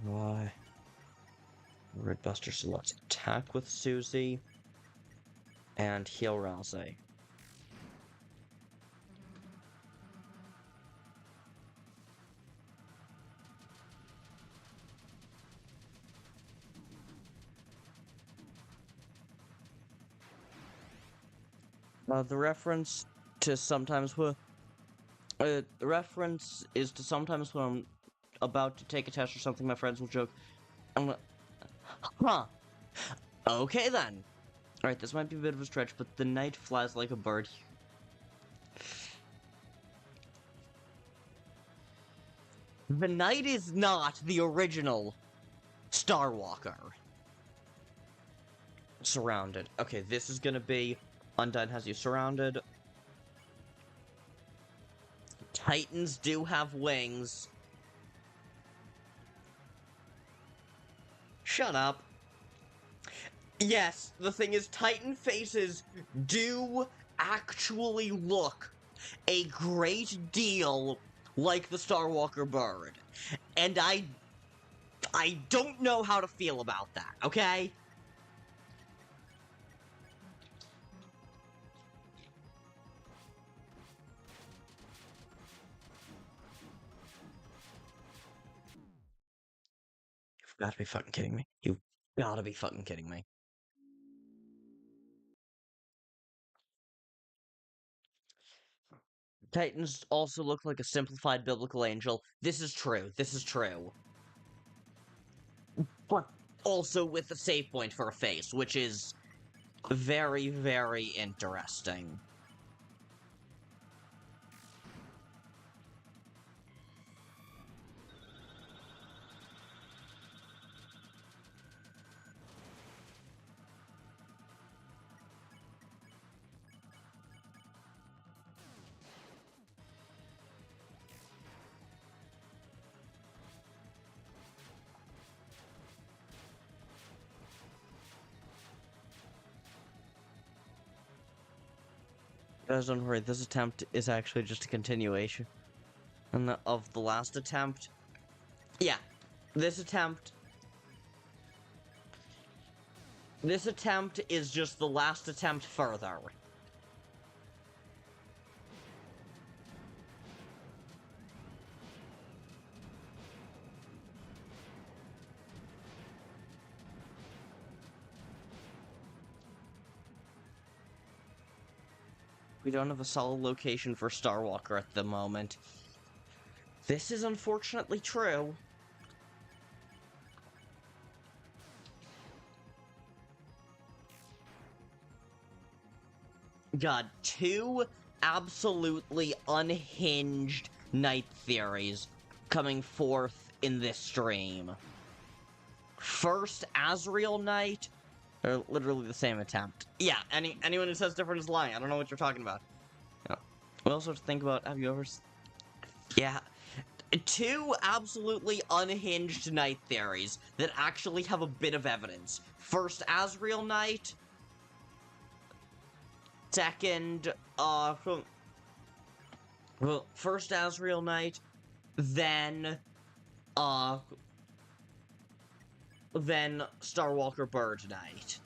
Why? Redbuster selects attack with Susie and heal Ralsei. The reference to sometimes when the reference is to sometimes when I'm about to take a test or something, my friends will joke, I'm like, huh? Okay then. Alright, this might be a bit of a stretch, but the knight flies like a bird. The knight is not the original Starwalker. Surrounded. Okay, this is gonna be Undone has you surrounded. Titans do have wings. Shut up. Yes, the thing is, Titan faces do actually look a great deal like the Starwalker bird. And I don't know how to feel about that, okay? You've got to be fucking kidding me. You've got to be fucking kidding me. Titans also look like a simplified biblical angel. This is true. This is true. But also with a save point for a face, which is very, very interesting. Guys, don't worry, this attempt is actually just a continuation of the last attempt. Yeah, this attempt is just the last attempt further. We don't have a solid location for Starwalker at the moment. This is unfortunately true. God, two absolutely unhinged night theories coming forth in this stream. First, Azrael Knight. They're literally the same attempt. Yeah, anyone who says different is lying. I don't know what you're talking about. Yeah. We also have to think about, have you ever... Yeah. Two absolutely unhinged night theories that actually have a bit of evidence. First, Azrael Knight. Second, well, first Azrael Knight, then Starwalker Bird Knight.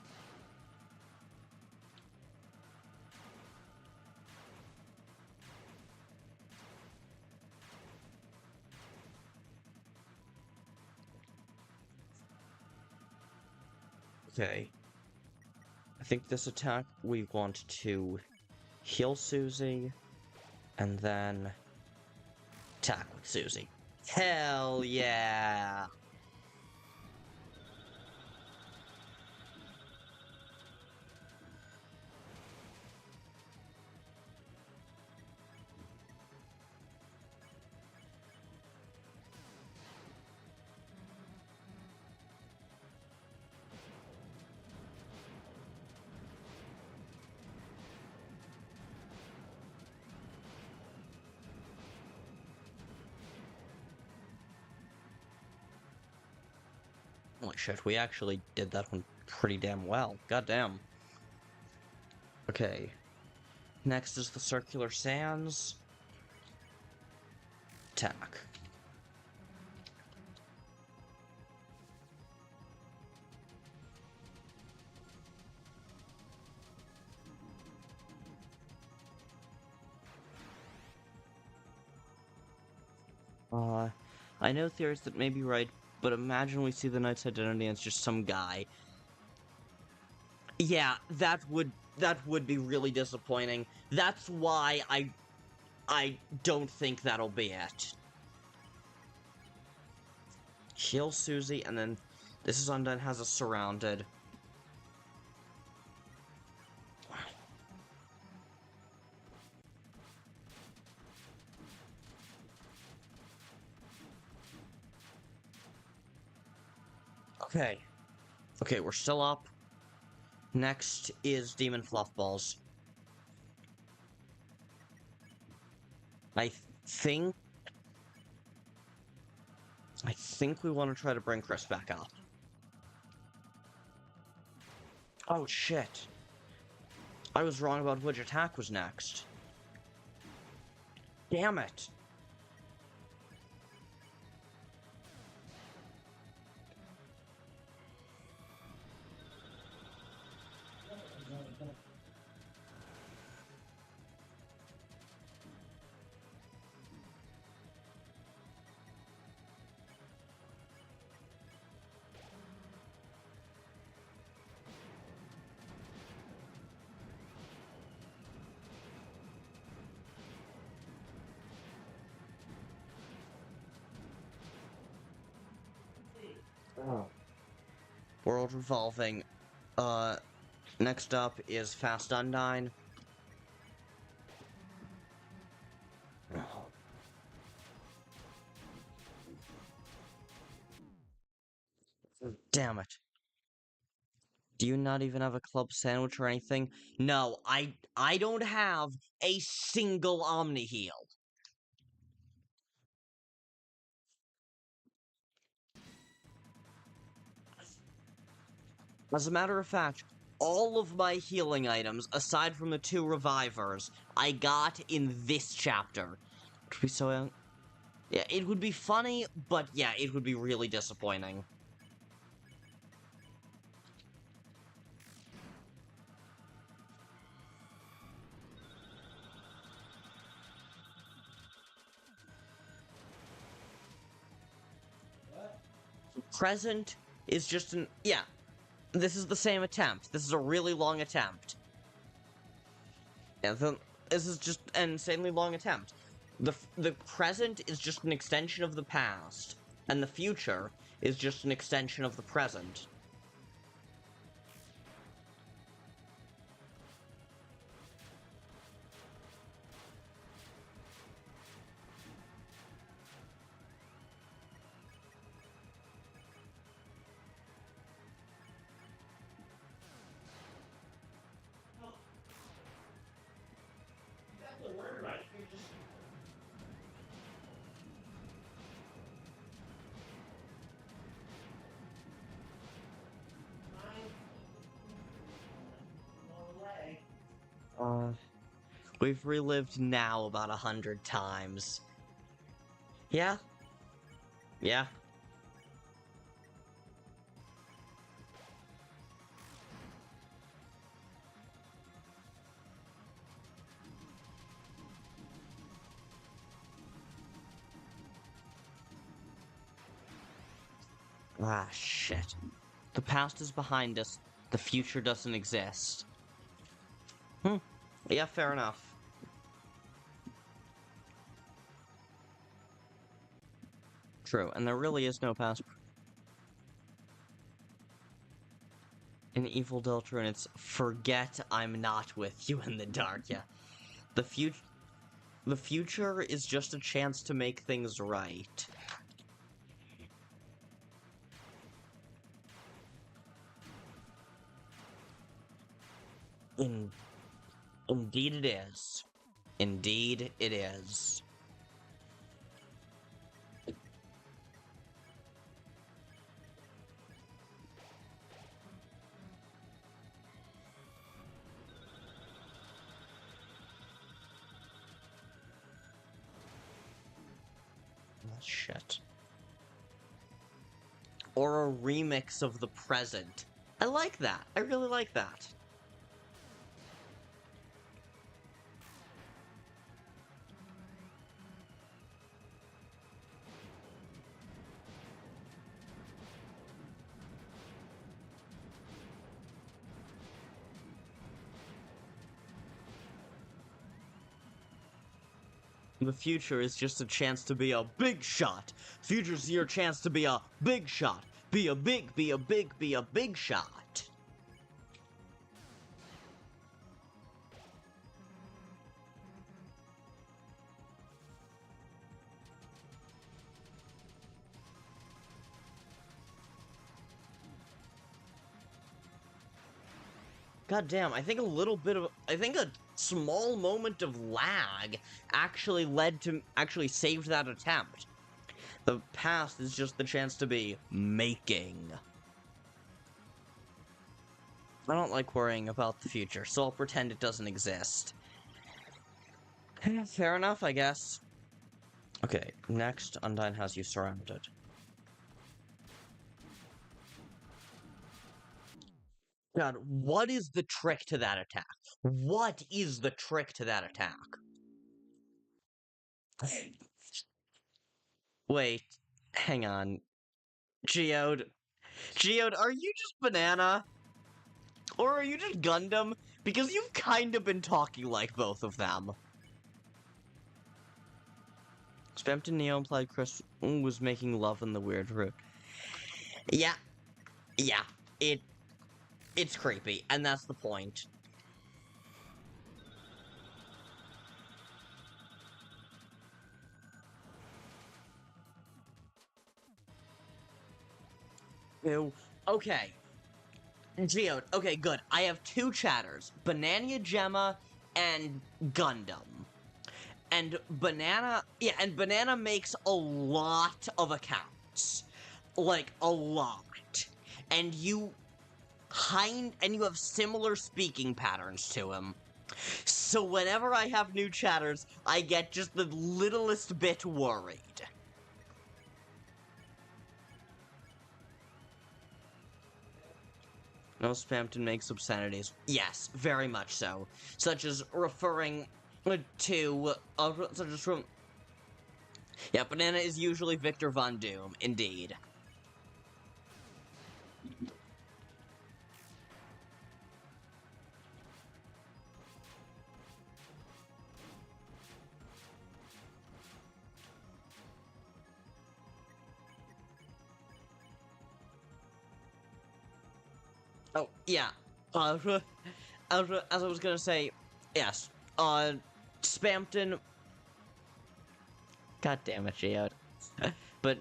Okay. I think this attack we want to heal Susie, and then attack with Susie. Hell yeah! Holy shit, we actually did that one pretty damn well. Goddamn. Okay. Next is the circular sands. Attack. I know theories that may be right, but imagine we see the knight's identity and it's just some guy. Yeah, that would be really disappointing. That's why I don't think that'll be it. Kill Susie, and then this is undone, has us surrounded. Okay. Okay, we're still up. Next is Demon Fluffballs. I think we want to try to bring Kris back up. Oh shit. I was wrong about which attack was next. Damn it. World revolving. Next up is Fast Undine. Damn it. Do you not even have a club sandwich or anything? No, I don't have a single Omni heal. As a matter of fact, all of my healing items, aside from the 2 revivers, I got in this chapter. It would be so... Yeah, it would be funny, but yeah, it would be really disappointing. Present is just an... Yeah, this is the same attempt. This is a really long attempt. Yeah, this is just an insanely long attempt. The present is just an extension of the past, and the future is just an extension of the present. We've relived now about 100 times. Yeah? Yeah. Ah, shit. The past is behind us. The future doesn't exist. Yeah, fair enough. True, and there really is no past. In Evil Deltarune, it's forget I'm not with you in the dark, yeah. The future is just a chance to make things right. Indeed it is. Indeed it is. shit. Or a remix of the present. I like that. I really like that. The future is just a chance to be a big shot. Future's your chance to be a big shot. Be a big shot. God damn, I think a small moment of lag actually saved that attempt. The past is just the chance to be making. I don't like worrying about the future, so I'll pretend it doesn't exist. Fair enough, I guess. Okay, next, Undyne has you surrounded. God, what is the trick to that attack? What is the trick to that attack? Wait, hang on. Geode, are you just Banana? Or are you just Gundam? Because you've kind of been talking like both of them. Spampton Neo implied Kris was making love in the weird route. Yeah, it's creepy, and that's the point. Ew. Okay. Geode, okay, good. I have two chatters. Banania Gemma and Gundam. And Banana makes a lot of accounts. Like, a lot. And you have similar speaking patterns to him. So whenever I have new chatters, I get just the littlest bit worried. No, Spampton makes obscenities. Yes, very much so. Such as referring to... yeah, Banana is usually Victor Von Doom, indeed. Oh, yeah. As I was gonna say, yes. Spampton... God damn it, Geode. But,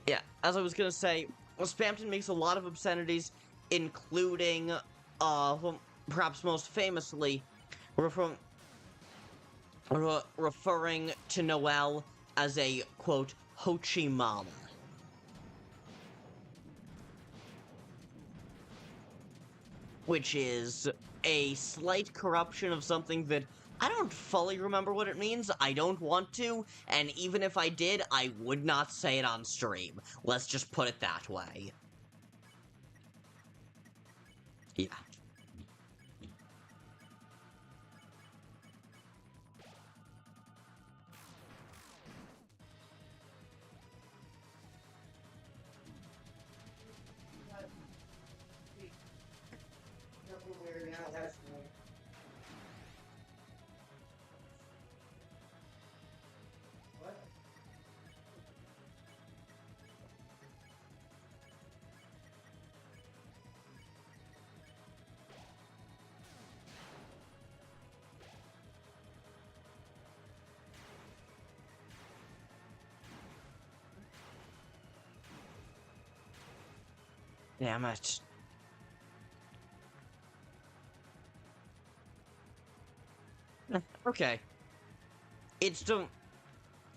yeah, as I was gonna say, Spampton makes a lot of obscenities, including, perhaps most famously, referring to Noelle as a, quote, Hochi Mama. Which is a slight corruption of something that I don't fully remember what it means. I don't want to, and even if I did, I would not say it on stream. Let's just put it that way. Yeah. Damn it. Okay. It's still...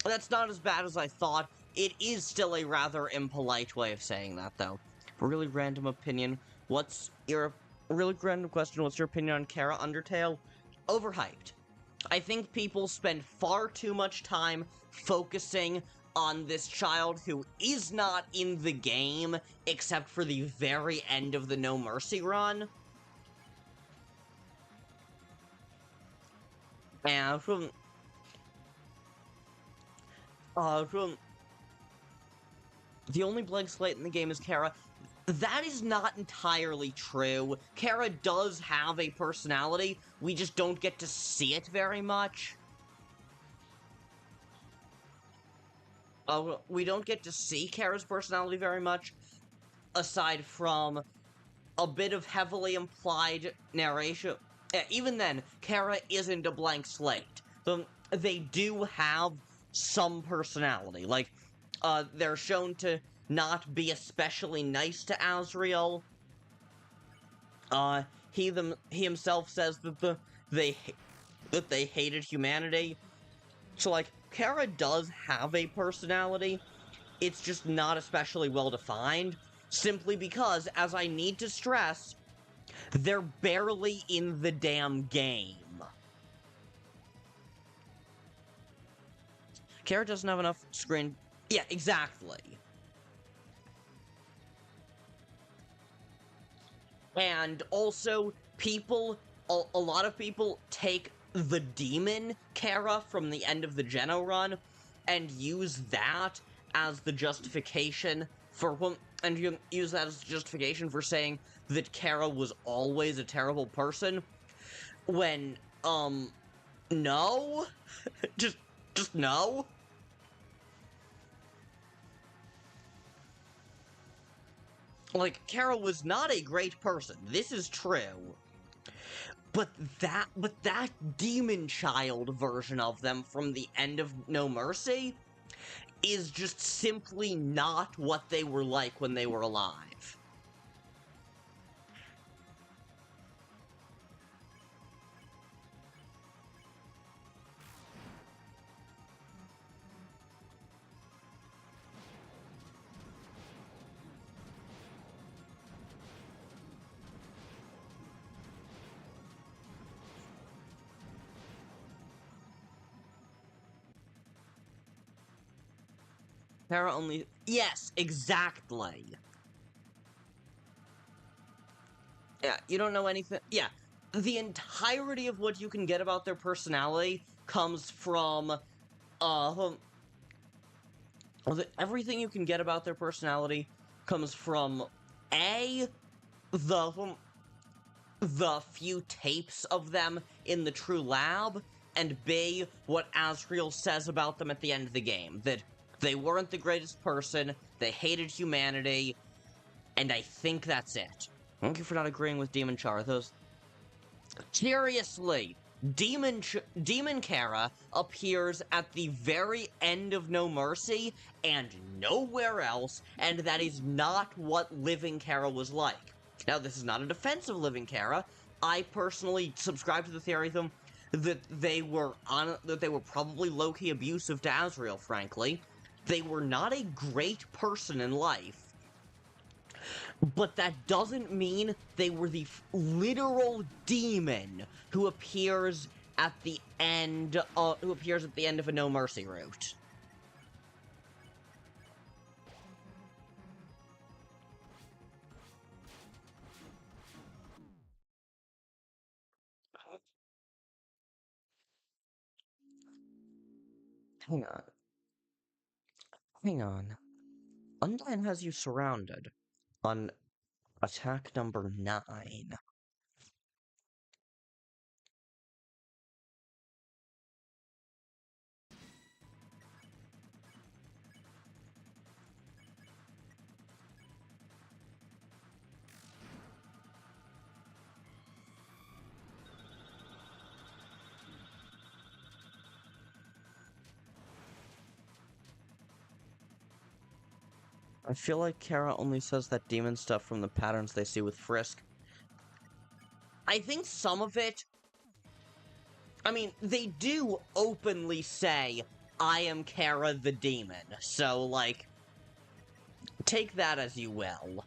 That's not as bad as I thought. It is still a rather impolite way of saying that, though. Really random opinion. Really random question, what's your opinion on Kara Undertale? Overhyped. I think people spend far too much time focusing on this child who is not in the game except for the very end of the No Mercy run. And from the only blank slate in the game is Kara. That is not entirely true. Kara does have a personality, we just don't get to see it very much. We don't get to see Kara's personality very much, aside from a bit of heavily implied narration. Even then, Kara isn't a blank slate. They do have some personality. Like, they're shown to not be especially nice to Asriel. He himself says that they hated humanity. So, like, Kara does have a personality. It's just not especially well defined. Simply because, as I need to stress, they're barely in the damn game. Kara doesn't have enough screen... Yeah, exactly. And also, a lot of people take the demon Kara from the end of the Geno run and use that as the justification for... And you use that as justification for saying that Kara was always a terrible person, when, no? just no? Like, Kara was not a great person, this is true. But that demon child version of them from the end of No Mercy is just simply not what they were like when they were alive. Kara only... Yes, exactly. Yeah, you don't know anything... Yeah, the entirety of what you can get about their personality comes from, everything you can get about their personality comes from, A, the few tapes of them in the True Lab, and B, what Asriel says about them at the end of the game, that they weren't the greatest person, they hated humanity, and I think that's it. Thank you for not agreeing with Demon Char. Seriously, Demon Kara appears at the very end of No Mercy and nowhere else, and that is not what Living Kara was like. Now, this is not a defense of Living Kara. I personally subscribe to the theory that they were probably low-key abusive to Asriel, frankly. They were not a great person in life. But that doesn't mean they were the literal demon who appears at the end of a No Mercy route. Hang on. Hang on. Undyne has you surrounded on attack number 9. I feel like Kara only says that demon stuff from the patterns they see with Frisk. I think some of it... I mean, they do openly say, I am Kara the demon, so, like, take that as you will.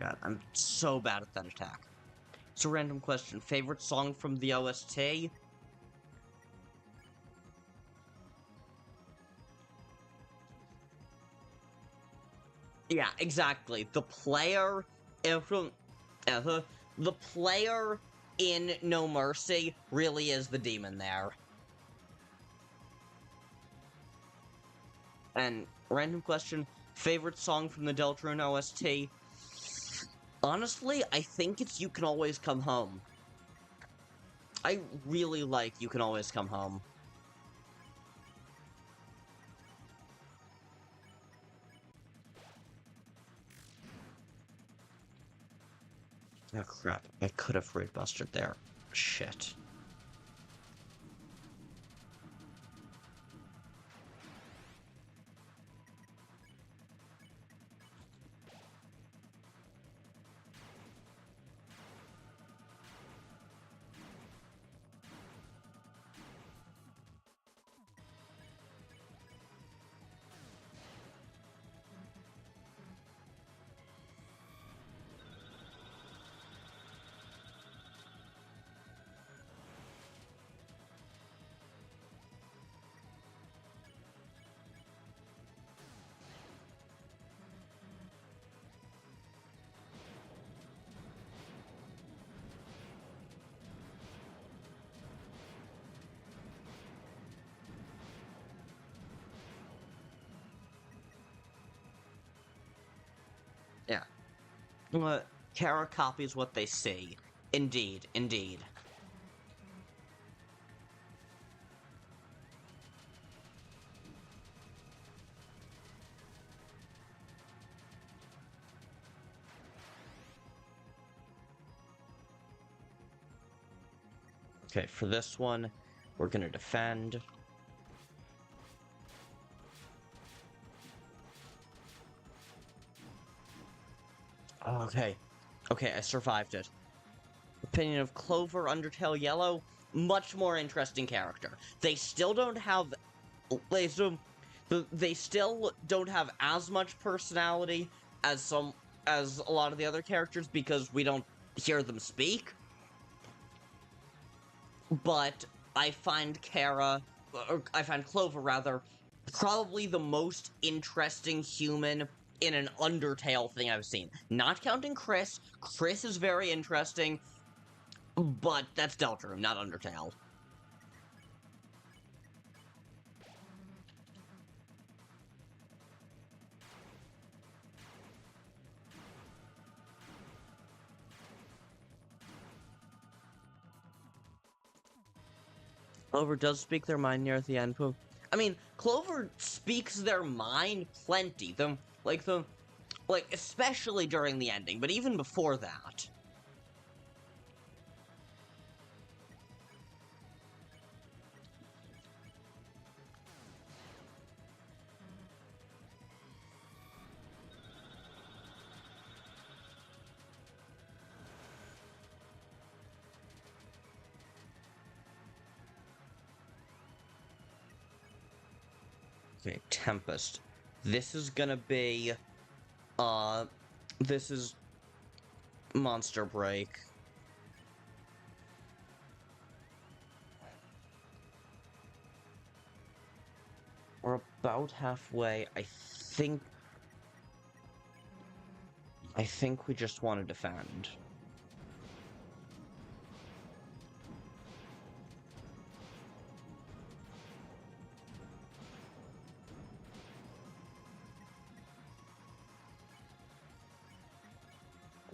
god, I'm so bad at that attack. It's a random question. Favorite song from the OST? Yeah, exactly. The player, the player in No Mercy really is the demon there. And random question, favorite song from the Deltarune OST? Honestly, I think it's You Can Always Come Home. I really like You Can Always Come Home. Oh crap, I could have raid busted there. Shit. Yeah. Kara copies what they see. Indeed, indeed. Okay, for this one, we're gonna defend. Okay. Okay, I survived it. Opinion of Clover, Undertale Yellow, much more interesting character. They still don't have... They still don't have as much personality as a lot of the other characters because we don't hear them speak. But I find Clover rather, probably the most interesting human in an Undertale thing I've seen. Not counting Kris. Kris is very interesting, but that's Deltarune, not Undertale. Clover does speak their mind near the end. I mean, Clover speaks their mind plenty. Especially during the ending, but even before that. Okay, Tempest. This is gonna be, this is Monster Break. We're about halfway. I think we just want to defend.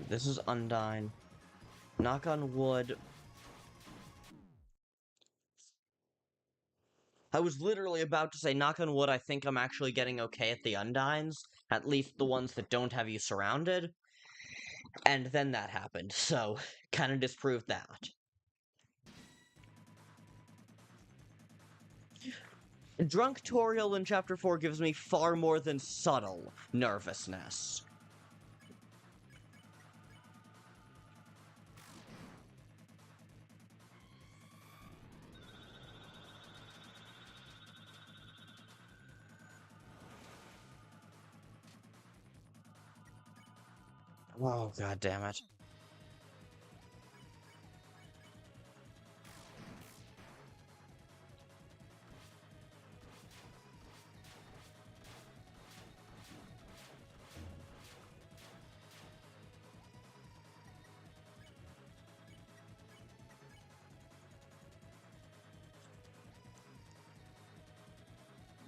This is Undyne. Knock on wood. I was literally about to say, knock on wood, I think I'm actually getting okay at the Undynes. At least the ones that don't have you surrounded. And then that happened, so kind of disproved that. Drunk Toriel in Chapter 4 gives me far more than subtle nervousness. Oh, god damn it.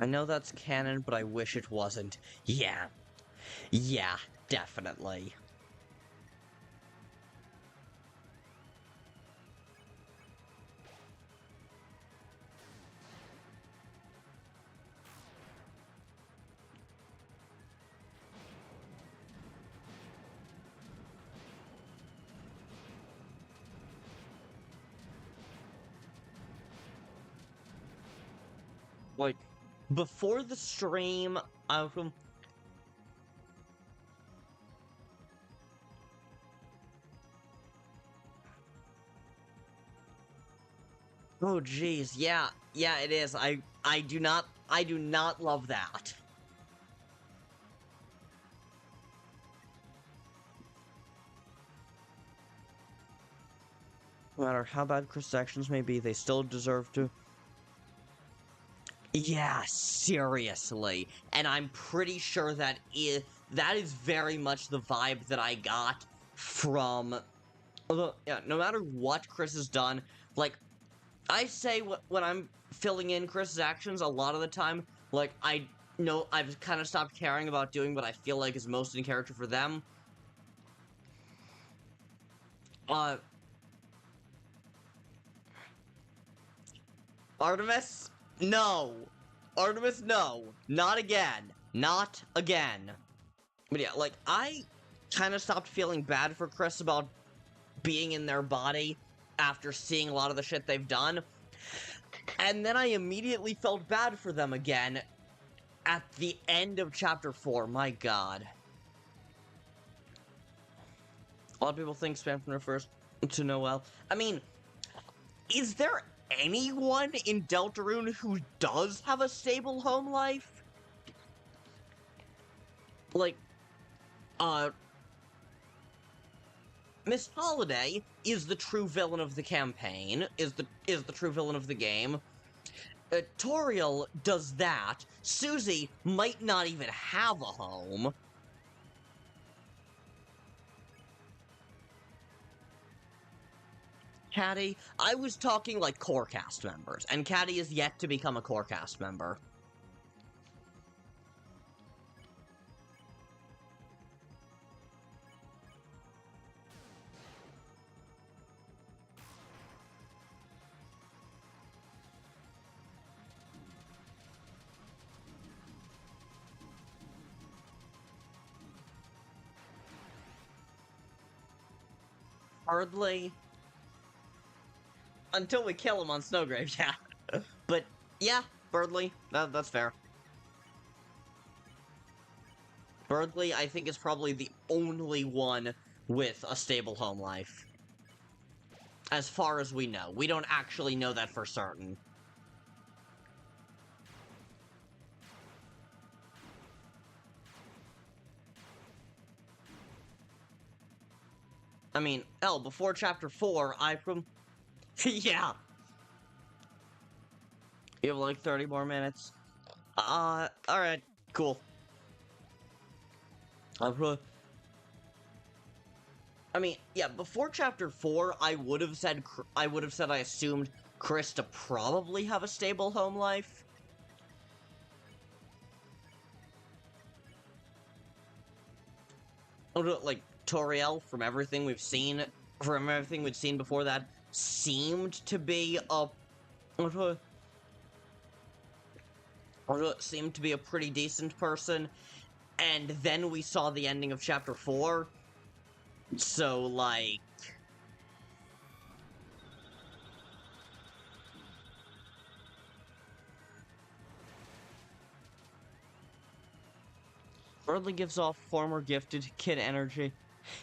I know that's canon, but I wish it wasn't. Yeah. Yeah, definitely. Like, before the stream, I was... Oh, jeez, yeah, it is. I do not love that. No matter how bad Kris' actions may be, they still deserve to... Yeah, seriously. And I'm pretty sure that is very much the vibe that I got from... Yeah, no matter what Kris has done, like, I say when I'm filling in Kris' actions, a lot of the time, like, I've kind of stopped caring about doing what I feel like is most in character for them. Artemis? No! Artemis, no! Not again! Not again! But yeah, like, I kind of stopped feeling bad for Kris about being in their body after seeing a lot of the shit they've done. And then I immediately felt bad for them again at the end of Chapter 4. My god. A lot of people think Spamton refers to Noelle. I mean, is there anyone in Deltarune who does have a stable home life? Like, Miss Holiday is the true villain of the campaign, is the true villain of the game. Toriel does that. Susie might not even have a home. Caddy, I was talking like core cast members, and Caddy is yet to become a core cast member. Hardly. Until we kill him on Snowgrave, yeah. But, yeah, Birdly, that's fair. Birdly, I think, is probably the only one with a stable home life. As far as we know. We don't actually know that for certain. I mean, before Chapter 4, yeah. You have like 30 more minutes. Alright, cool. I mean, yeah, before Chapter 4, I would have said I assumed Kris to probably have a stable home life. Like, Toriel, from everything we've seen before that, seemed to be a pretty decent person, and then we saw the ending of Chapter 4, so, like... Birdly gives off former gifted kid energy.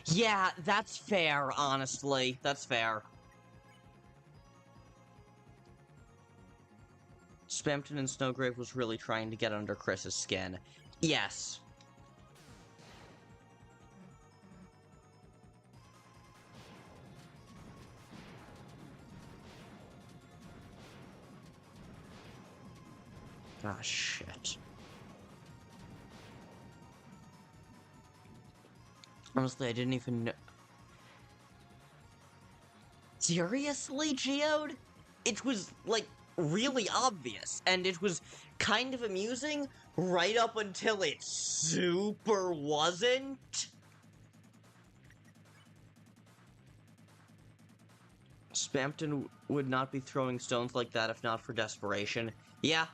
Yeah, that's fair, honestly. That's fair. Spamton and Snowgrave was really trying to get under Kris's skin. Yes. Ah, shit. Honestly, I didn't even know. Seriously, Geode? It was, like, really obvious, and it was kind of amusing right up until it super wasn't. Spampton would not be throwing stones like that if not for desperation. Yeah.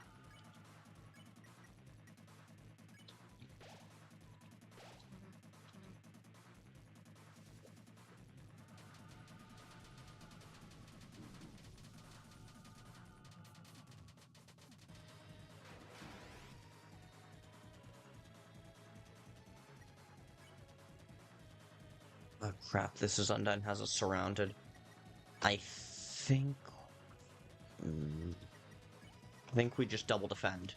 Oh crap, this is Undone has us surrounded. I think... I think we just double defend.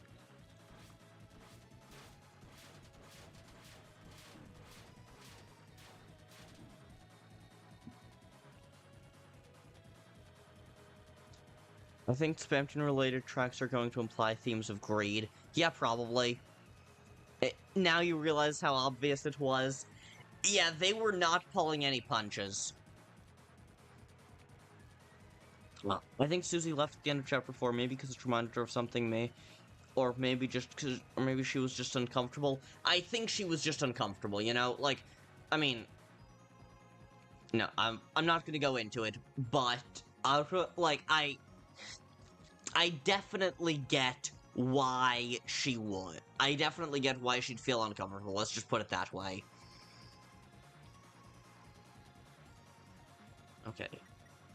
I think Spampton-related tracks are going to imply themes of greed. Yeah, probably. Now you realize how obvious it was. Yeah, they were not pulling any punches. Well, I think Susie left at the end of chapter 4, maybe because it reminded her of something, or maybe just because, or maybe she was just uncomfortable. I think she was just uncomfortable, you know? Like, I mean, no, I'm not gonna go into it, but, like, I definitely get why she would. I definitely get why she'd feel uncomfortable, let's just put it that way. Okay.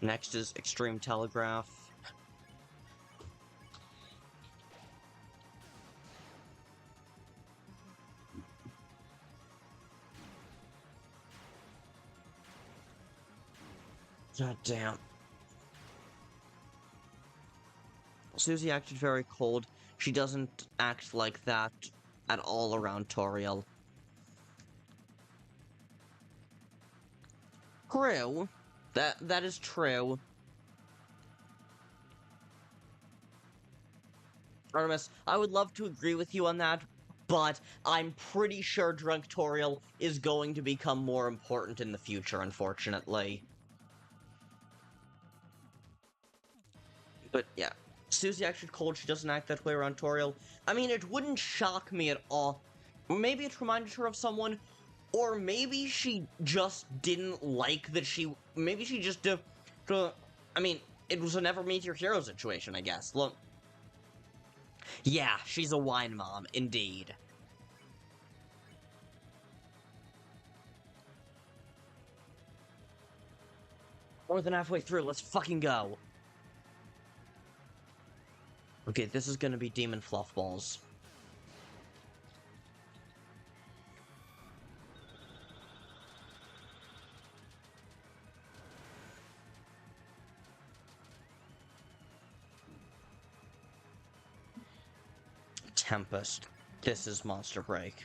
Next is Extreme Telegraph. God damn. Susie acted very cold. She doesn't act like that at all around Toriel. True. That is true. Artemis, I would love to agree with you on that, but I'm pretty sure Drunk Toriel is going to become more important in the future, unfortunately. But yeah, Susie acted cold. She doesn't act that way around Toriel. I mean, it wouldn't shock me at all. Maybe it reminded her of someone, or maybe she just didn't like that she... Maybe she just... I mean, it was a never meet your hero situation, I guess. Look. Yeah, she's a wine mom, indeed. More than halfway through, let's fucking go. Okay, this is gonna be Demon Fluffballs. Tempest. This is Monster Break.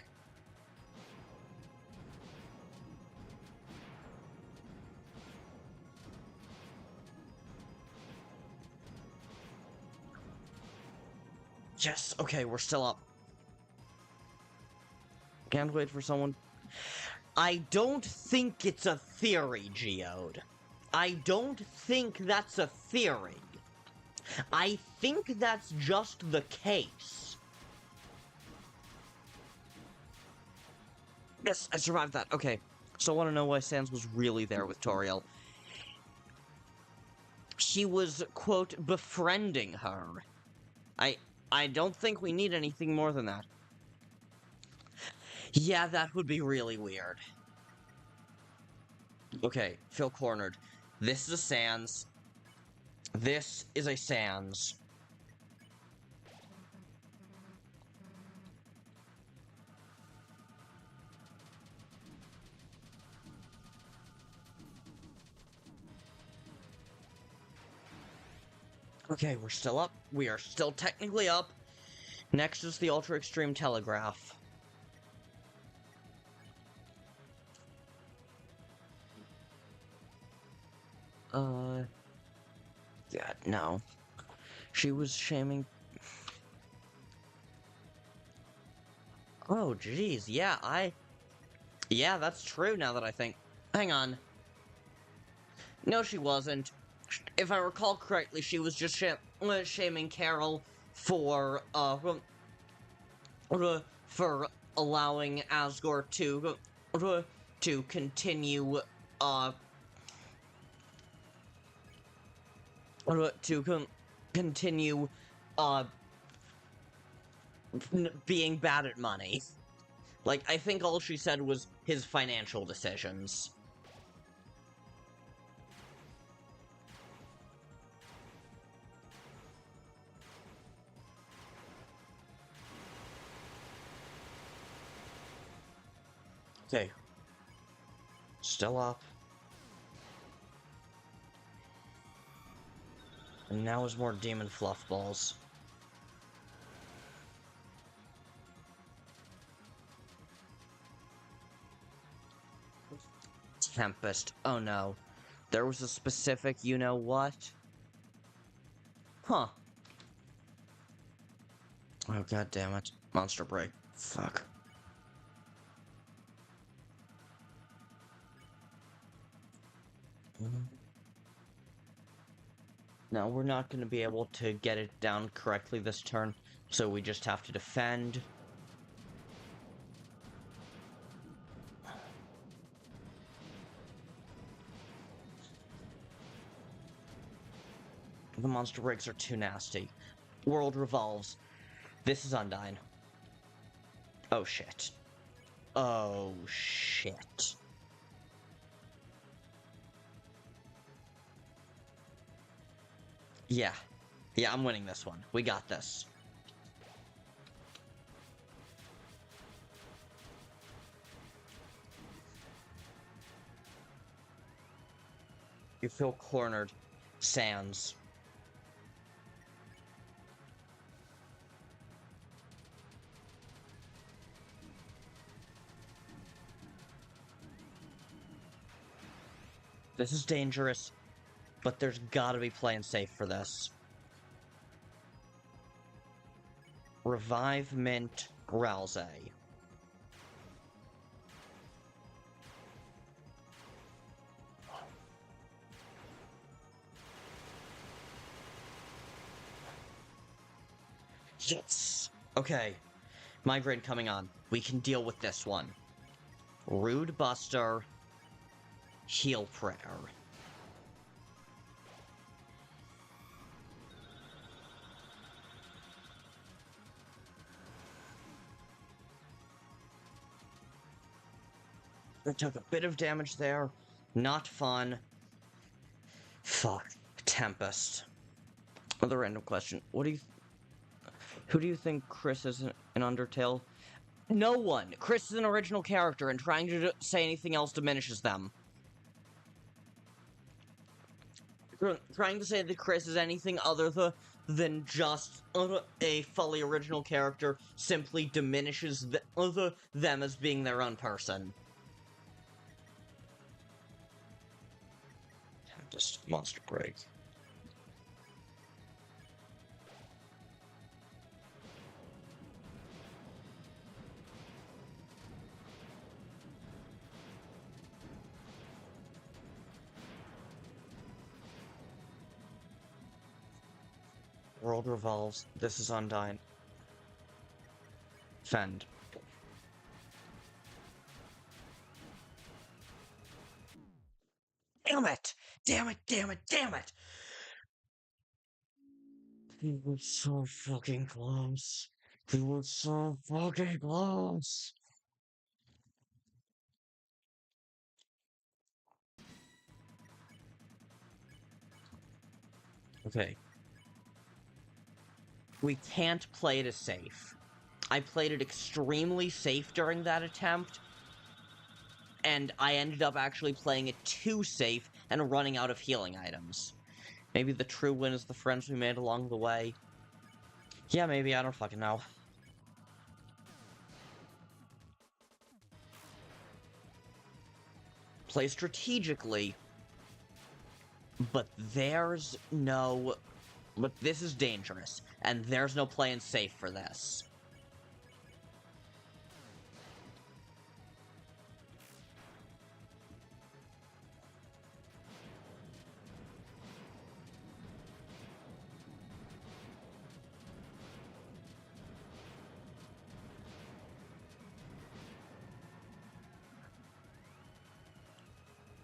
Yes, okay, we're still up. Can't wait for someone... I don't think it's a theory, Geode. I don't think that's a theory. I think that's just the case. Yes, I survived that. Okay, so I want to know why Sans was really there with Toriel. She was, quote, befriending her. I don't think we need anything more than that. Yeah, that would be really weird. Okay, feel cornered. This is a Sans. This is a Sans. Okay, we're still up. We are still technically up. Next is the Ultra Extreme Telegraph. God, no. She was shaming... Oh, jeez, yeah, yeah, that's true now that I think. Hang on. No, she wasn't. If I recall correctly, she was just shaming Carol for, for allowing Asgore to continue, continue, being bad at money. Like, I think all she said was his financial decisions. Okay. Still up. And now is more demon fluff balls. Tempest. Oh no. There was a specific you-know-what? Huh. Oh god damn it. Monster break. Fuck. No, we're not going to be able to get it down correctly this turn, so we just have to defend. The monster breaks are too nasty. World revolves. This is Undyne. Oh shit. Oh shit. Yeah. Yeah, I'm winning this one. We got this. You feel cornered. Sans. This is dangerous, but there's gotta be playing safe for this. Revive Mint Ralsei. Yes! Okay. Migraine coming on. We can deal with this one. Rude Buster. Heal Prayer. I took a bit of damage there. Not fun. Fuck. Tempest. Another random question. Who do you think Kris is in Undertale? No one! Kris is an original character, and trying to say anything else diminishes them. Trying to say that Kris is anything other than just a fully original character simply diminishes them as being their own person. Just monster break. World revolves. This is Undyne. Fend. Damn it! Damn it! Damn it! Damn it! He was so fucking close. He was so fucking close. Okay. We can't play it as safe. I played it extremely safe during that attempt, and I ended up actually playing it too safe and running out of healing items. Maybe the true win is the friends we made along the way. Yeah, maybe, I don't fucking know. Play strategically, but there's no... But this is dangerous, and there's no playing safe for this.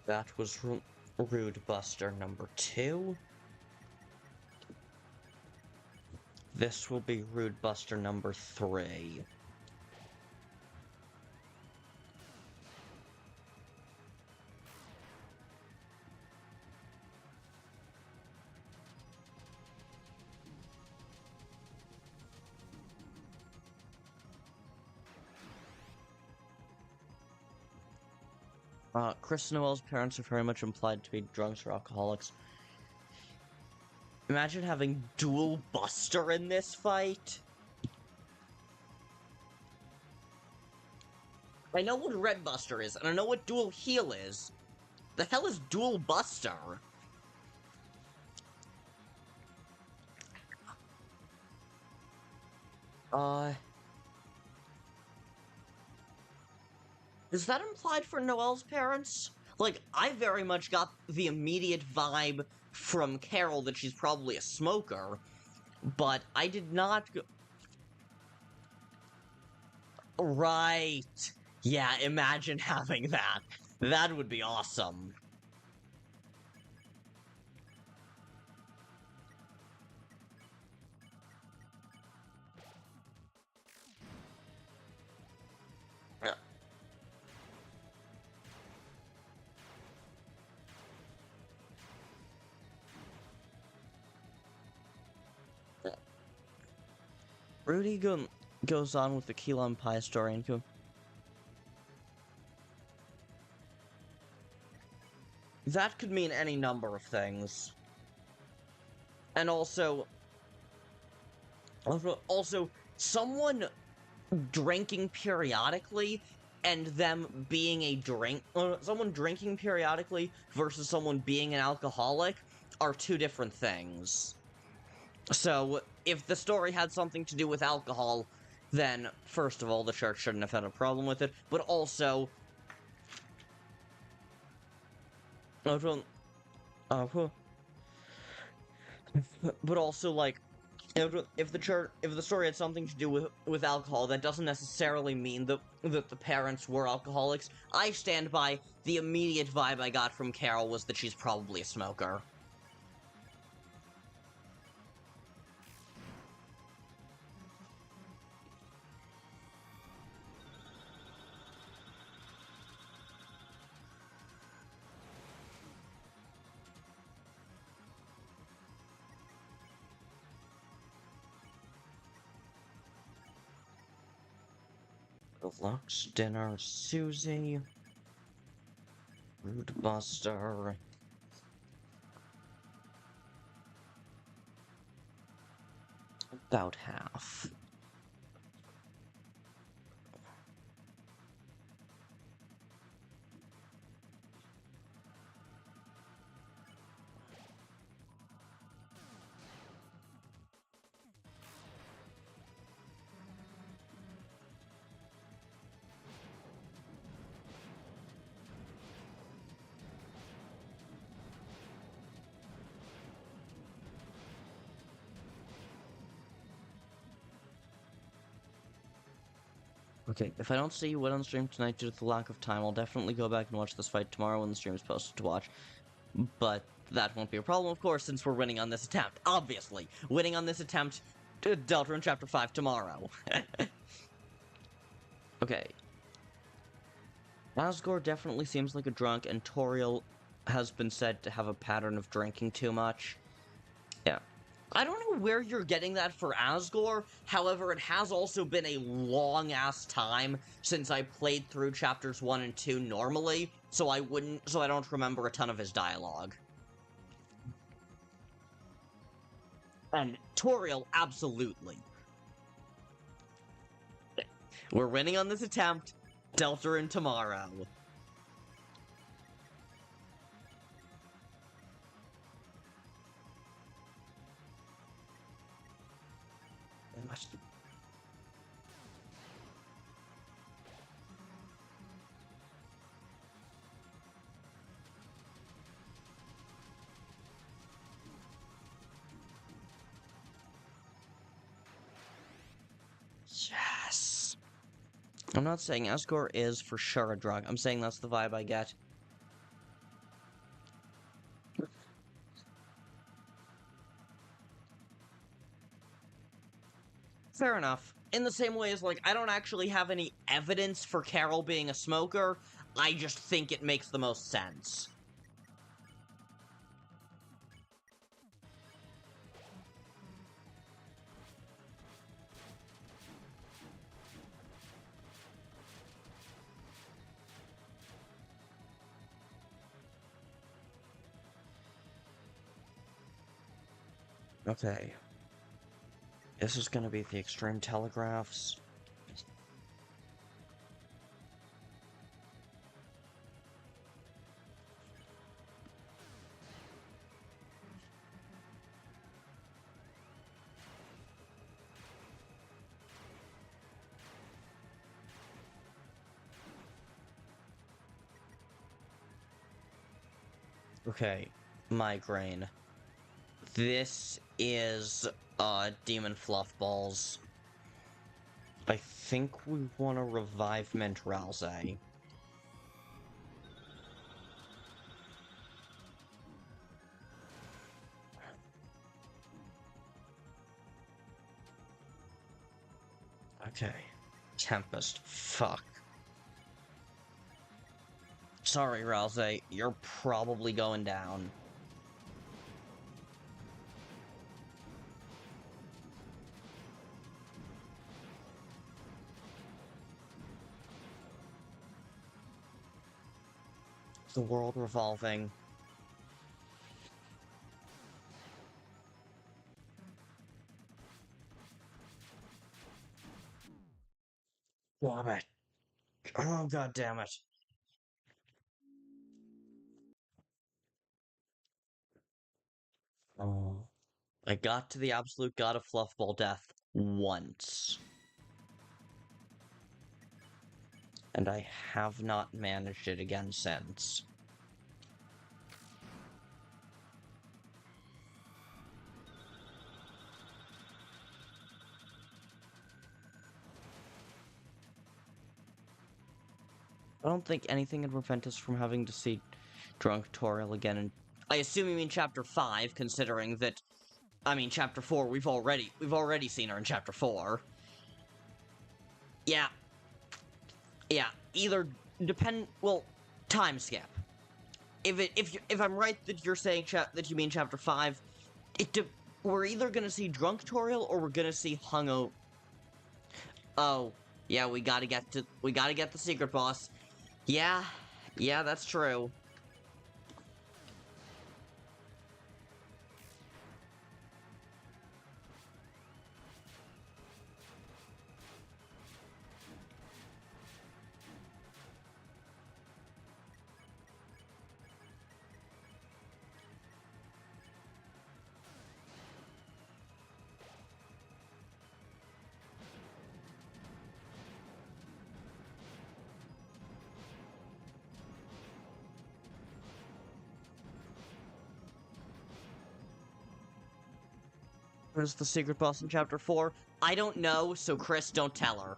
That was Rude Buster number 2. This will be Rude Buster number 3. Kris and Noelle's parents are very much implied to be drunks or alcoholics. Imagine having dual Buster in this fight. I know what Red Buster is, and I know what dual heal is. The hell is dual Buster? Is that implied for Noelle's parents? Like, I very much got the immediate vibe from Carol that she's probably a smoker, but I did not go... Right. Yeah, imagine having that. That would be awesome. Rudy goes on with the key lime pie story and that could mean any number of things. And also, someone drinking periodically and them being a someone drinking periodically versus someone being an alcoholic are two different things. So, if the story had something to do with alcohol, then, first of all, the church shouldn't have had a problem with it, but also... but also, like, if the story had something to do with alcohol, that doesn't necessarily mean that the parents were alcoholics. I stand by the immediate vibe I got from Carol was that she's probably a smoker. Lux, dinner, Susie, Rude Buster. About half. Okay, if I don't see you win on stream tonight due to the lack of time, I'll definitely go back and watch this fight tomorrow when the stream is posted to watch. But that won't be a problem, of course, since we're winning on this attempt. Obviously, winning on this attempt to Deltarune Chapter 5 tomorrow. Okay. Asgore definitely seems like a drunk, and Toriel has been said to have a pattern of drinking too much. Yeah. I don't know where you're getting that for Asgore, however, it has also been a long-ass time since I played through chapters 1 and 2 normally, so I don't remember a ton of his dialogue. And Toriel, absolutely. We're winning on this attempt. Deltarune tomorrow. Yes. I'm not saying Asgore is for sure a drug. I'm saying that's the vibe I get. Fair enough. In the same way as, like, I don't actually have any evidence for Carol being a smoker, I just think it makes the most sense. Okay. This is gonna be the extreme telegraphs. Okay, migraine. This is, Demon Fluff Balls. I think we want to revive Mint Ralsei. Okay. Tempest. Fuck. Sorry, Ralsei. You're probably going down. The world revolving. Damn it. Oh, god damn it. Oh. I got to the absolute god of Fluffball death once. And I have not managed it again since. I don't think anything can prevent us from having to see Drunk Toriel again, and I assume you mean Chapter 5, considering that, I mean, Chapter 4, we've already seen her in Chapter 4. Yeah. Yeah, either well, time skip. If I'm right that you're saying that you mean Chapter 5, we're either gonna see Drunk Toriel or we're gonna see Hungover. Oh, yeah, we gotta get the secret boss. Yeah, that's true. Where's the secret boss in Chapter 4? I don't know, so Kris, don't tell her.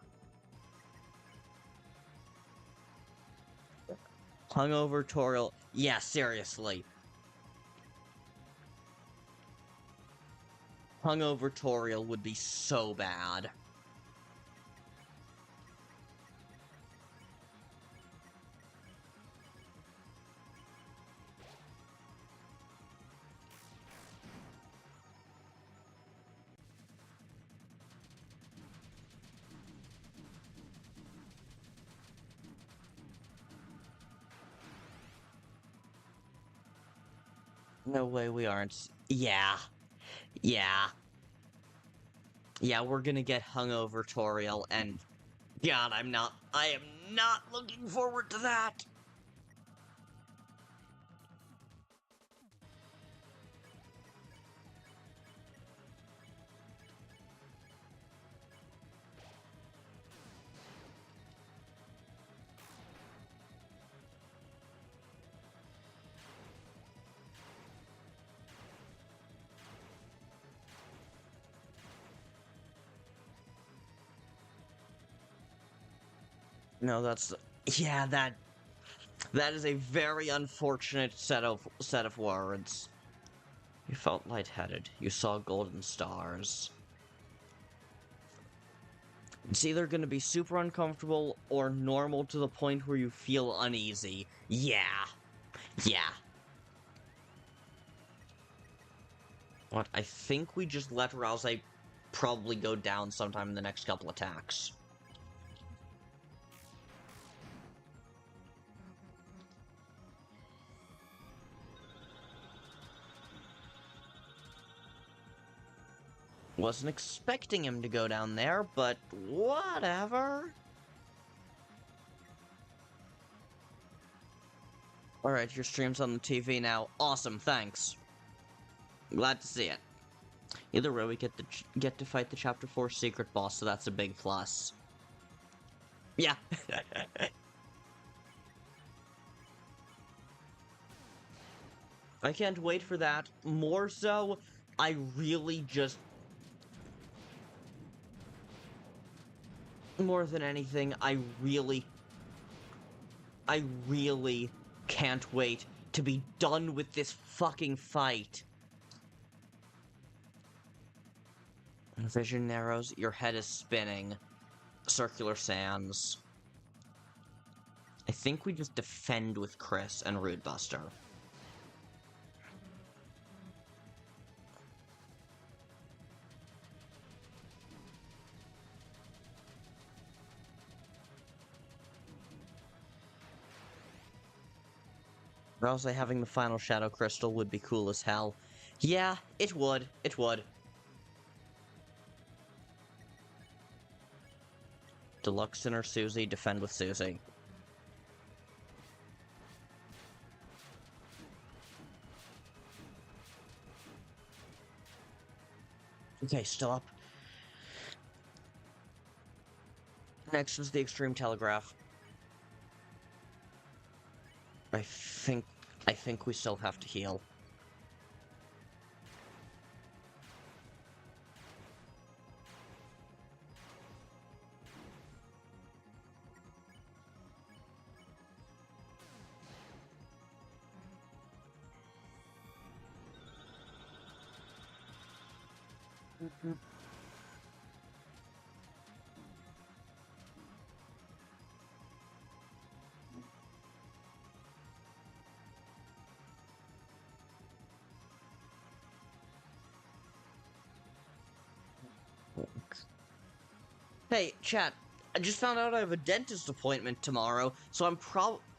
Hungover Toriel. Yeah, seriously. Hungover Toriel would be so bad. No way we aren't. Yeah. Yeah. Yeah, we're gonna get Hungover Toriel, and God, I am not looking forward to that. No, yeah, that is a very unfortunate set of words. You felt lightheaded. You saw golden stars. It's either going to be super uncomfortable or normal to the point where you feel uneasy. Yeah. Yeah. What? I think we just let Ralsei probably go down sometime in the next couple attacks. Wasn't expecting him to go down there, but whatever. Alright, your stream's on the TV now. Awesome, thanks. Glad to see it. Either way, we get to fight the Chapter 4 secret boss, so that's a big plus. Yeah. I can't wait for that. More so, I really just... More than anything, I really can't wait to be done with this fucking fight. Vision narrows, your head is spinning. Circular sands. I think we just defend with Kris and Root Buster. Ralsei having the final Shadow Crystal would be cool as hell. Yeah, it would. It would. Deluxe Sinner Susie, defend with Susie. Okay, still up. Next is the Extreme Telegraph. I think we still have to heal. Hey, chat, I just found out I have a dentist appointment tomorrow, so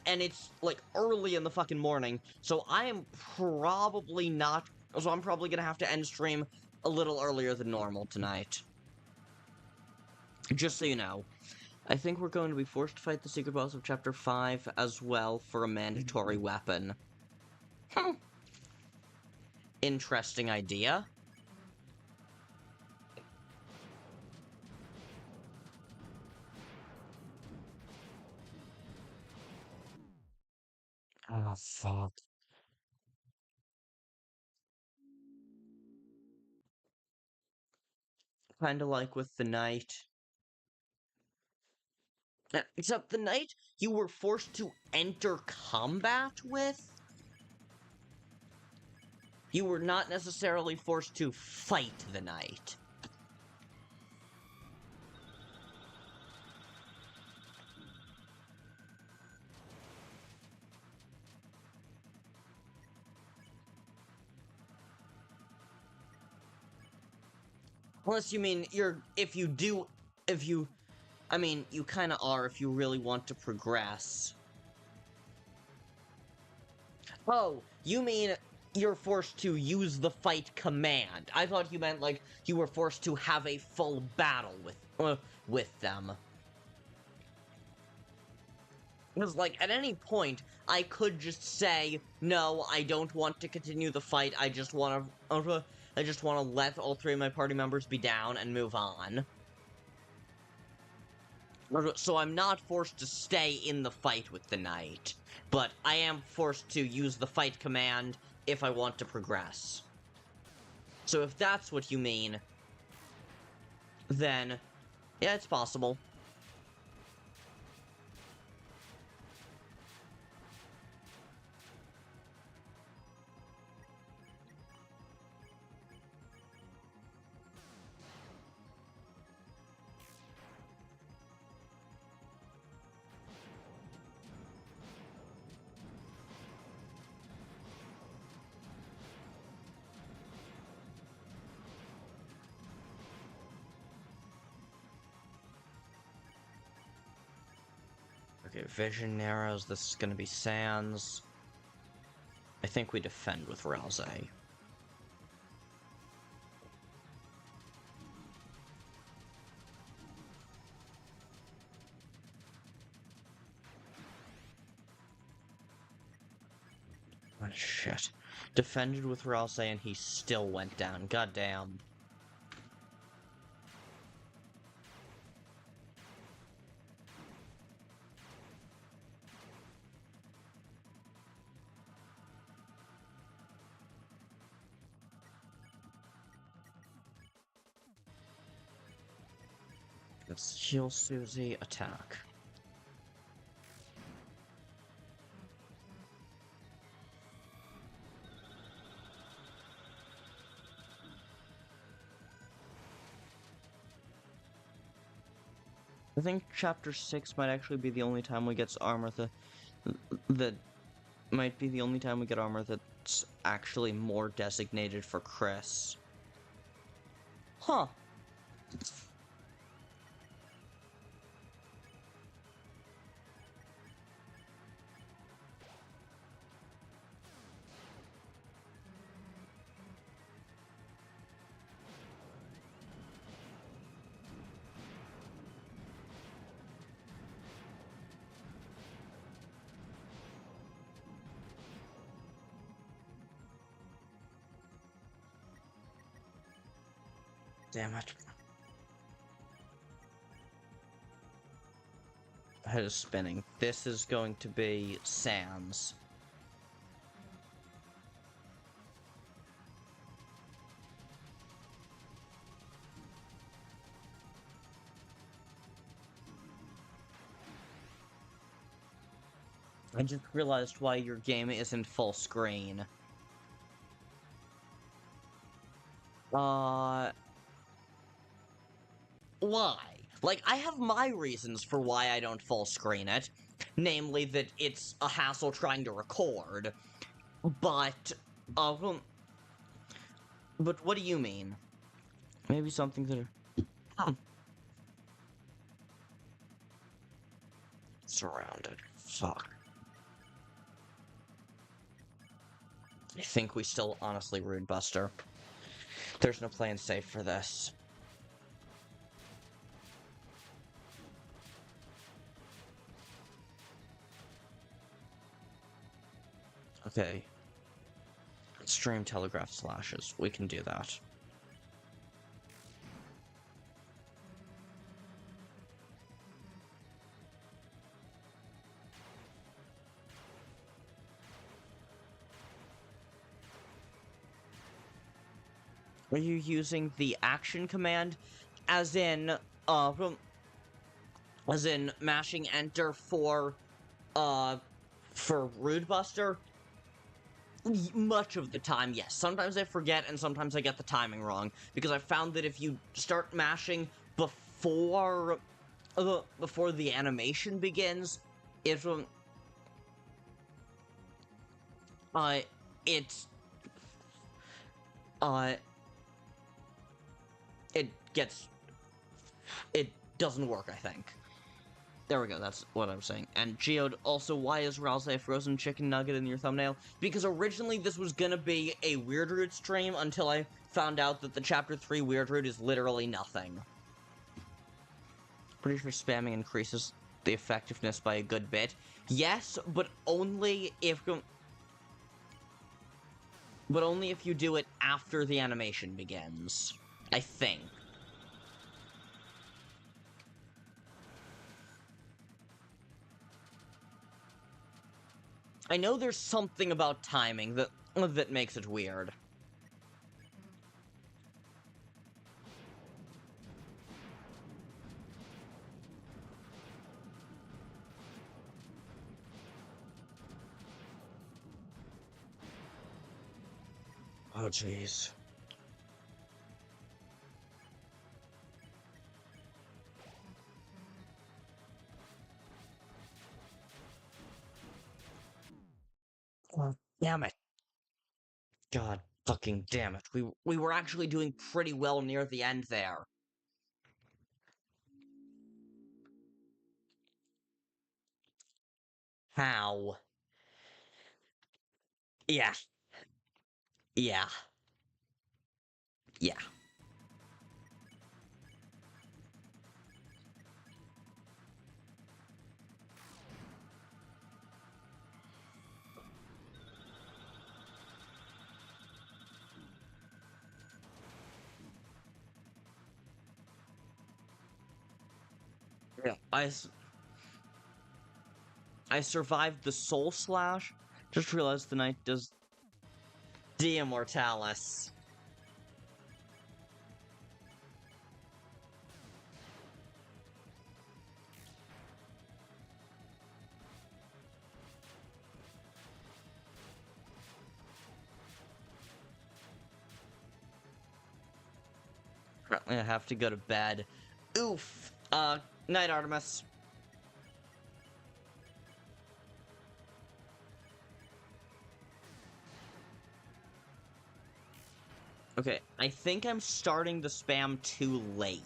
and it's, like, early in the fucking morning, so I'm probably gonna have to end stream a little earlier than normal tonight. Just so you know. I think we're going to be forced to fight the secret boss of Chapter 5 as well for a mandatory weapon. Interesting idea. Oh, fuck. Kinda like with the knight. Except the knight you were forced to enter combat with? You were not necessarily forced to fight the knight. Unless you mean you kinda are if you really want to progress. Oh, you mean you're forced to use the fight command. I thought you meant, like, you were forced to have a full battle with them. Because, like, at any point, I could just say, no, I don't want to continue the fight, I just want to let all three of my party members be down and move on. So I'm not forced to stay in the fight with the knight, but I am forced to use the fight command if I want to progress. So if that's what you mean, then, yeah, it's possible. Okay, vision arrows. This is gonna be Sans. I think we defend with Ralsei. Oh, shit. Defended with Ralsei and he still went down. Goddamn. Let's heal Susie, attack. I think Chapter 6 might actually be the only time we get armor that might be the only time we get armor that's actually more designated for Kris. Huh. Damn it. Head is spinning. This is going to be Sans. I just realized why your game isn't full screen. Why? Like, I have my reasons for why I don't full screen it. Namely that it's a hassle trying to record. But what do you mean? Maybe something that... Surrounded. Fuck. I think we still honestly Rude Buster. There's no plan safe for this. Okay. Extreme telegraph slashes. We can do that. Are you using the action command as in mashing enter for Rude Buster? Much of the time, yes. Sometimes I forget and sometimes I get the timing wrong because I found that if you start mashing before the animation begins, it it doesn't work, I think. There we go, that's what I'm saying. And Geode, also, why is Ralsei a frozen chicken nugget in your thumbnail? Because originally this was gonna be a Weird Root stream until I found out that the Chapter 3 Weird Root is literally nothing. Pretty sure spamming increases the effectiveness by a good bit. Yes, but only if you do it after the animation begins. I think. I know there's something about timing that makes it weird. Oh, jeez. Oh, damn it. God fucking damn it. We were actually doing pretty well near the end there. How? Yeah. Yeah. Yeah. Yeah. I survived the Soul Slash. Just realized the knight does De Immortalis. Currently, I have to go to bed. Oof. Night Artemis. Okay, I think I'm starting to spam too late.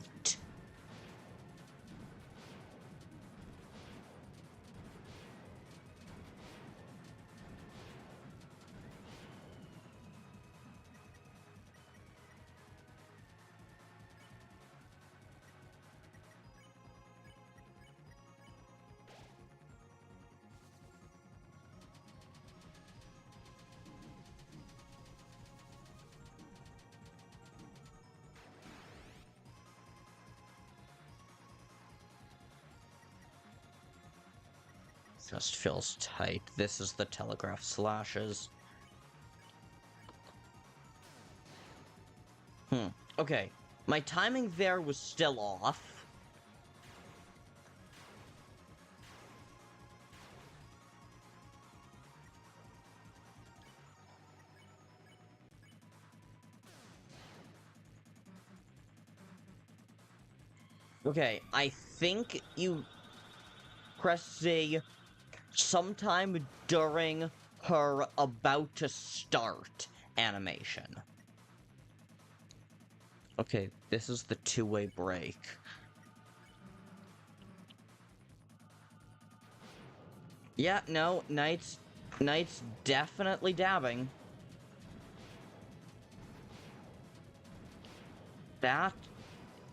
Just feels tight. This is the telegraph slashes. Okay. My timing there was still off. Okay, I think you press Z sometime during her about to start animation. Okay, this is the two-way break. Yeah, no, Knight's definitely dabbing. That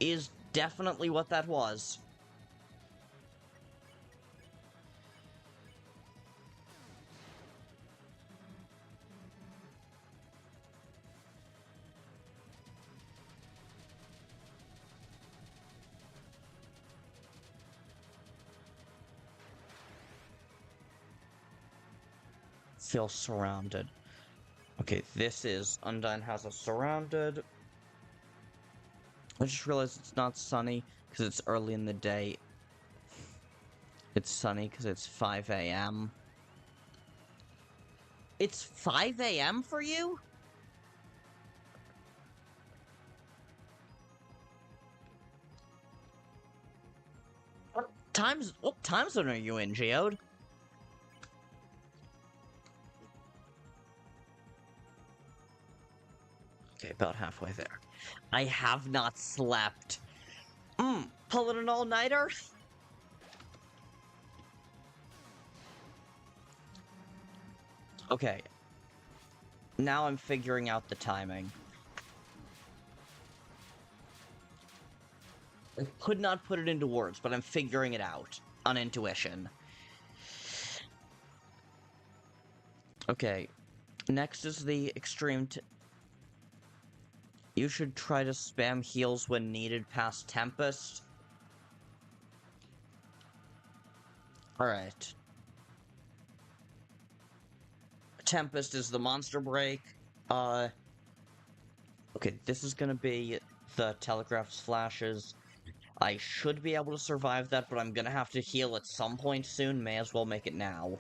is definitely what that was. Feel surrounded. Okay, this is Undyne has us surrounded. I just realized it's not sunny because it's early in the day. It's sunny because it's 5 a.m. It's 5 a.m. for you? What time zone are you in, Geode? Okay, about halfway there. I have not slept. Pulling an all-nighter? Okay. Now I'm figuring out the timing. I could not put it into words, but I'm figuring it out on intuition. Okay. Next is the extreme. You should try to spam heals when needed past Tempest. Alright. Tempest is the monster break. Okay, this is gonna be the telegraph slashes. I should be able to survive that, but I'm gonna have to heal at some point soon. May as well make it now.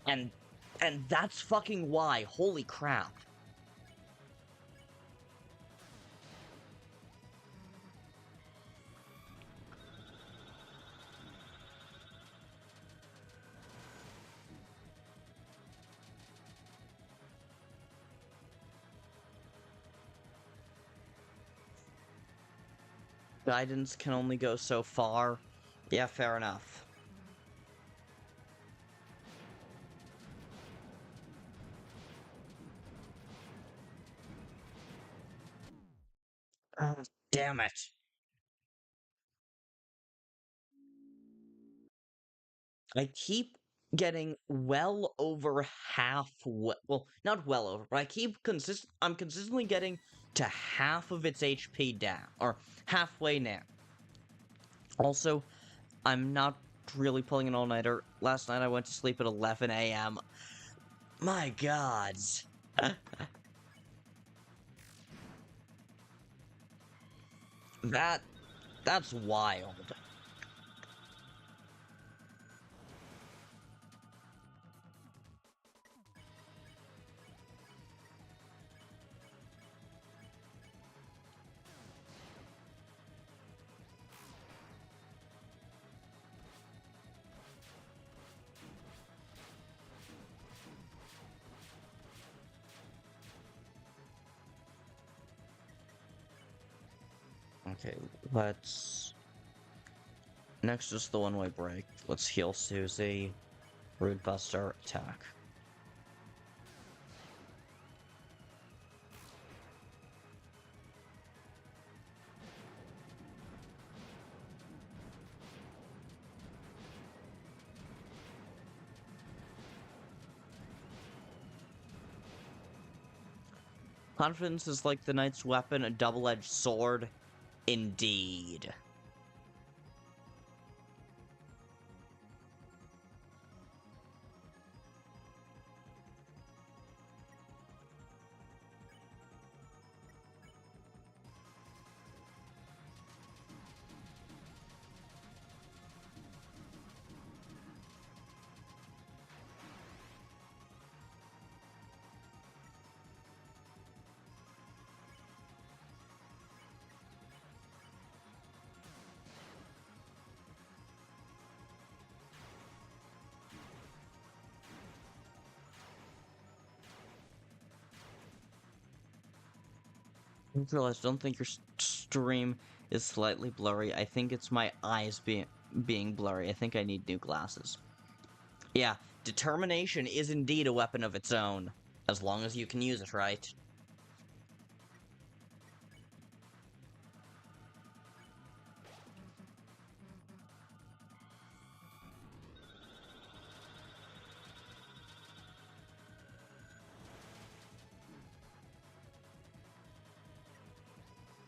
And that's fucking why. Holy crap. Guidance can only go so far. Yeah, fair enough. Damn it. I keep getting well over half, well, not well over, but I'm consistently getting to half of its HP down, or halfway now. Also, I'm not really pulling an all-nighter. Last night I went to sleep at 11 a.m. My god. That's wild. Okay, let's... Next is the one-way break. Let's heal Susie. Rude Buster, attack. Confidence is like the knight's weapon, a double-edged sword. Indeed. I realize, don't think your stream is slightly blurry. I think it's my eyes being blurry. I think I need new glasses. Yeah, determination is indeed a weapon of its own, as long as you can use it right.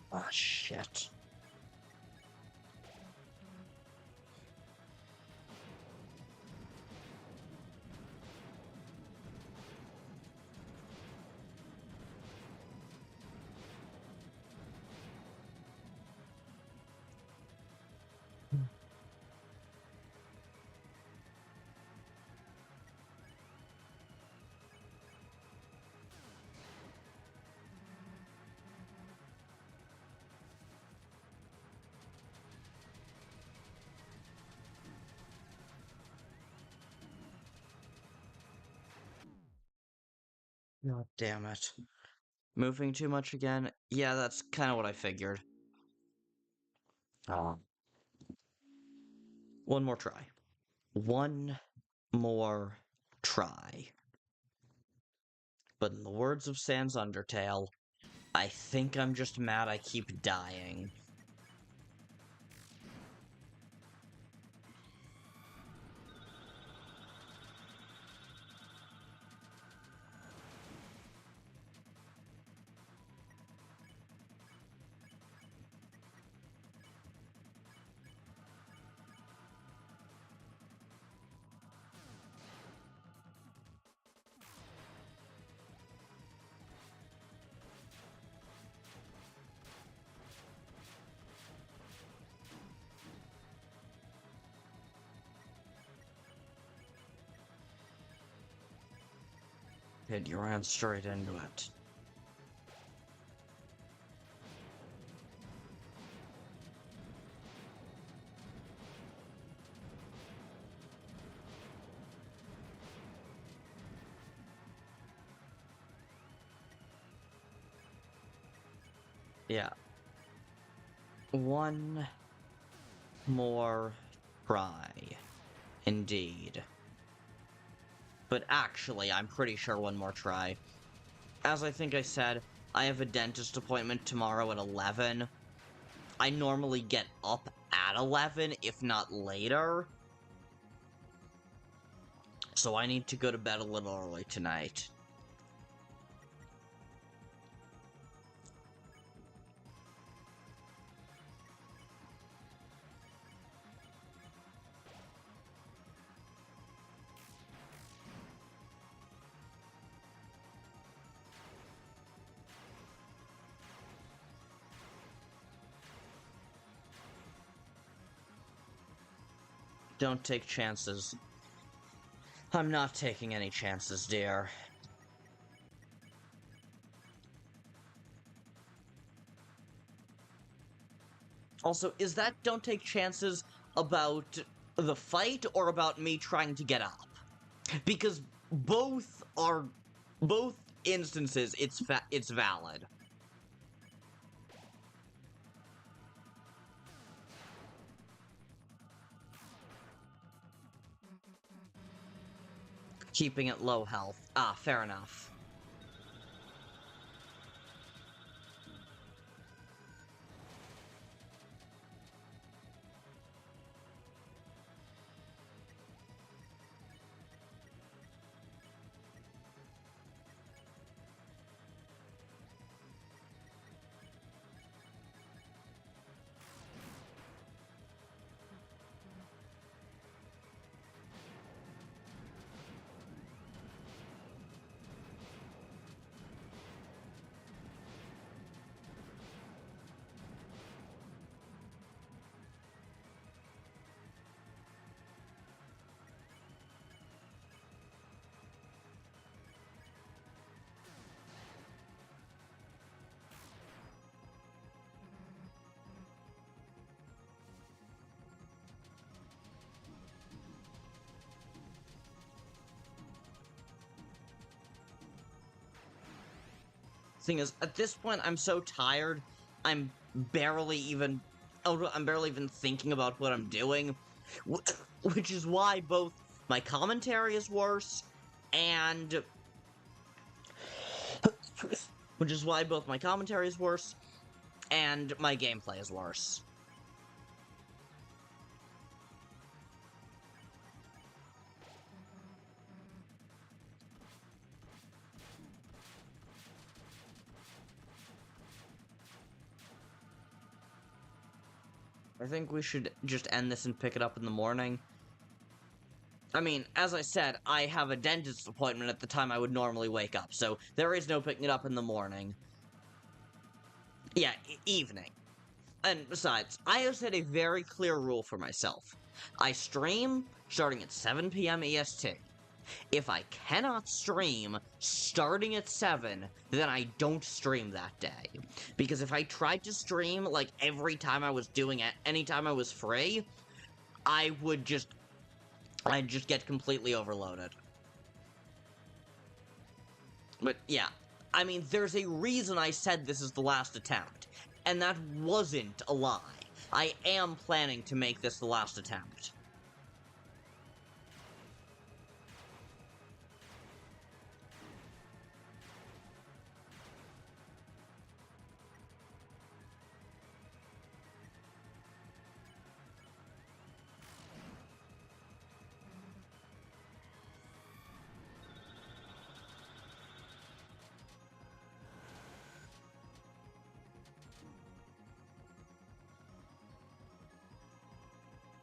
Ah, shit. God damn it. Moving too much again? Yeah, that's kind of what I figured. Oh. One more try. One more try. But in the words of Sans Undertale, I think I'm just mad I keep dying. And you ran straight into it. Yeah. One more try. Indeed. But actually, I'm pretty sure one more try. As I think I said, I have a dentist appointment tomorrow at 11. I normally get up at 11, if not later. So I need to go to bed a little early tonight. Don't take chances. I'm not taking any chances, dear. Also, is that don't take chances about the fight or about me trying to get up? Because both instances, it's valid. Keeping it low health. Ah, fair enough. Thing is, at this point, I'm so tired, I'm barely even thinking about what I'm doing, which is why both my commentary is worse, and my gameplay is worse. I think we should just end this and pick it up in the morning. I mean, as I said, I have a dentist appointment at the time I would normally wake up, so there is no picking it up in the morning. Yeah, evening. And besides, I have set a very clear rule for myself. I stream starting at 7 p.m. EST. If I cannot stream starting at 7, then I don't stream that day. Because if I tried to stream, like, every time I was doing it, anytime I was free, I'd just get completely overloaded. But, yeah. I mean, there's a reason I said this is the last attempt. And that wasn't a lie. I am planning to make this the last attempt.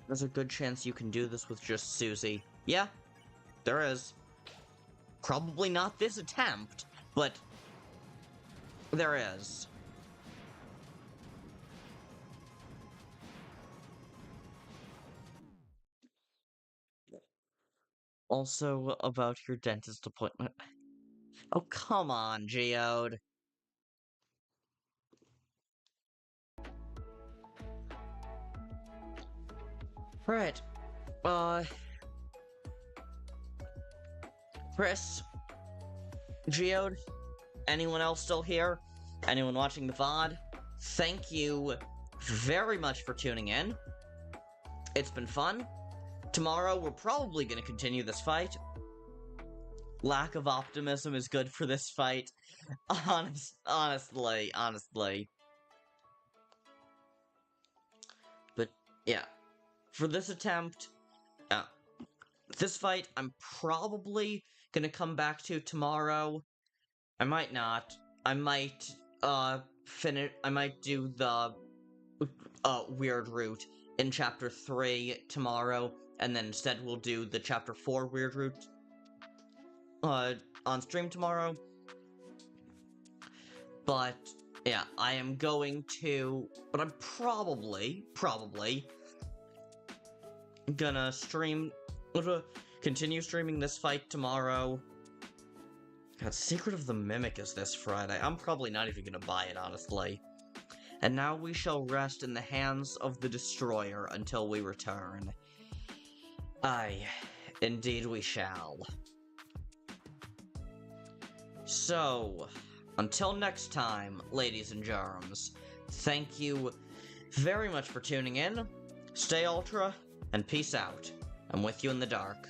There's a good chance you can do this with just Susie. Yeah, there is. Probably not this attempt, but there is. Also, about your dentist appointment. Oh, come on, Geode. Right. Kris? Geode? Anyone else still here? Anyone watching the VOD? Thank you very much for tuning in. It's been fun. Tomorrow, we're probably going to continue this fight. Lack of optimism is good for this fight. Honestly. But, yeah. For this attempt, this fight, I'm probably gonna come back to tomorrow. I might not. I might, I might do the, weird route in Chapter 3 tomorrow, and then instead we'll do the Chapter 4 weird route, on stream tomorrow. But, yeah, I am going to, but I'm probably gonna continue streaming this fight tomorrow. God, Secret of the Mimic is this Friday. I'm probably not even gonna buy it, honestly. And now we shall rest in the hands of the Destroyer until we return. Aye, indeed we shall. So, until next time, ladies and germs, thank you very much for tuning in. Stay Ultra, and peace out. I'm with you in the dark.